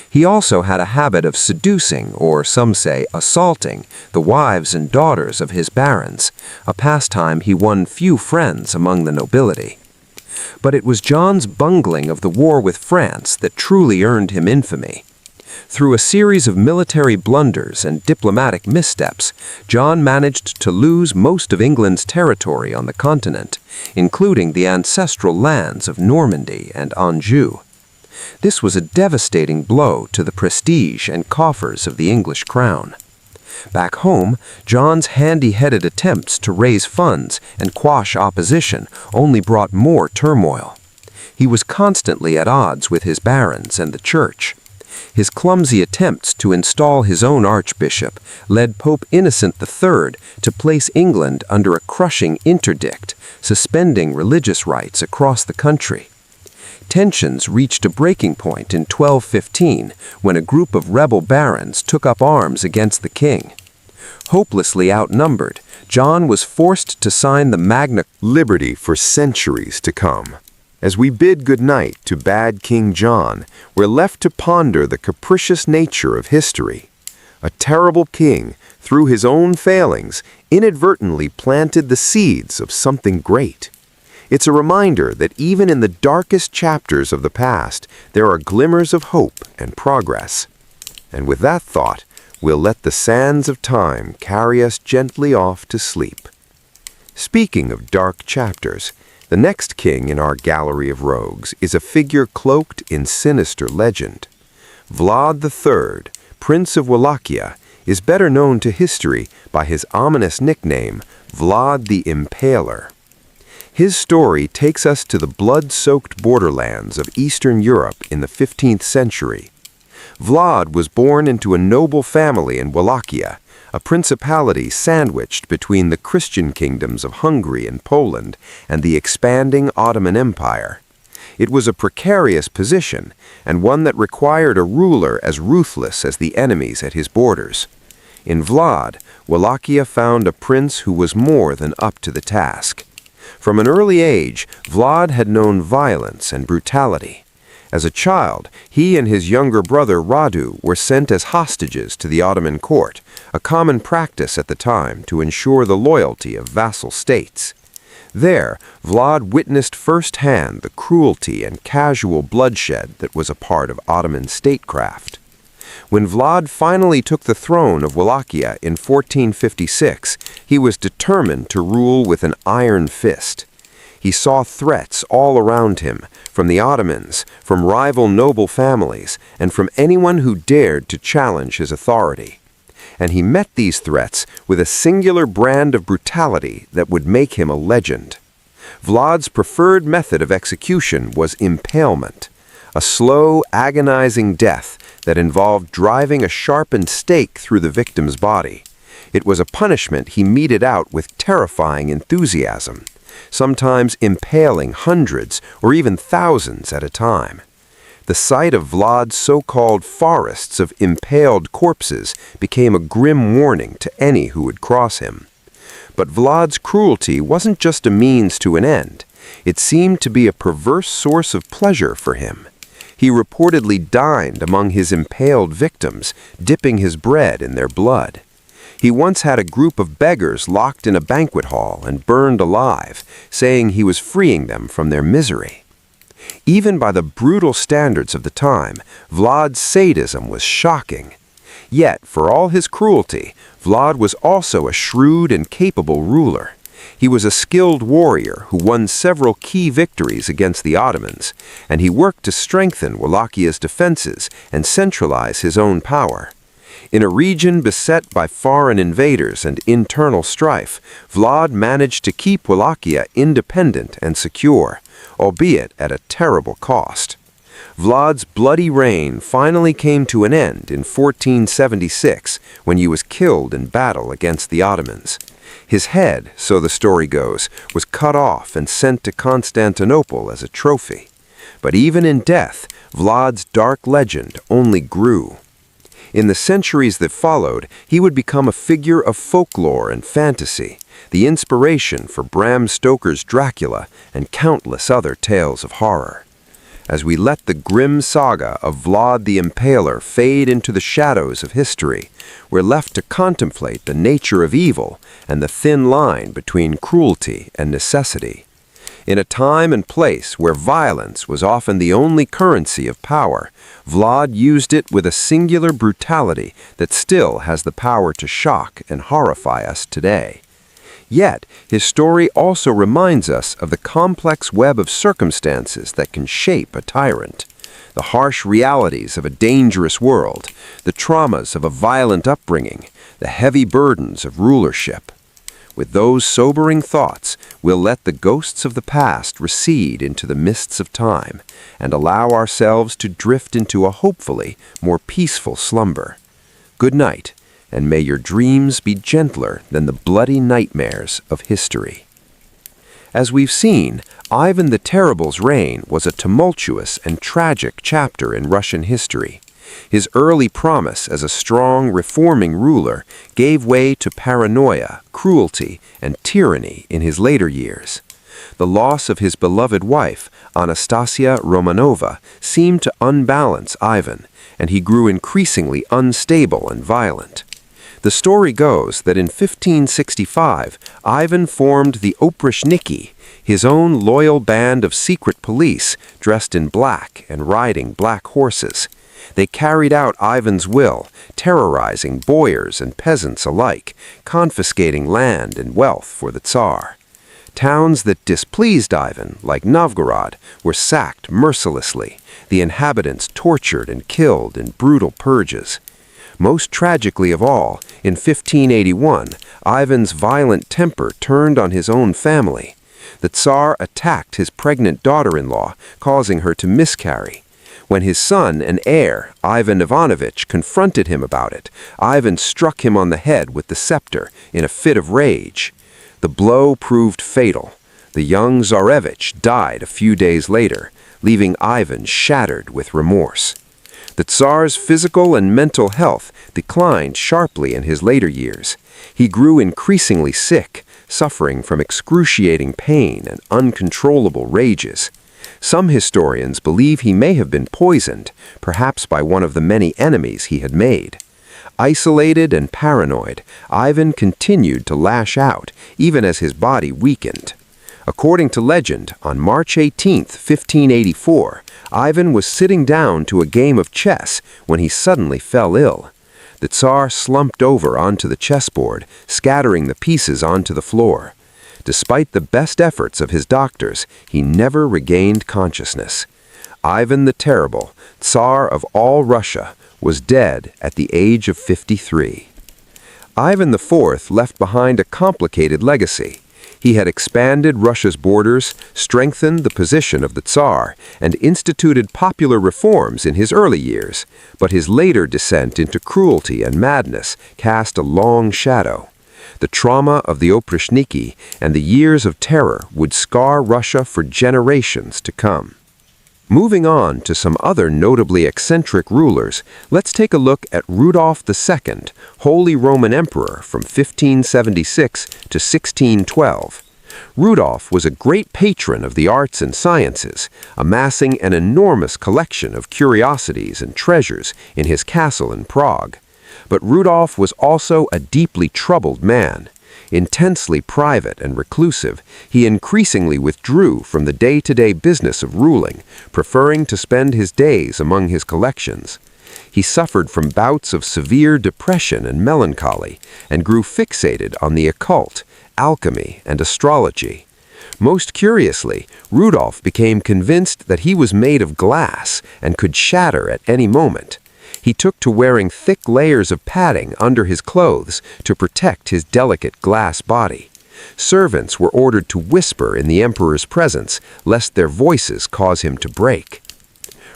He also had a habit of seducing, or some say assaulting, the wives and daughters of his barons, a pastime he won few friends among the nobility. But it was John's bungling of the war with France that truly earned him infamy. Through a series of military blunders and diplomatic missteps, John managed to lose most of England's territory on the continent, including the ancestral lands of Normandy and Anjou. This was a devastating blow to the prestige and coffers of the English crown. Back home, John's handy-headed attempts to raise funds and quash opposition only brought more turmoil. He was constantly at odds with his barons and the church. His clumsy attempts to install his own archbishop led Pope Innocent III to place England under a crushing interdict, suspending religious rights across the country. Tensions reached a breaking point in 1215 when a group of rebel barons took up arms against the king. Hopelessly outnumbered, John was forced to sign the Magna Liberty for centuries to come. As we bid goodnight to bad King John, we're left to ponder the capricious nature of history. A terrible king, through his own failings, inadvertently planted the seeds of something great. It's a reminder that even in the darkest chapters of the past, there are glimmers of hope and progress. And with that thought, we'll let the sands of time carry us gently off to sleep. Speaking of dark chapters, the next king in our gallery of rogues is a figure cloaked in sinister legend. Vlad III, Prince of Wallachia, is better known to history by his ominous nickname, Vlad the Impaler. His story takes us to the blood-soaked borderlands of Eastern Europe in the 15th century. Vlad was born into a noble family in Wallachia, a principality sandwiched between the Christian kingdoms of Hungary and Poland and the expanding Ottoman Empire. It was a precarious position, and one that required a ruler as ruthless as the enemies at his borders. In Vlad, Wallachia found a prince who was more than up to the task. From an early age, Vlad had known violence and brutality. As a child, he and his younger brother Radu were sent as hostages to the Ottoman court, a common practice at the time to ensure the loyalty of vassal states. There, Vlad witnessed firsthand the cruelty and casual bloodshed that was a part of Ottoman statecraft. When Vlad finally took the throne of Wallachia in 1456, he was determined to rule with an iron fist. He saw threats all around him, from the Ottomans, from rival noble families, and from anyone who dared to challenge his authority. And he met these threats with a singular brand of brutality that would make him a legend. Vlad's preferred method of execution was impalement, a slow, agonizing death that involved driving a sharpened stake through the victim's body. It was a punishment he meted out with terrifying enthusiasm, sometimes impaling hundreds or even thousands at a time. The sight of Vlad's so-called forests of impaled corpses became a grim warning to any who would cross him. But Vlad's cruelty wasn't just a means to an end. It seemed to be a perverse source of pleasure for him. He reportedly dined among his impaled victims, dipping his bread in their blood. He once had a group of beggars locked in a banquet hall and burned alive, saying he was freeing them from their misery. Even by the brutal standards of the time, Vlad's sadism was shocking. Yet, for all his cruelty, Vlad was also a shrewd and capable ruler. He was a skilled warrior who won several key victories against the Ottomans, and he worked to strengthen Wallachia's defenses and centralize his own power. In a region beset by foreign invaders and internal strife, Vlad managed to keep Wallachia independent and secure, albeit at a terrible cost. Vlad's bloody reign finally came to an end in 1476 when he was killed in battle against the Ottomans. His head, so the story goes, was cut off and sent to Constantinople as a trophy. But even in death, Vlad's dark legend only grew. In the centuries that followed, he would become a figure of folklore and fantasy, the inspiration for Bram Stoker's Dracula and countless other tales of horror. As we let the grim saga of Vlad the Impaler fade into the shadows of history, we're left to contemplate the nature of evil and the thin line between cruelty and necessity. In a time and place where violence was often the only currency of power, Vlad used it with a singular brutality that still has the power to shock and horrify us today. Yet, his story also reminds us of the complex web of circumstances that can shape a tyrant. The harsh realities of a dangerous world, the traumas of a violent upbringing, the heavy burdens of rulership. With those sobering thoughts, we'll let the ghosts of the past recede into the mists of time and allow ourselves to drift into a hopefully more peaceful slumber. Good night, and may your dreams be gentler than the bloody nightmares of history. As we've seen, Ivan the Terrible's reign was a tumultuous and tragic chapter in Russian history. His early promise as a strong, reforming ruler gave way to paranoia, cruelty, and tyranny in his later years. The loss of his beloved wife, Anastasia Romanova, seemed to unbalance Ivan, and he grew increasingly unstable and violent. The story goes that in 1565, Ivan formed the Oprichniki, his own loyal band of secret police dressed in black and riding black horses. They carried out Ivan's will, terrorizing boyars and peasants alike, confiscating land and wealth for the Tsar. Towns that displeased Ivan, like Novgorod, were sacked mercilessly, the inhabitants tortured and killed in brutal purges. Most tragically of all, in 1581, Ivan's violent temper turned on his own family. The Tsar attacked his pregnant daughter-in-law, causing her to miscarry. When his son and heir, Ivan Ivanovich, confronted him about it, Ivan struck him on the head with the scepter in a fit of rage. The blow proved fatal. The young Tsarevich died a few days later, leaving Ivan shattered with remorse. The Tsar's physical and mental health declined sharply in his later years. He grew increasingly sick, suffering from excruciating pain and uncontrollable rages. Some historians believe he may have been poisoned, perhaps by one of the many enemies he had made. Isolated and paranoid, Ivan continued to lash out, even as his body weakened. According to legend, on March 18, 1584, Ivan was sitting down to a game of chess when he suddenly fell ill. The Tsar slumped over onto the chessboard, scattering the pieces onto the floor. Despite the best efforts of his doctors, he never regained consciousness. Ivan the Terrible, Tsar of all Russia, was dead at the age of 53. Ivan IV left behind a complicated legacy. He had expanded Russia's borders, strengthened the position of the Tsar, and instituted popular reforms in his early years, but his later descent into cruelty and madness cast a long shadow. The trauma of the Oprichniki and the years of terror would scar Russia for generations to come. Moving on to some other notably eccentric rulers, let's take a look at Rudolph II, Holy Roman Emperor from 1576 to 1612. Rudolph was a great patron of the arts and sciences, amassing an enormous collection of curiosities and treasures in his castle in Prague. But Rudolph was also a deeply troubled man. Intensely private and reclusive, he increasingly withdrew from the day-to-day business of ruling, preferring to spend his days among his collections. He suffered from bouts of severe depression and melancholy, and grew fixated on the occult, alchemy, and astrology. Most curiously, Rudolph became convinced that he was made of glass and could shatter at any moment. He took to wearing thick layers of padding under his clothes to protect his delicate glass body. Servants were ordered to whisper in the emperor's presence, lest their voices cause him to break.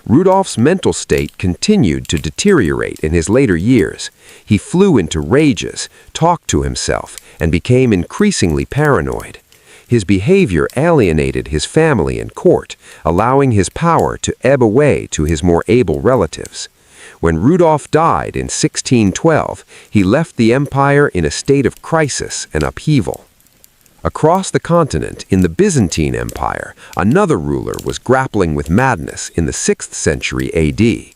Rudolph's mental state continued to deteriorate in his later years. He flew into rages, talked to himself, and became increasingly paranoid. His behavior alienated his family and court, allowing his power to ebb away to his more able relatives. When Rudolf died in 1612, he left the empire in a state of crisis and upheaval. Across the continent, in the Byzantine Empire, another ruler was grappling with madness in the 6th century AD.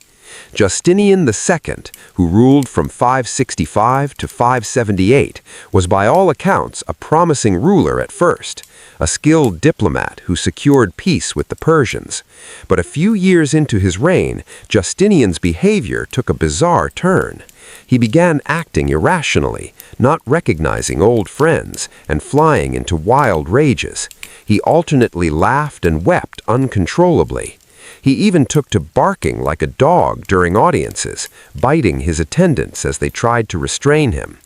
Justinian II, who ruled from 565 to 578, was by all accounts a promising ruler at first, a skilled diplomat who secured peace with the Persians. But a few years into his reign, Justinian's behavior took a bizarre turn. He began acting irrationally, not recognizing old friends, and flying into wild rages. He alternately laughed and wept uncontrollably. He even took to barking like a dog during audiences, biting his attendants as they tried to restrain him.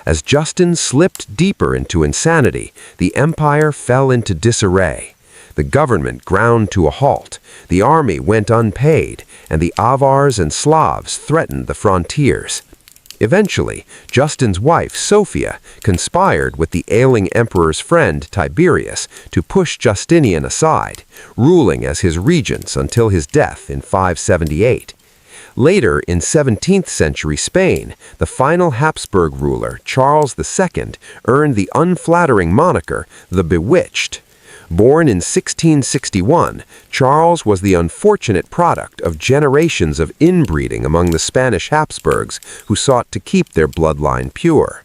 As Justin slipped deeper into insanity, the empire fell into disarray. The government ground to a halt, the army went unpaid, and the Avars and Slavs threatened the frontiers. Eventually, Justin's wife, Sophia, conspired with the ailing emperor's friend, Tiberius, to push Justinian aside, ruling as his regents until his death in 578. Later, in 17th century Spain, the final Habsburg ruler, Charles II, earned the unflattering moniker, the Bewitched. Born in 1661, Charles was the unfortunate product of generations of inbreeding among the Spanish Habsburgs who sought to keep their bloodline pure.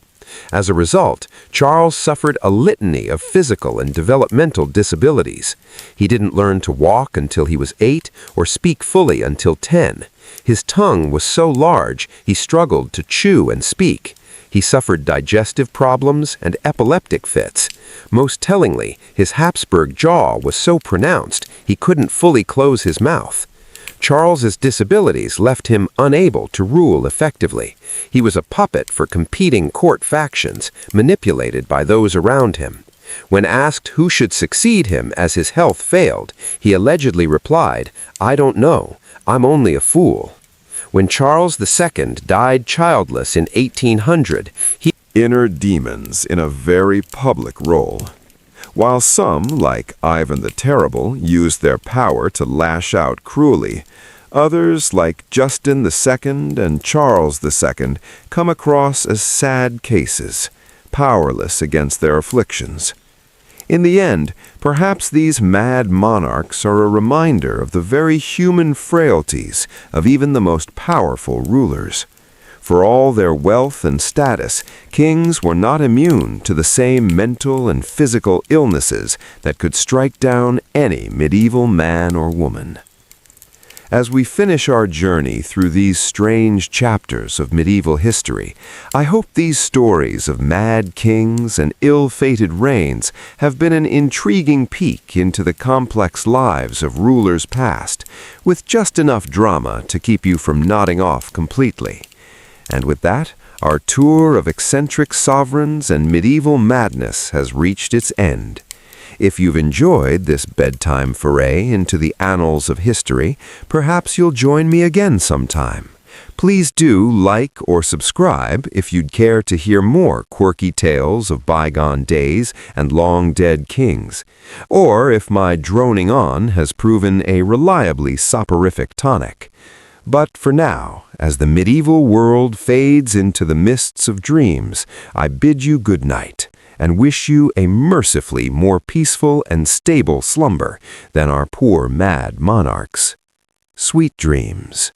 As a result, Charles suffered a litany of physical and developmental disabilities. He didn't learn to walk until he was 8 or speak fully until 10. His tongue was so large he struggled to chew and speak. He suffered digestive problems and epileptic fits. Most tellingly, his Habsburg jaw was so pronounced he couldn't fully close his mouth. Charles's disabilities left him unable to rule effectively. He was a puppet for competing court factions, manipulated by those around him. When asked who should succeed him as his health failed, he allegedly replied, "I don't know. I'm only a fool." When Charles II died childless in 1800, he Inner demons in a very public role. While some, like Ivan the Terrible, used their power to lash out cruelly, others, like Justin II and Charles II, come across as sad cases, powerless against their afflictions. In the end, perhaps these mad monarchs are a reminder of the very human frailties of even the most powerful rulers. For all their wealth and status, kings were not immune to the same mental and physical illnesses that could strike down any medieval man or woman. As we finish our journey through these strange chapters of medieval history, I hope these stories of mad kings and ill-fated reigns have been an intriguing peek into the complex lives of rulers past, with just enough drama to keep you from nodding off completely. And with that, our tour of eccentric sovereigns and medieval madness has reached its end. If you've enjoyed this bedtime foray into the annals of history, perhaps you'll join me again sometime. Please do like or subscribe if you'd care to hear more quirky tales of bygone days and long-dead kings, or if my droning on has proven a reliably soporific tonic. But for now, as the medieval world fades into the mists of dreams, I bid you good night and wish you a mercifully more peaceful and stable slumber than our poor mad monarchs. Sweet dreams.